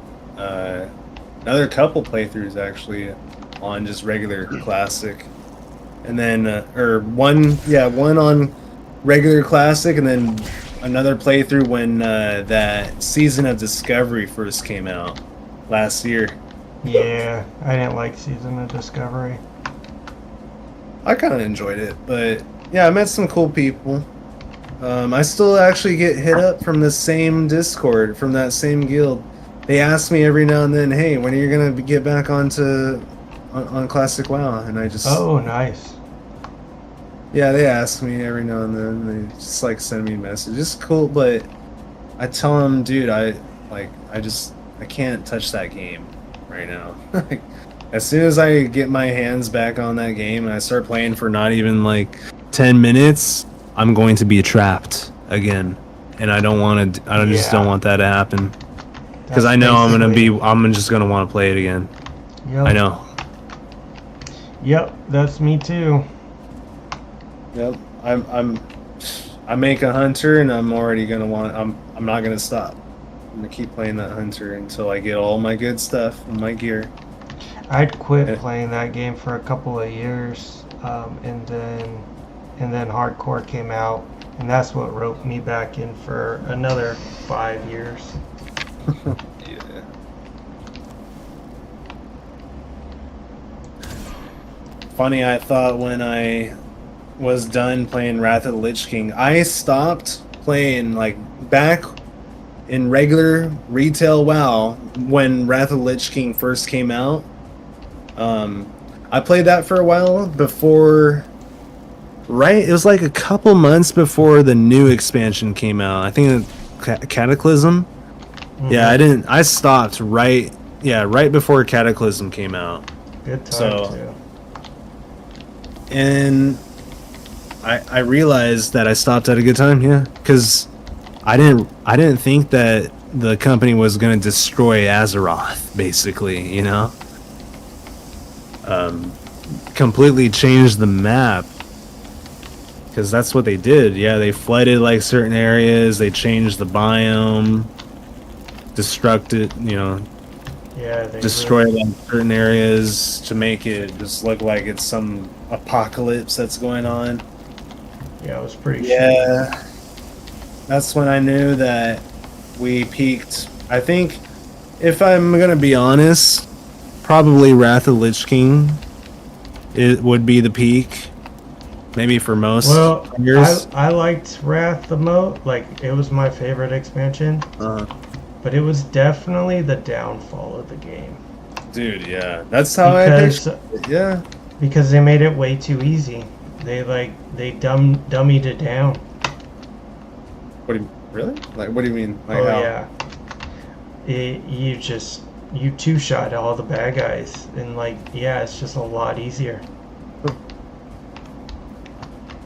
[SPEAKER 4] another couple playthroughs actually on just regular classic, and then one on regular classic, and then another playthrough when that Season of Discovery first came out last year.
[SPEAKER 1] Yeah, I didn't like Season of Discovery.
[SPEAKER 4] I kind of enjoyed it, but yeah, I met some cool people. I still actually get hit up from the same Discord, from that same guild. They ask me every now and then, "Hey, when are you gonna get back on Classic WoW?" And I just,
[SPEAKER 1] Oh, nice.
[SPEAKER 4] yeah, they ask me every now and then. They just like send me messages. It's cool, but I tell them, dude, I can't touch that game right now. Like, as soon as I get my hands back on that game and I start playing for not even like 10 minutes, I'm going to be trapped again. And I don't want to, I just don't want that to happen. Because I know I'm just going to want to play it again.
[SPEAKER 1] Yep.
[SPEAKER 4] I know.
[SPEAKER 1] Yep, that's me too.
[SPEAKER 4] Yep. I make a hunter and I'm already going to I'm not going to stop. I'm going to keep playing that hunter until I get all my good stuff and my gear.
[SPEAKER 1] I'd quit playing that game for a couple of years, and then Hardcore came out, and that's what roped me back in for another 5 years.
[SPEAKER 4] Yeah. Funny, I thought when I was done playing Wrath of the Lich King, I stopped playing like back in regular retail WoW when Wrath of the Lich King first came out. I played that for a while before, right? It was like a couple months before the new expansion came out. I think Cataclysm.
[SPEAKER 1] Mm-hmm.
[SPEAKER 4] Yeah, I stopped right before Cataclysm came out.
[SPEAKER 1] Good time too.
[SPEAKER 4] And I realized that I stopped at a good time, yeah, because I didn't think that the company was gonna destroy Azeroth, basically, you know. Completely changed the map, because that's what they did. Yeah, they flooded like certain areas, they changed the biome, destructed, you know, destroyed like certain areas to make it just look like it's some apocalypse that's going on.
[SPEAKER 1] Yeah, it was pretty
[SPEAKER 4] shitty. That's when I knew that we peaked. I think, if I'm gonna be honest, probably Wrath of Lich King, it would be the peak, maybe for most years.
[SPEAKER 1] I liked Wrath the most. Like, it was my favorite expansion. But it was definitely the downfall of the game.
[SPEAKER 4] Dude, yeah. That's how I pictured it, yeah.
[SPEAKER 1] Because they made it way too easy. They dummied it down.
[SPEAKER 4] What do you really? Like, what do you mean? Like,
[SPEAKER 1] oh
[SPEAKER 4] how?
[SPEAKER 1] Yeah. You two-shot all the bad guys, and it's just a lot easier.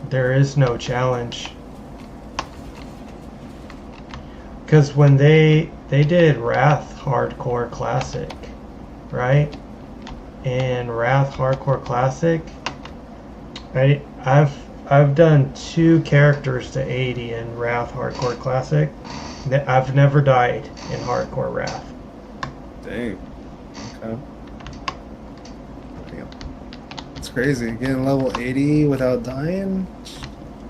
[SPEAKER 1] There is no challenge. Because when they did Wrath Hardcore Classic, right? And Wrath Hardcore Classic, I've done 2 characters to 80 in Wrath Hardcore Classic. I've never died in Hardcore Wrath.
[SPEAKER 4] Dang. Okay. Damn. It's crazy. Getting level 80 without dying?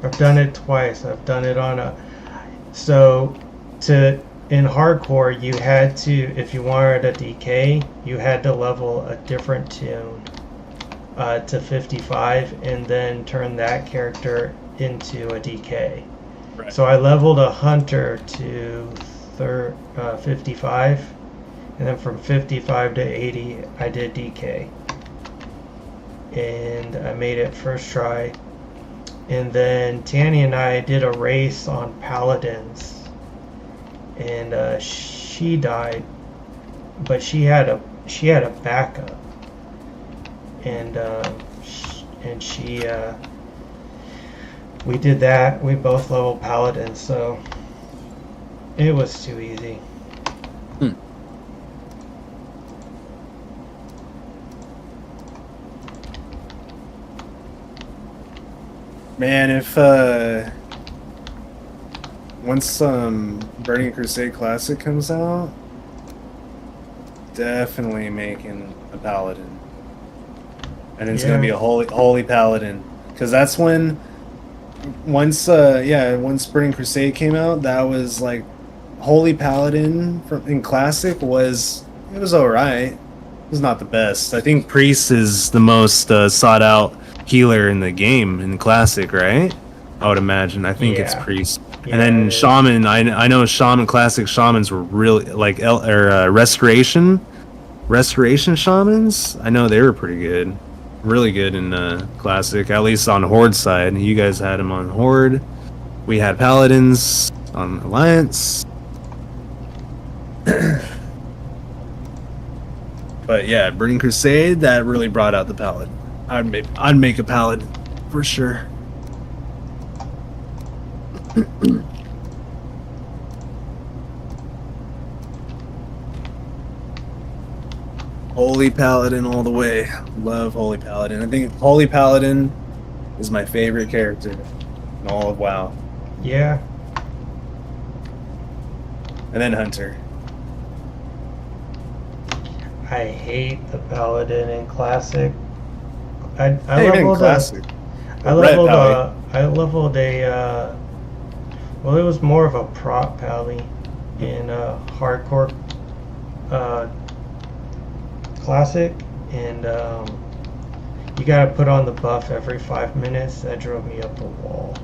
[SPEAKER 1] I've done it twice. I've done it on a so to in hardcore you had to, if you wanted a DK, you had to level a different tune to 55 and then turn that character into a DK.
[SPEAKER 4] Right.
[SPEAKER 1] So I leveled a hunter to 55, and then from 55 to 80 I did DK, and I made it first try. And then Tannie and I did a race on paladins, and she died, but she had a backup, and she we did that. We both leveled paladins, so it was too easy.
[SPEAKER 4] Man, if once Burning Crusade Classic comes out, definitely making a paladin, and it's gonna be a holy paladin, because that's when once Burning Crusade came out, that was like holy paladin in Classic was alright. It was not the best. I think Priest is the most sought out healer in the game in Classic, right? I would imagine. I think it's Priest.
[SPEAKER 1] Yeah,
[SPEAKER 4] and then Shaman, I know Shaman, Classic Shamans were really like Restoration Shamans. I know they were pretty good, really good in Classic, at least on Horde side. You guys had them on Horde. We had Paladins on Alliance. But yeah, Burning Crusade, that really brought out the Paladin. I'd make a Paladin for sure. Holy Paladin all the way. Love Holy Paladin. I think Holy Paladin is my favorite character in all of WoW.
[SPEAKER 1] Yeah.
[SPEAKER 4] And then Hunter.
[SPEAKER 1] I hate the paladin in Classic. I
[SPEAKER 4] leveled
[SPEAKER 1] Classic. I leveled a well, it was more of a prop pally in hardcore Classic, and you gotta put on the buff every 5 minutes. That drove me up the wall.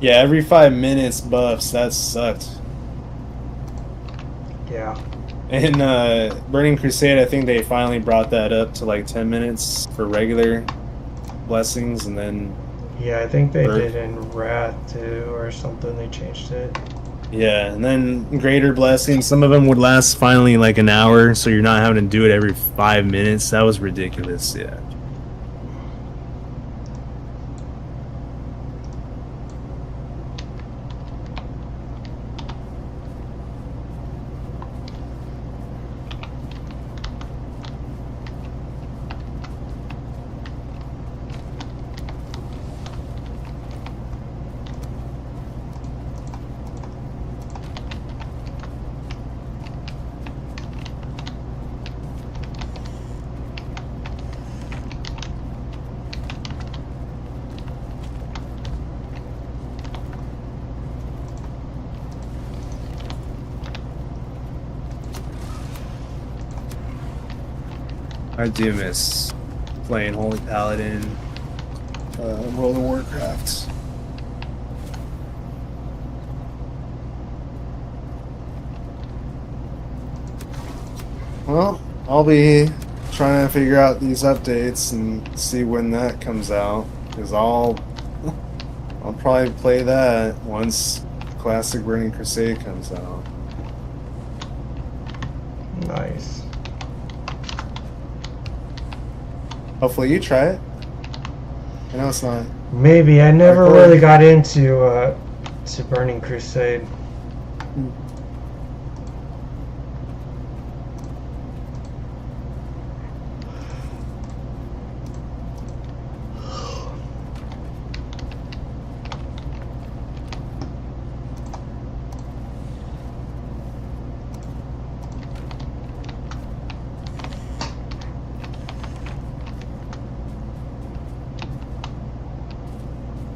[SPEAKER 4] Yeah, every 5 minutes buffs, that sucked.
[SPEAKER 1] Yeah.
[SPEAKER 4] In Burning Crusade, I think they finally brought that up to like 10 minutes for regular blessings, and then...
[SPEAKER 1] Yeah, I think they did in Wrath too, or something. They changed it.
[SPEAKER 4] Yeah, and then greater blessings, some of them would last finally like an hour, so you're not having to do it every 5 minutes. That was ridiculous, yeah. I do miss playing Holy Paladin, World of Warcraft. Well, I'll be trying to figure out these updates and see when that comes out, because I'll probably play that once Classic Burning Crusade comes out.
[SPEAKER 1] Nice.
[SPEAKER 4] Hopefully you try it. I know it's not.
[SPEAKER 1] Maybe. I never
[SPEAKER 4] Hardcore.
[SPEAKER 1] really got into to Burning Crusade.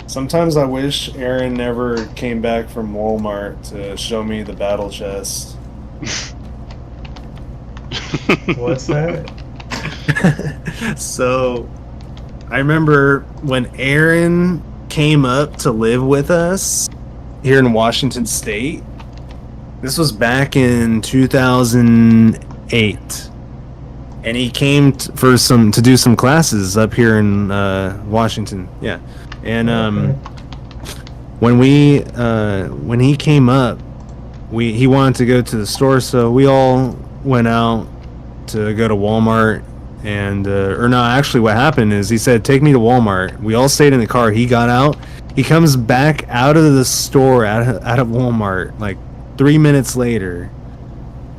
[SPEAKER 4] Sometimes I wish Aaron never came back from Walmart to show me the battle chest.
[SPEAKER 1] What's that?
[SPEAKER 4] So, I remember when Aaron came up to live with us here in Washington State. This was back in 2008. And he came to do some classes up here in Washington. Yeah. And when he came up, he wanted to go to the store, so we all went out to go to Walmart. And or no, actually, what happened is he said, "Take me to Walmart." We all stayed in the car. He got out. He comes back out of the store out of Walmart like 3 minutes later,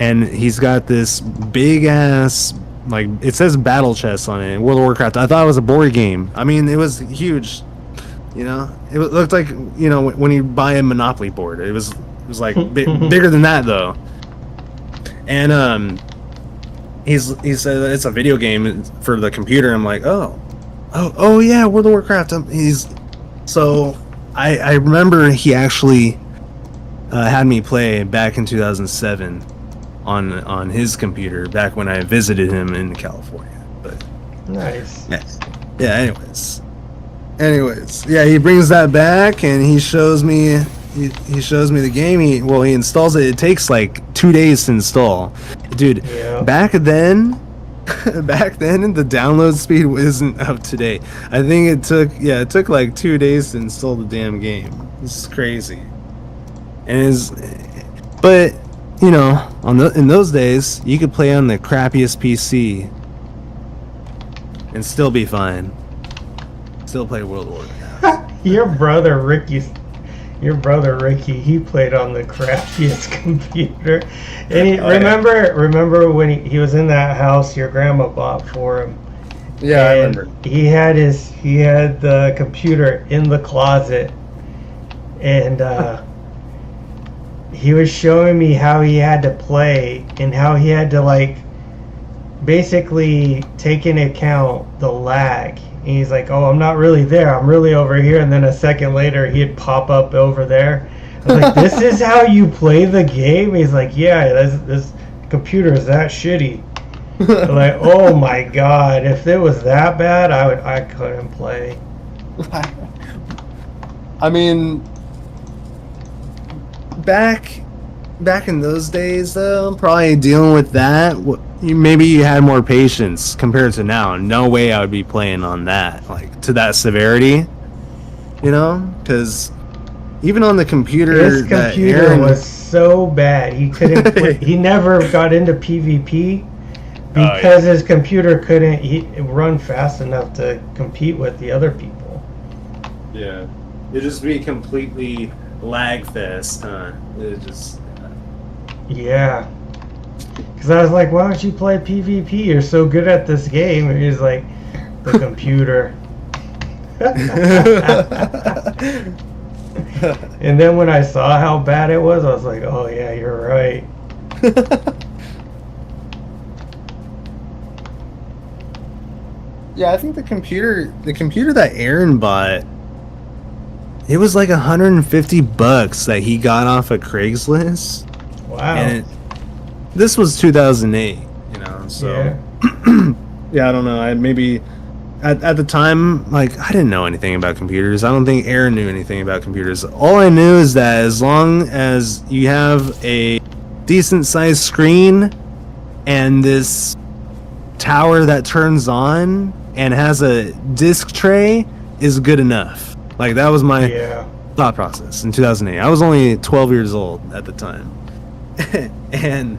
[SPEAKER 4] and he's got this big ass, like, it says battle chest on it, World of Warcraft. I thought it was a board game. I mean, it was huge. You know, it looked like, you know, when you buy a Monopoly board. It was like bigger than that though. And he said it's a video game for the computer. I'm like, oh yeah, World of Warcraft. So I remember he actually had me play back in 2007 on his computer back when I visited him in California. But
[SPEAKER 1] Nice.
[SPEAKER 4] yeah. Anyways, yeah, he brings that back and he shows me the game. He installs it. It takes like 2 days to install, dude.
[SPEAKER 1] Yeah.
[SPEAKER 4] Back then the download speed wasn't up to date. I think it took like 2 days to install the damn game. This is crazy. But you know, in those days you could play on the crappiest PC and still be fine. Still play World of Warcraft.
[SPEAKER 1] Your brother Ricky, he played on the crappiest computer. And remember when he was in that house your grandma bought for him?
[SPEAKER 4] Yeah, I remember.
[SPEAKER 1] He had the computer in the closet, and he was showing me how he had to play and how he had to, like, basically take into account the lag. And he's like, "Oh, I'm not really there. I'm really over here." And then a second later, he'd pop up over there. I was like, "This is how you play the game?" He's like, "Yeah, this computer is that shitty." I'm like, oh my god! If it was that bad, I couldn't play.
[SPEAKER 4] I mean, back in those days, though, probably dealing with that, maybe you had more patience compared to now. No way I would be playing on that, like, to that severity, you know? Because even on the computer,
[SPEAKER 1] His computer was so bad he couldn't. He never got into PvP because his computer couldn't run fast enough to compete with the other people.
[SPEAKER 4] Yeah, it'd just be completely lag fest, huh? It just.
[SPEAKER 1] Yeah. Because I was like, "Why don't you play PvP? You're so good at this game." And he's like, "The computer." And then when I saw how bad it was, I was like, "Oh yeah, you're right."
[SPEAKER 4] Yeah, I think the computer that Aaron bought, it was like $150 that he got off of Craigslist.
[SPEAKER 1] Wow.
[SPEAKER 4] And this was 2008, you know, so
[SPEAKER 1] Yeah.
[SPEAKER 4] yeah, I don't know. I maybe at the time, like, I didn't know anything about computers. I don't think Aaron knew anything about computers. All I knew is that as long as you have a decent sized screen and this tower that turns on and has a disc tray is good enough. Like, that was my thought process in 2008. I was only 12 years old at the time. And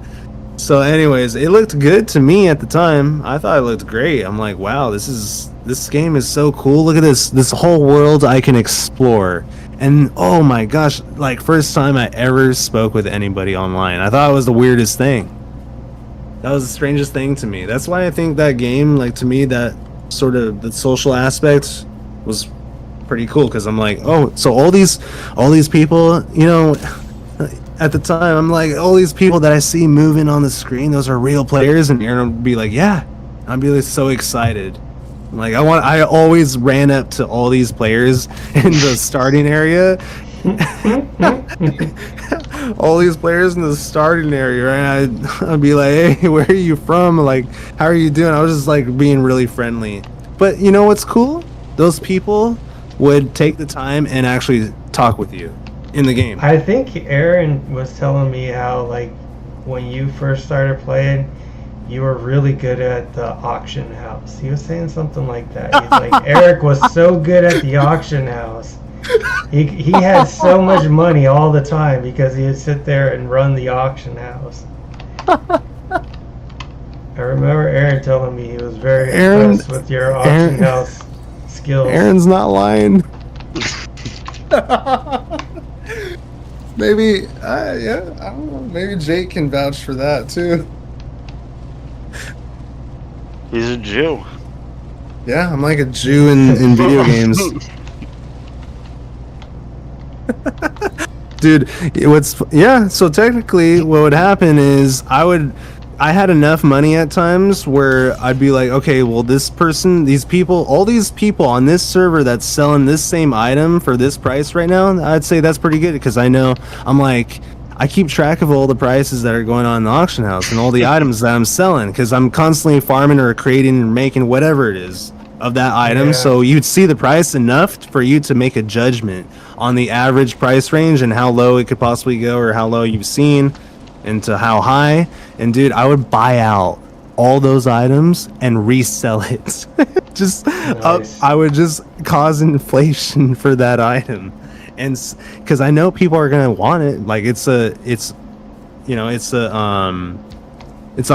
[SPEAKER 4] So, anyways, it looked good to me at the time. I thought it looked great. I'm like, wow, this game is so cool. Look at this whole world I can explore. And oh my gosh, like first time I ever spoke with anybody online. I thought it was the weirdest thing. That was the strangest thing to me. That's why I think that game, like to me, that sort of the social aspect was pretty cool. Because I'm like, oh, so all these people, you know. At the time, I'm like, all these people that I see moving on the screen, those are real players, and Aaron would be like, yeah, I'd be like so excited. I'm like, I always ran up to all these players in the starting area. All these players in the starting area, and I'd be like, hey, where are you from? Like, how are you doing? I was just like being really friendly. But you know what's cool? Those people would take the time and actually talk with you in the game.
[SPEAKER 1] I think Aaron was telling me how, like, when you first started playing, you were really good at the auction house. He was saying something like that. He's like, Eric was so good at the auction house. He had so much money all the time because he would sit there and run the auction house. I remember Aaron telling me he was very impressed with your auction house skills.
[SPEAKER 4] Aaron's not lying. Maybe, yeah, I don't know. Maybe Jake can vouch for that too.
[SPEAKER 2] He's a Jew.
[SPEAKER 4] Yeah, I'm like a Jew in video games. Dude, so technically what would happen is I had enough money at times where I'd be like, okay, well, this person, all these people on this server that's selling this same item for this price right now, I'd say that's pretty good because I keep track of all the prices that are going on in the auction house and all the items that I'm selling because I'm constantly farming or creating or making whatever it is of that item.
[SPEAKER 1] Yeah.
[SPEAKER 4] So you'd see the price enough for you to make a judgment on the average price range and how low it could possibly go or how low you've seen into how high. And dude, I would buy out all those items and resell it. Just
[SPEAKER 1] Nice.
[SPEAKER 4] I would just cause inflation for that item, and because I know people are gonna want it. Like it's a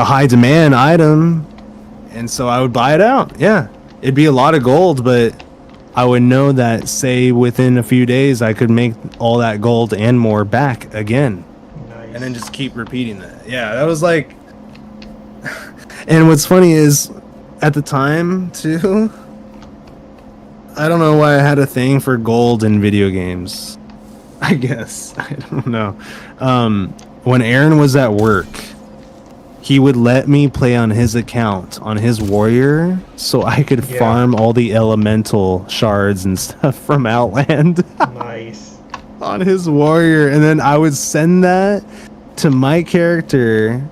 [SPEAKER 4] high demand item, and so I would buy it out. Yeah, it'd be a lot of gold, but I would know that say within a few days I could make all that gold and more back again.
[SPEAKER 1] Nice.
[SPEAKER 4] And then just keep repeating that. Yeah, that was like. And what's funny is, at the time too, I don't know why I had a thing for gold in video games. I guess I don't know. When Aaron was at work, he would let me play on his account on his warrior, so I could farm all the elemental shards and stuff from Outland.
[SPEAKER 1] Nice.
[SPEAKER 4] On his warrior, and then I would send that to my character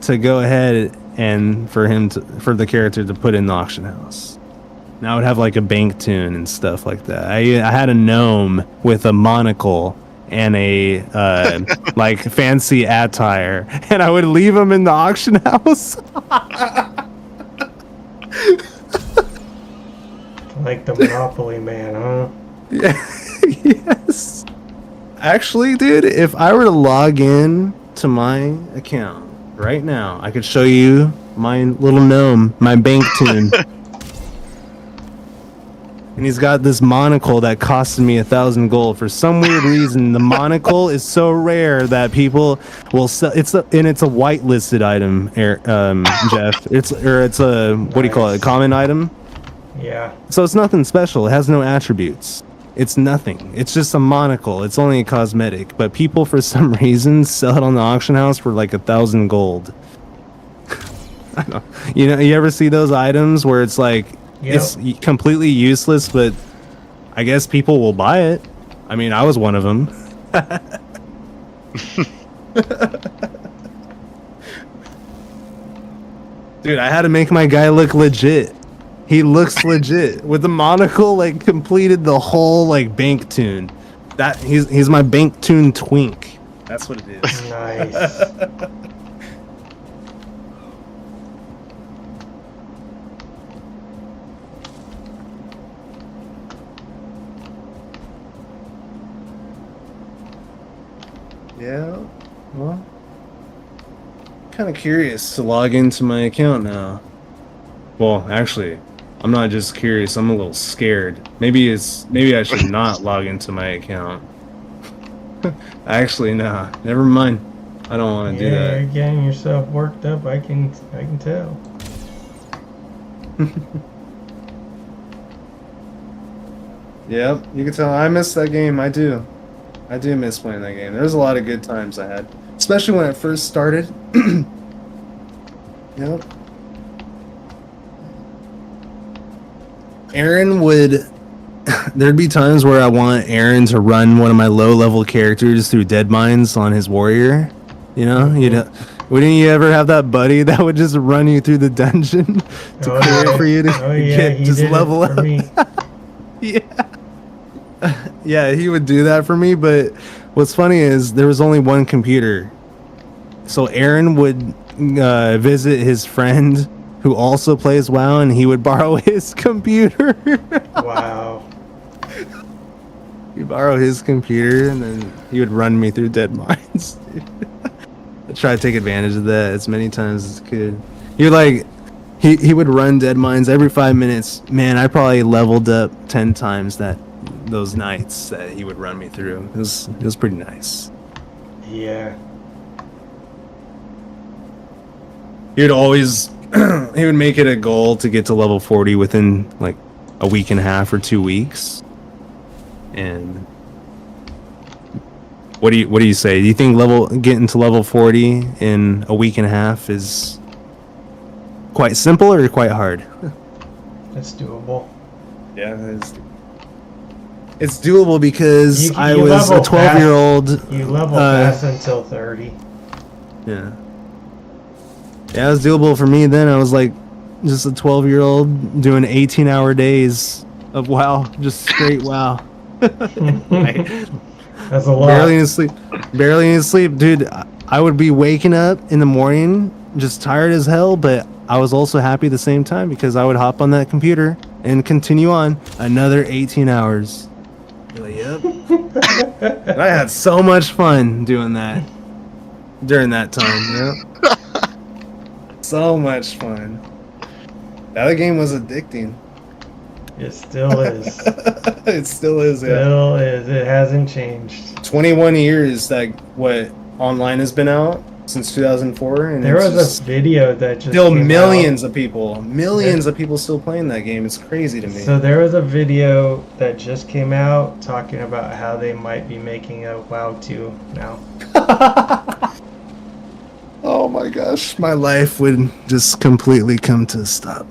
[SPEAKER 4] to go ahead and for the character to put in the auction house. And I would have like a bank tune and stuff like that. I had a gnome with a monocle and a like fancy attire, and I would leave him in the auction house.
[SPEAKER 1] Like the Monopoly man, huh?
[SPEAKER 4] Yeah. Yes. Actually, dude, if I were to log in to my account right now, I could show you my little gnome, my bank tune. And he's got this monocle that costed me 1,000 gold. For some weird reason, the monocle is so rare that people will sell. It's a whitelisted item, Jeff. It's a what do you call it? A common item.
[SPEAKER 1] Yeah.
[SPEAKER 4] So it's nothing special. It has no attributes. It's nothing. It's just a monocle. It's only a cosmetic. But people, for some reason, sell it on the auction house for like 1,000 gold. I don't know. You ever see those items where it's like it's completely useless, but I guess people will buy it. I mean, I was one of them. Dude, I had to make my guy look legit. He looks legit with the monocle. Like completed the whole like bank tune. That he's my bank tune twink. That's what it is.
[SPEAKER 1] Nice.
[SPEAKER 4] Yeah. Well. kind of curious to log into my account now. Well, actually, I'm not just curious. I'm a little scared. Maybe I should not log into my account. Actually, nah. Never mind. I don't want to do that.
[SPEAKER 1] You're getting yourself worked up. I can tell.
[SPEAKER 4] Yep, you can tell I miss that game. I do miss playing that game. There's a lot of good times I had, especially when it first started. Yep. Aaron would. There'd be times where I want Aaron to run one of my low-level characters through dead mines on his warrior. You know, wouldn't you ever have that buddy that would just run you through the dungeon to clear it for you to just level up? Yeah. Yeah, he would do that for me, but what's funny is there was only one computer. So Aaron would visit his friend who also plays WoW, and he would borrow his computer.
[SPEAKER 1] Wow.
[SPEAKER 4] He'd borrow his computer, and then he would run me through dead mines. I try to take advantage of that as many times as I could. He would run dead mines every 5 minutes. Man, I probably leveled up 10 times those nights that he would run me through. It was pretty nice.
[SPEAKER 1] Yeah.
[SPEAKER 4] He would make it a goal to get to level 40 within like a week and a half or 2 weeks. And what do you say? Do you think getting to level 40 in a week and a half is quite simple or quite hard?
[SPEAKER 1] That's doable.
[SPEAKER 4] Yeah, it's doable because I was a 12-year-old.
[SPEAKER 1] You level fast until 30.
[SPEAKER 4] Yeah. Yeah, it was doable for me then. I was like just a 12-year-old doing 18-hour days of WoW, just straight WoW.
[SPEAKER 1] That's a lot.
[SPEAKER 4] Barely any sleep. Dude, I would be waking up in the morning just tired as hell, but I was also happy at the same time because I would hop on that computer and continue on another 18 hours. Like, yep. And I had so much fun doing that during that time. Yep. So much fun. That game was addicting.
[SPEAKER 1] It still is.
[SPEAKER 4] It still is. Yeah.
[SPEAKER 1] Still is. It hasn't changed.
[SPEAKER 4] 21 years that what online has been out since 2004, and
[SPEAKER 1] there was a video that just
[SPEAKER 4] still
[SPEAKER 1] came
[SPEAKER 4] millions
[SPEAKER 1] out.
[SPEAKER 4] of people still playing that game. It's crazy to me.
[SPEAKER 1] So there was a video that just came out talking about how they might be making a WoW 2 now.
[SPEAKER 4] Oh my gosh, my life would just completely come to a stop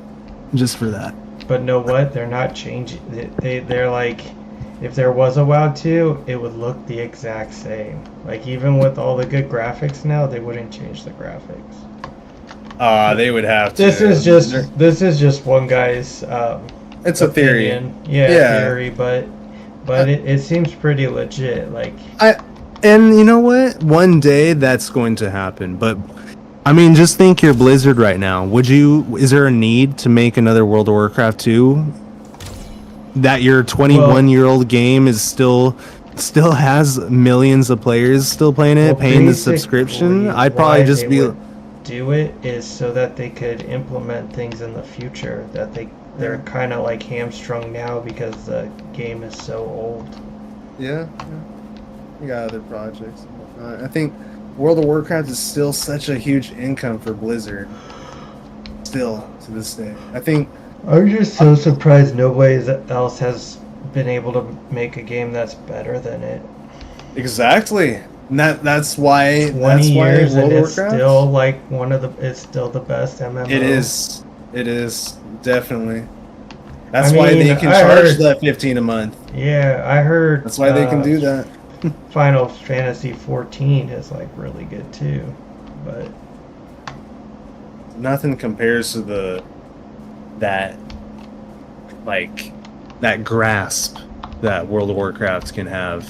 [SPEAKER 4] just for that.
[SPEAKER 1] But know what? They're not changing. They're like, if there was a WoW 2, it would look the exact same. Like, even with all the good graphics now, they wouldn't change the graphics.
[SPEAKER 4] They would have to.
[SPEAKER 1] This is just one guy's
[SPEAKER 4] it's a theory.
[SPEAKER 1] Yeah, theory, but it seems pretty legit. Like,
[SPEAKER 4] and you know what? One day that's going to happen, but I mean, just think you're Blizzard right now. Is there a need to make another World of Warcraft 2? That your 21-year-old game is still has millions of players still playing it, paying the subscription? I'd probably just be
[SPEAKER 1] do it is so that they could implement things in the future that they're kind of like hamstrung now because the game is so old.
[SPEAKER 4] Yeah. You got other projects. I think World of Warcraft is still such a huge income for Blizzard. Still, to this day. I think...
[SPEAKER 1] I'm just so surprised nobody else has been able to make a game that's better than it.
[SPEAKER 4] Exactly. And that's why...
[SPEAKER 1] 20 years
[SPEAKER 4] World
[SPEAKER 1] and
[SPEAKER 4] of
[SPEAKER 1] it's
[SPEAKER 4] Warcraft?
[SPEAKER 1] still like it's still the best MMO.
[SPEAKER 4] It is. Definitely. That's why they can charge that $15 a month.
[SPEAKER 1] Yeah, I heard...
[SPEAKER 4] That's why they can do that.
[SPEAKER 1] Final Fantasy 14 is like really good too, but
[SPEAKER 4] nothing compares to that grasp that World of Warcraft can have.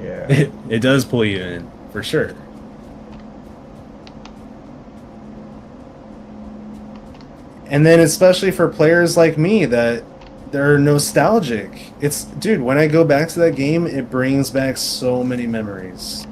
[SPEAKER 1] Yeah,
[SPEAKER 4] it does pull you in for sure. And then especially for players like me that they're nostalgic. Dude, when I go back to that game, it brings back so many memories.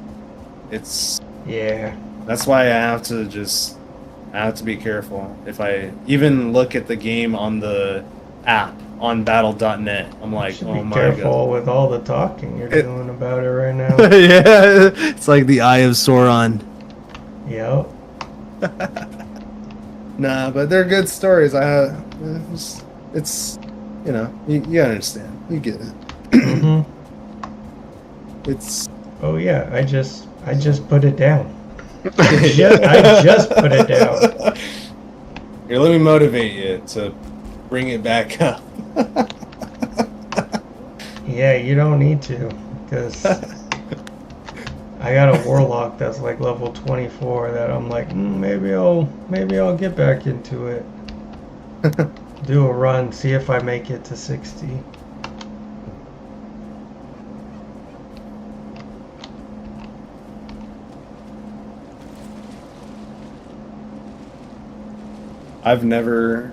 [SPEAKER 1] yeah.
[SPEAKER 4] That's why I have to be careful. If I even look at the game on the app on battle.net, I'm like,
[SPEAKER 1] Should
[SPEAKER 4] oh
[SPEAKER 1] be
[SPEAKER 4] my
[SPEAKER 1] careful
[SPEAKER 4] god.
[SPEAKER 1] with all the talking you're doing about it right now.
[SPEAKER 4] Yeah, it's like the Eye of Sauron.
[SPEAKER 1] Yep.
[SPEAKER 4] Nah, but they're good stories. It's you know, you understand. You get it.
[SPEAKER 1] Mhm.
[SPEAKER 4] It's
[SPEAKER 1] Oh yeah, I just put it down. I just put it down.
[SPEAKER 4] Here, let me motivate you to bring it back up.
[SPEAKER 1] Yeah, you don't need to, because I got a warlock that's like level 24 that I'm like, maybe I'll get back into it. Do a run, see if I make it to 60.
[SPEAKER 4] I've never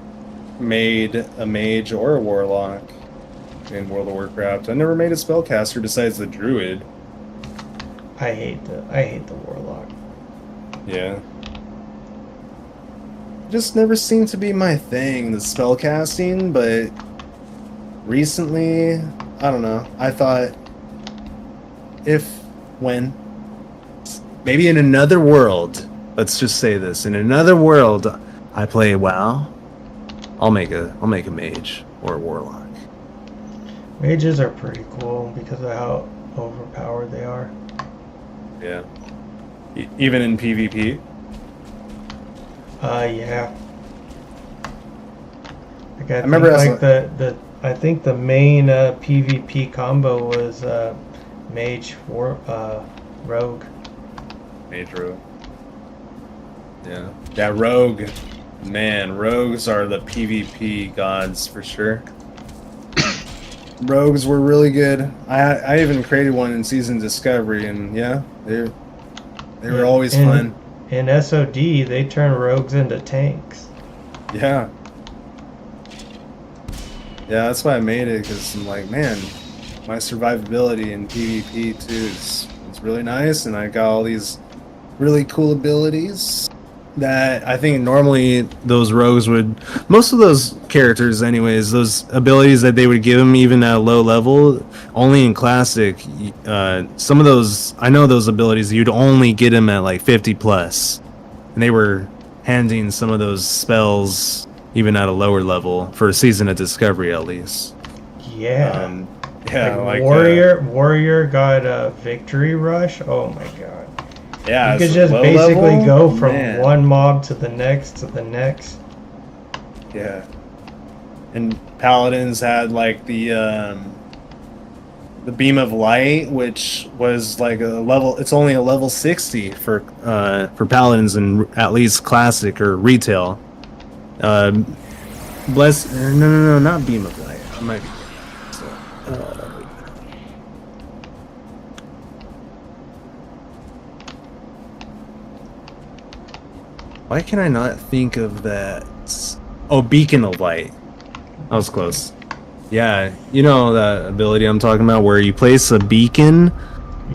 [SPEAKER 4] made a mage or a warlock in World of Warcraft. I never made a spellcaster besides the druid.
[SPEAKER 1] I hate the warlock.
[SPEAKER 4] Yeah. Just never seemed to be my thing, the spellcasting, but recently, I don't know. I thought maybe in another world, let's just say this, in another world I play WoW, I'll make a mage or a warlock.
[SPEAKER 1] Mages are pretty cool because of how overpowered they are.
[SPEAKER 4] Yeah. Even in PvP?
[SPEAKER 1] Yeah. Like I
[SPEAKER 4] remember
[SPEAKER 1] think like I think the main PvP combo was mage rogue.
[SPEAKER 4] Mage rogue. Yeah. Yeah, rogue. Man, rogues are the PvP gods for sure. Rogues were really good. I even created one in Season Discovery, and yeah, they were always fun.
[SPEAKER 1] In SOD, they turn rogues into tanks.
[SPEAKER 4] Yeah. Yeah, that's why I made it, because I'm like, man, my survivability in PvP too is really nice, and I got all these really cool abilities that I think normally those rogues would, most of those characters anyways, those abilities that they would give them even at a low level, only in Classic, some of those, I know those abilities, you'd only get them at like 50 plus, and they were handing some of those spells even at a lower level for a Season of Discovery at least.
[SPEAKER 1] Yeah.
[SPEAKER 4] Yeah,
[SPEAKER 1] like Warrior got a Victory Rush. Oh my god.
[SPEAKER 4] Yeah,
[SPEAKER 1] you could just basically
[SPEAKER 4] level?
[SPEAKER 1] go from one mob to the next to the next.
[SPEAKER 4] Yeah. And Paladins had like the Beam of Light, which was like a level, it's only a level 60 for Paladins in at least Classic or Retail. No, not Beam of Light. I might be why can I not think of that? Oh, Beacon of Light. That was close. Yeah, you know that ability I'm talking about, where you place a beacon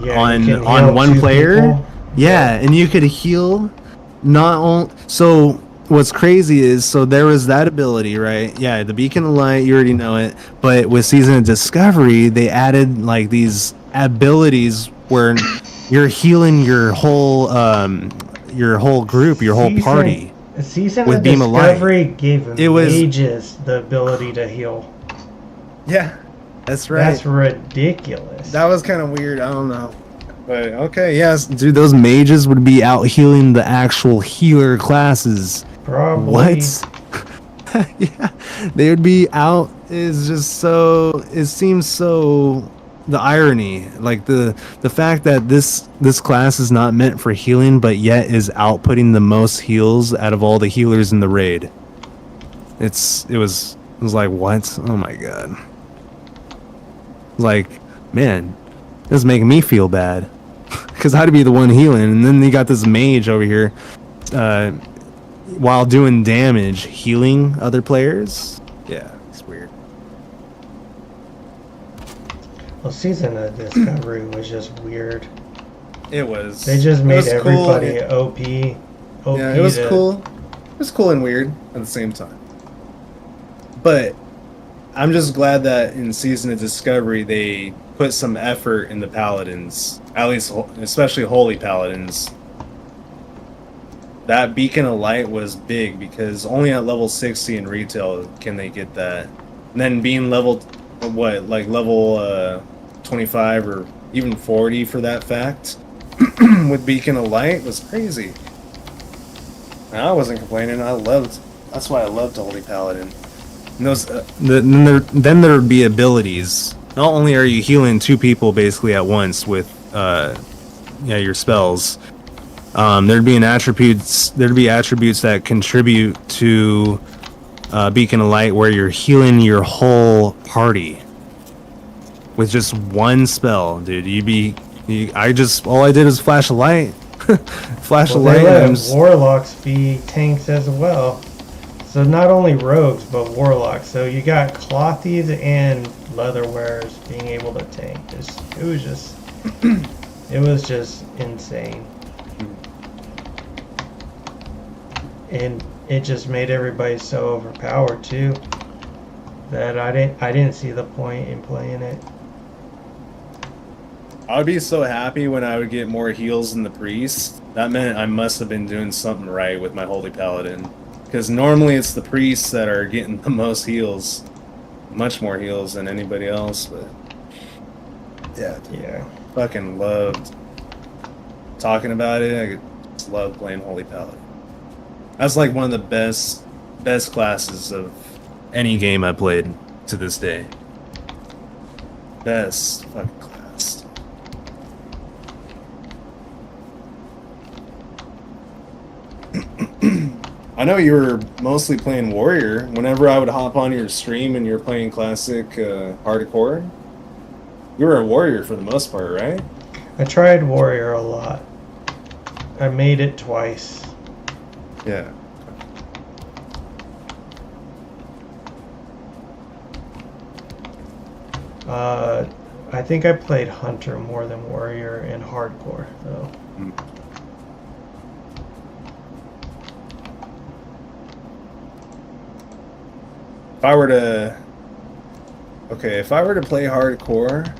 [SPEAKER 4] on one player. Yeah, and you could heal. Not only so. What's crazy is, so there was that ability, right? Yeah, the Beacon of Light, you already know it. But with Season of Discovery, they added like these abilities where you're healing your whole group, your whole party.
[SPEAKER 1] Season
[SPEAKER 4] with
[SPEAKER 1] of
[SPEAKER 4] Beam of
[SPEAKER 1] Discovery
[SPEAKER 4] Light.
[SPEAKER 1] gave mages the ability to heal.
[SPEAKER 4] Yeah, that's right.
[SPEAKER 1] That's ridiculous.
[SPEAKER 4] That was kind of weird. I don't know. But okay, yes, dude, those mages would be out healing the actual healer classes.
[SPEAKER 1] Probably.
[SPEAKER 4] What? Yeah, they would be out. Is just so. It seems so. The irony, like the fact that this class is not meant for healing, but yet is outputting the most heals out of all the healers in the raid. It was like, what? Oh my god. Like, man, this is making me feel bad. Because I'd be the one healing, and then you got this mage over here, while doing damage, healing other players. Yeah, it's weird.
[SPEAKER 1] Well, Season of Discovery was just weird.
[SPEAKER 4] It was.
[SPEAKER 1] They just
[SPEAKER 4] it
[SPEAKER 1] made
[SPEAKER 4] was
[SPEAKER 1] everybody
[SPEAKER 4] cool.
[SPEAKER 1] OP. OP
[SPEAKER 4] Yeah, it was
[SPEAKER 1] to-
[SPEAKER 4] cool. It was cool and weird at the same time. But I'm just glad that in Season of Discovery they put some effort in the paladins, at least especially holy paladins. That beacon of light was big because only at level 60 in retail can they get that. And then being level 25 or even 40 for that fact with beacon of light was crazy. And I wasn't complaining. That's why I loved holy paladin. And those then there would be abilities. Not only are you healing two people basically at once with your spells. There'd be attributes that contribute to Beacon of Light where you're healing your whole party with just one spell, dude. All I did was flash a light. Flash a
[SPEAKER 1] Well,
[SPEAKER 4] light
[SPEAKER 1] they
[SPEAKER 4] and
[SPEAKER 1] let warlocks be tanks as well. So not only rogues, but warlocks. So you got clothies and leather wearers being able to tank. It was just insane. And it just made everybody so overpowered too that I didn't see the point in playing it.
[SPEAKER 4] I would be so happy when I would get more heals than the priest. That meant I must have been doing something right with my holy paladin. Because normally it's the priests that are getting the most heals. Much more heals than anybody else, but... Yeah. Fucking loved talking about it. I just love playing holy paladin. That's like one of the best classes of any game I played to this day. Best fucking class. I know you were mostly playing warrior. Whenever I would hop on your stream and you're playing classic hardcore, you were a warrior for the most part, right?
[SPEAKER 1] I tried warrior a lot. I made it twice.
[SPEAKER 4] Yeah.
[SPEAKER 1] I think I played hunter more than warrior in hardcore though.
[SPEAKER 4] If I were to play hardcore,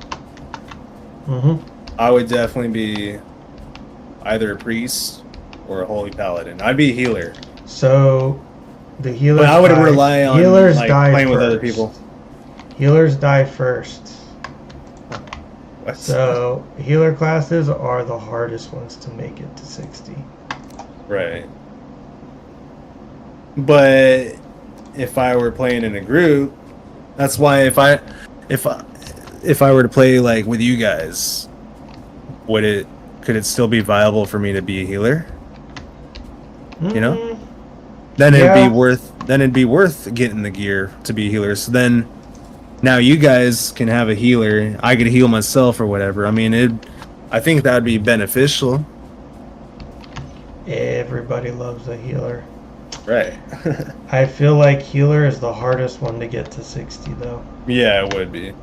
[SPEAKER 4] I would definitely be either a priest or a holy paladin. I'd be a healer.
[SPEAKER 1] So the healers.
[SPEAKER 4] But I would rely on
[SPEAKER 1] healers
[SPEAKER 4] like,
[SPEAKER 1] die
[SPEAKER 4] playing
[SPEAKER 1] first.
[SPEAKER 4] with other people.
[SPEAKER 1] Healers die first.
[SPEAKER 4] What?
[SPEAKER 1] So healer classes are the hardest ones to make it to 60.
[SPEAKER 4] Right. But if I were playing in a group, that's why if I were to play like with you guys, could it still be viable for me to be a healer? You know? Then it'd be worth getting the gear to be a healer. So then now you guys can have a healer, I could heal myself or whatever. I mean, I think that'd be beneficial.
[SPEAKER 1] Everybody loves a healer.
[SPEAKER 4] Right.
[SPEAKER 1] I feel like healer is the hardest one to get to 60 though.
[SPEAKER 4] Yeah, it would be.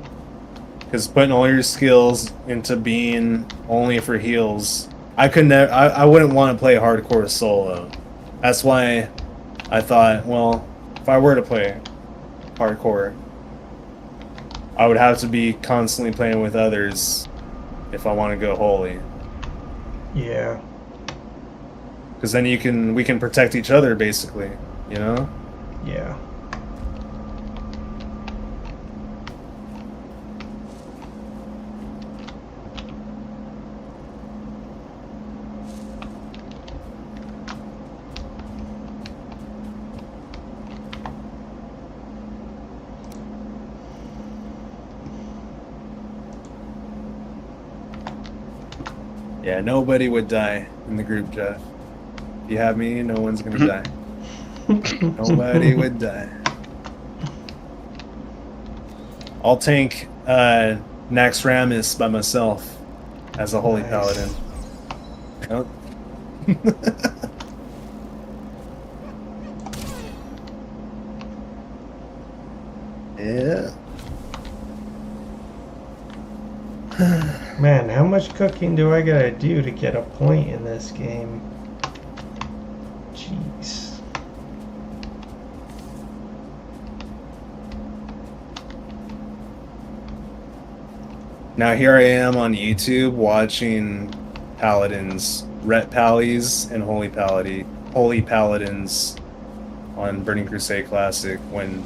[SPEAKER 4] Because putting all your skills into being only for heals, I wouldn't want to play hardcore solo. That's why I thought, well, if I were to play hardcore, I would have to be constantly playing with others if I want to go holy.
[SPEAKER 1] Yeah.
[SPEAKER 4] Because then we can protect each other, basically, you know?
[SPEAKER 1] Yeah.
[SPEAKER 4] Yeah, nobody would die in the group, Jeff. If you have me, no one's gonna die. Nobody would die. I'll tank Naxxramas by myself as a holy paladin. Yep. Yeah.
[SPEAKER 1] Man, how much cooking do I gotta do to get a point in this game? Jeez.
[SPEAKER 4] Now here I am on YouTube watching Paladins, Ret Pallies, and Holy Paladins on Burning Crusade Classic when,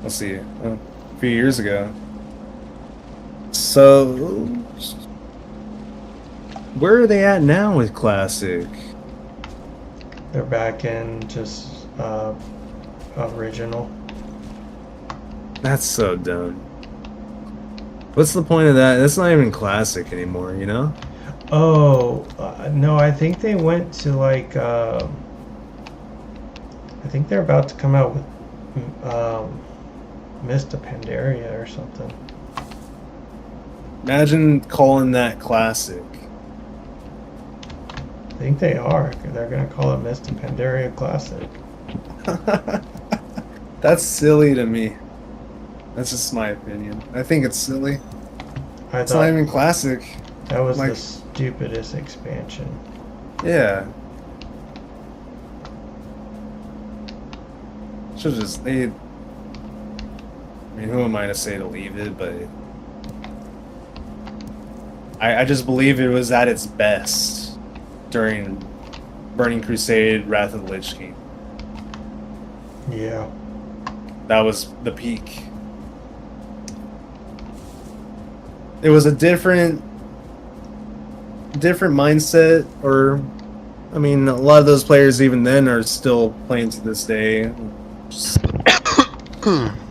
[SPEAKER 4] let's see, a few years ago. So, where are they at now with Classic?
[SPEAKER 1] They're back in just original.
[SPEAKER 4] That's so dumb. What's the point of that? That's not even Classic anymore, you know?
[SPEAKER 1] Oh, no, I think they went to like, I think they're about to come out with Mist of Pandaria or something.
[SPEAKER 4] Imagine calling that Classic.
[SPEAKER 1] I think they are. They're gonna call it Mist of Pandaria Classic.
[SPEAKER 4] That's silly to me. That's just my opinion. I think it's silly.
[SPEAKER 1] I
[SPEAKER 4] It's
[SPEAKER 1] thought
[SPEAKER 4] not even Classic.
[SPEAKER 1] that was
[SPEAKER 4] like-
[SPEAKER 1] the stupidest expansion.
[SPEAKER 4] Yeah. Should just they. I mean, who am I to say to leave it? But I just believe it was at its best during Burning Crusade: Wrath of the Lich King.
[SPEAKER 1] Yeah.
[SPEAKER 4] That was the peak. It was a different mindset, or I mean, a lot of those players even then are still playing to this day.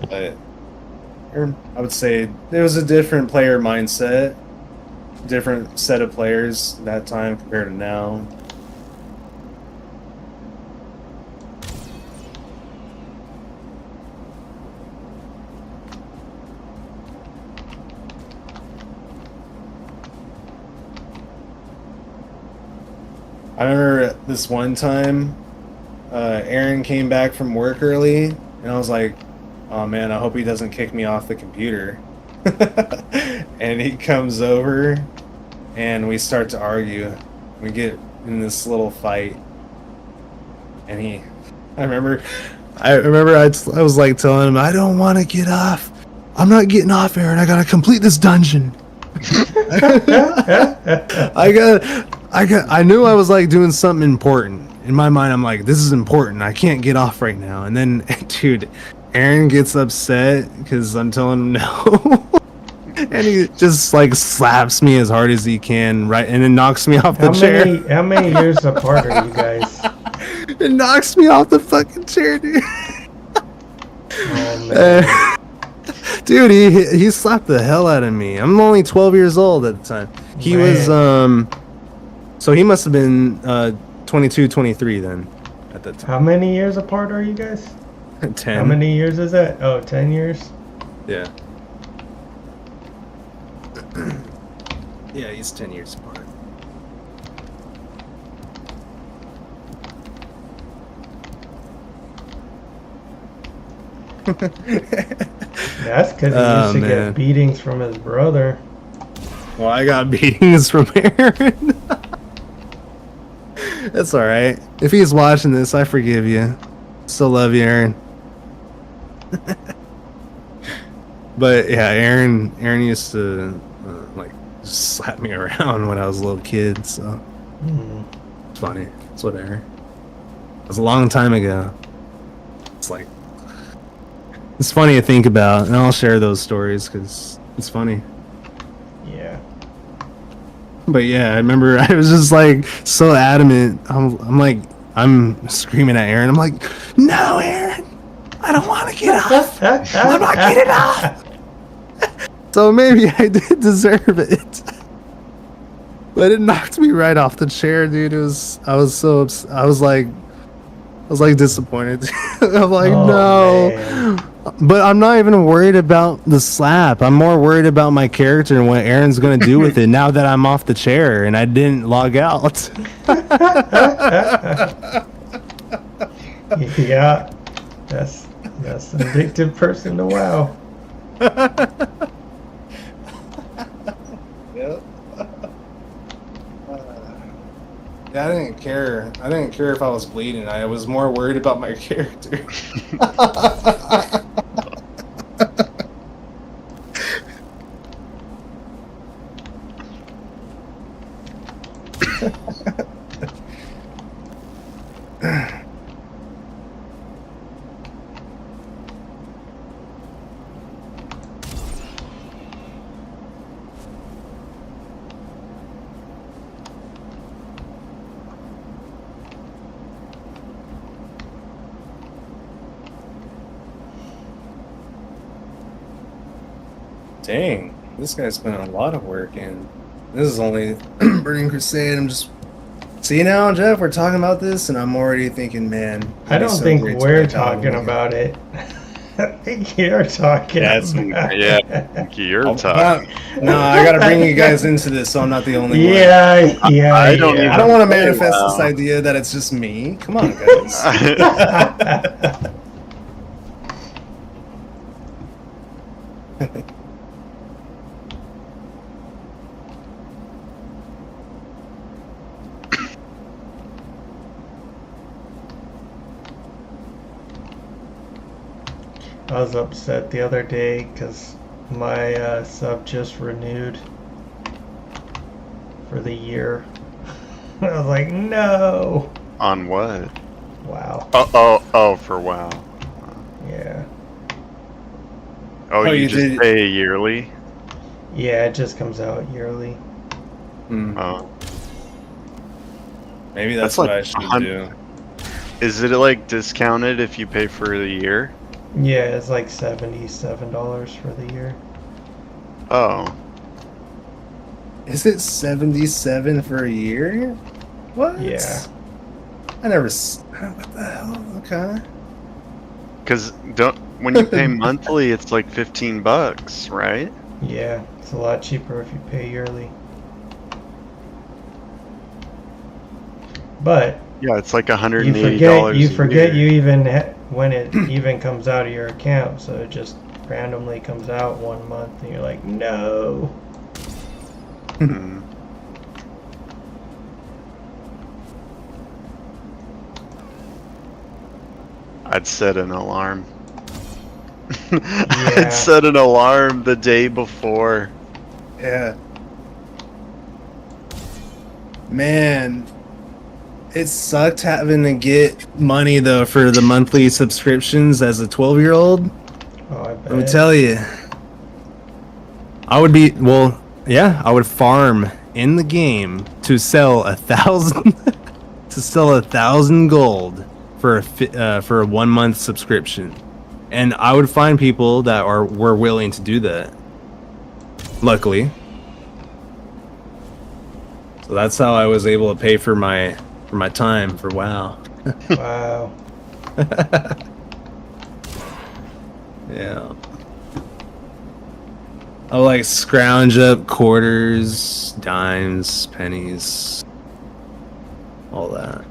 [SPEAKER 4] But I would say there was a different player mindset, different set of players that time compared to now. I remember this one time, Aaron came back from work early, and I was like, oh man, I hope he doesn't kick me off the computer. And he comes over, and we start to argue. We get in this little fight, and I remember I was like telling him, I don't want to get off. I'm not getting off, Aaron. I gotta complete this dungeon. I knew I was like doing something important. In my mind, I'm like, this is important. I can't get off right now. And then, dude, Aaron gets upset because I'm telling him no. And he just like slaps me as hard as he can, right? And then knocks me off the chair.
[SPEAKER 1] How many years apart are you guys?
[SPEAKER 4] It knocks me off the fucking chair, dude.
[SPEAKER 1] Oh, man.
[SPEAKER 4] Dude, he slapped the hell out of me. I'm only 12 years old at the time. He was so he must have been 22, 23 then at that time.
[SPEAKER 1] How many years apart are you guys?
[SPEAKER 4] 10.
[SPEAKER 1] How many years is that? Oh, 10 years?
[SPEAKER 4] Yeah. Yeah, he's 10 years apart.
[SPEAKER 1] That's because he used to get beatings from his brother.
[SPEAKER 4] Well, I got beatings from Aaron. That's alright. If he's watching this, I forgive you. Still love you, Aaron. But yeah, Aaron used to like just slap me around when I was a little kid, so it's funny. It's whatever. It was a long time ago. It's like it's funny to think about, and I'll share those stories because it's funny.
[SPEAKER 1] Yeah.
[SPEAKER 4] But yeah, I remember I was just like so adamant. I'm screaming at Aaron. I'm like, no, Aaron, I don't want to get off. I'm not getting off. So maybe I did deserve it. But it knocked me right off the chair, dude. I was like disappointed. I'm like, no.
[SPEAKER 1] Man.
[SPEAKER 4] But I'm not even worried about the slap. I'm more worried about my character and what Aaron's going to do with it now that I'm off the chair and I didn't log out.
[SPEAKER 1] Yeah. That's an addictive person to WoW.
[SPEAKER 4] Yeah, I didn't care. I didn't care if I was bleeding. I was more worried about my character. Dang, this guy's putting a lot of work in. This is only Burning Crusade. I'm just see now, Jeff. We're talking about this, and I'm already thinking, man.
[SPEAKER 1] I don't think we're talking about it. I think you're talking.
[SPEAKER 4] That's
[SPEAKER 1] about it.
[SPEAKER 2] Yeah, you're talking.
[SPEAKER 4] No, I gotta bring you guys into this, so I'm not the only one.
[SPEAKER 1] Yeah.
[SPEAKER 2] I don't
[SPEAKER 4] I don't want to manifest this idea that it's just me. Come on, guys.
[SPEAKER 1] I was upset the other day because my sub just renewed for the year. I was like, no.
[SPEAKER 2] On what?
[SPEAKER 1] Wow.
[SPEAKER 2] Oh, for WoW.
[SPEAKER 1] Yeah.
[SPEAKER 2] Oh, you just
[SPEAKER 4] did...
[SPEAKER 2] pay yearly?
[SPEAKER 1] Yeah, it just comes out yearly.
[SPEAKER 4] Hmm.
[SPEAKER 2] Oh.
[SPEAKER 4] Maybe that's
[SPEAKER 2] like
[SPEAKER 4] what I should do.
[SPEAKER 2] Is it like discounted if you pay for the year?
[SPEAKER 1] Yeah, it's like $77 for the year.
[SPEAKER 2] Oh.
[SPEAKER 4] Is it 77 for a year? What?
[SPEAKER 1] Yeah.
[SPEAKER 4] I never. What the hell? Okay.
[SPEAKER 2] Because when you pay monthly, it's like $15, right?
[SPEAKER 1] Yeah, it's a lot cheaper if you pay yearly. But
[SPEAKER 2] Yeah, it's like $180.
[SPEAKER 1] you forget
[SPEAKER 2] a year.
[SPEAKER 1] you even when it even comes out of your account, so it just randomly comes out 1 month, and you're like, no.
[SPEAKER 2] Hmm. I'd set an alarm. I'd set an alarm the day before.
[SPEAKER 4] Yeah. Man, it sucked having to get money though for the monthly subscriptions as a 12-year-old.
[SPEAKER 1] Oh, I bet.
[SPEAKER 4] Let me tell you, I would be I would farm in the game to sell 1,000 gold for a 1 month subscription, and I would find people that were willing to do that. Luckily, so that's how I was able to pay for my time for WoW.
[SPEAKER 1] Wow.
[SPEAKER 4] Yeah. I like scrounge up quarters, dimes, pennies, all that.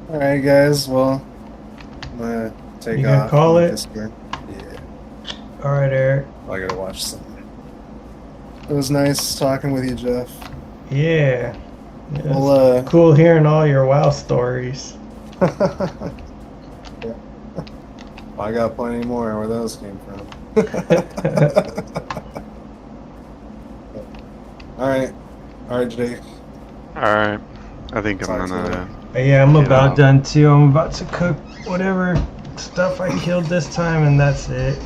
[SPEAKER 4] All right, guys. Well, I'm gonna take
[SPEAKER 1] You gonna
[SPEAKER 4] off.
[SPEAKER 1] call
[SPEAKER 4] on
[SPEAKER 1] it?
[SPEAKER 4] Discord. Yeah.
[SPEAKER 1] All right, Eric.
[SPEAKER 4] I gotta watch something. It was nice talking with you, Jeff.
[SPEAKER 1] Yeah. It's
[SPEAKER 4] Well,
[SPEAKER 1] cool hearing all your WoW stories.
[SPEAKER 4] Yeah. I got plenty more where those came from. All right, Jake.
[SPEAKER 2] Alright. I think I'm
[SPEAKER 4] Talk to you
[SPEAKER 2] gonna.
[SPEAKER 4] later.
[SPEAKER 1] But yeah, I'm
[SPEAKER 2] Yeah.
[SPEAKER 1] about done too. I'm about to cook whatever stuff I killed this time, and that's it.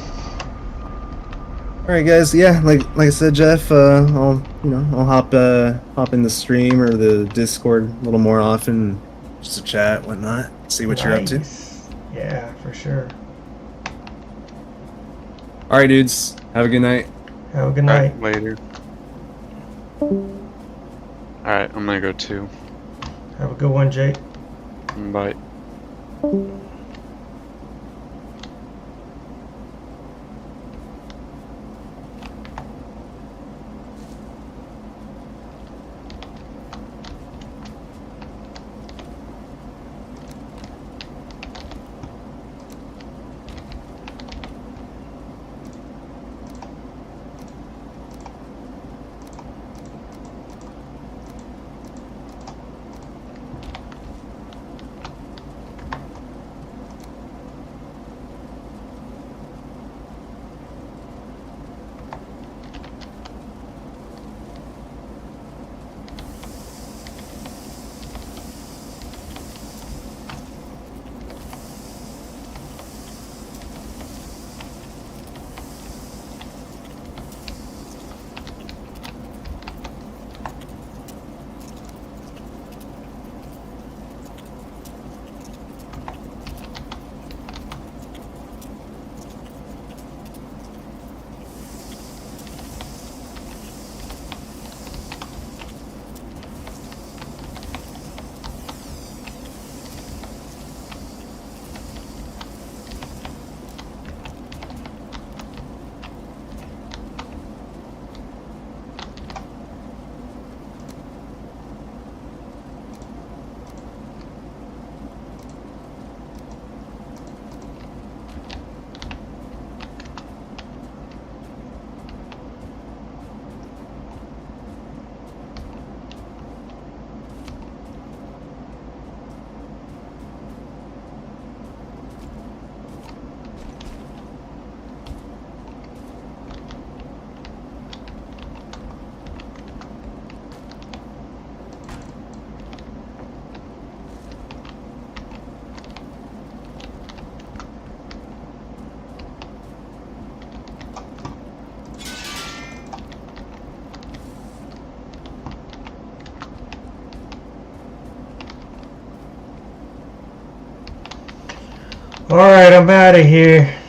[SPEAKER 4] All right, guys. Yeah, like I said, Jeff. I'll hop in the stream or the Discord a little more often, just to chat, whatnot. See what you're up to.
[SPEAKER 1] Nice. Yeah, for sure.
[SPEAKER 4] All right, dudes. Have a good night.
[SPEAKER 1] Have a good night.
[SPEAKER 2] Alright, later. Alright, I'm gonna go too.
[SPEAKER 1] Have a good one, Jake.
[SPEAKER 2] Bye.
[SPEAKER 1] All right, I'm out of here.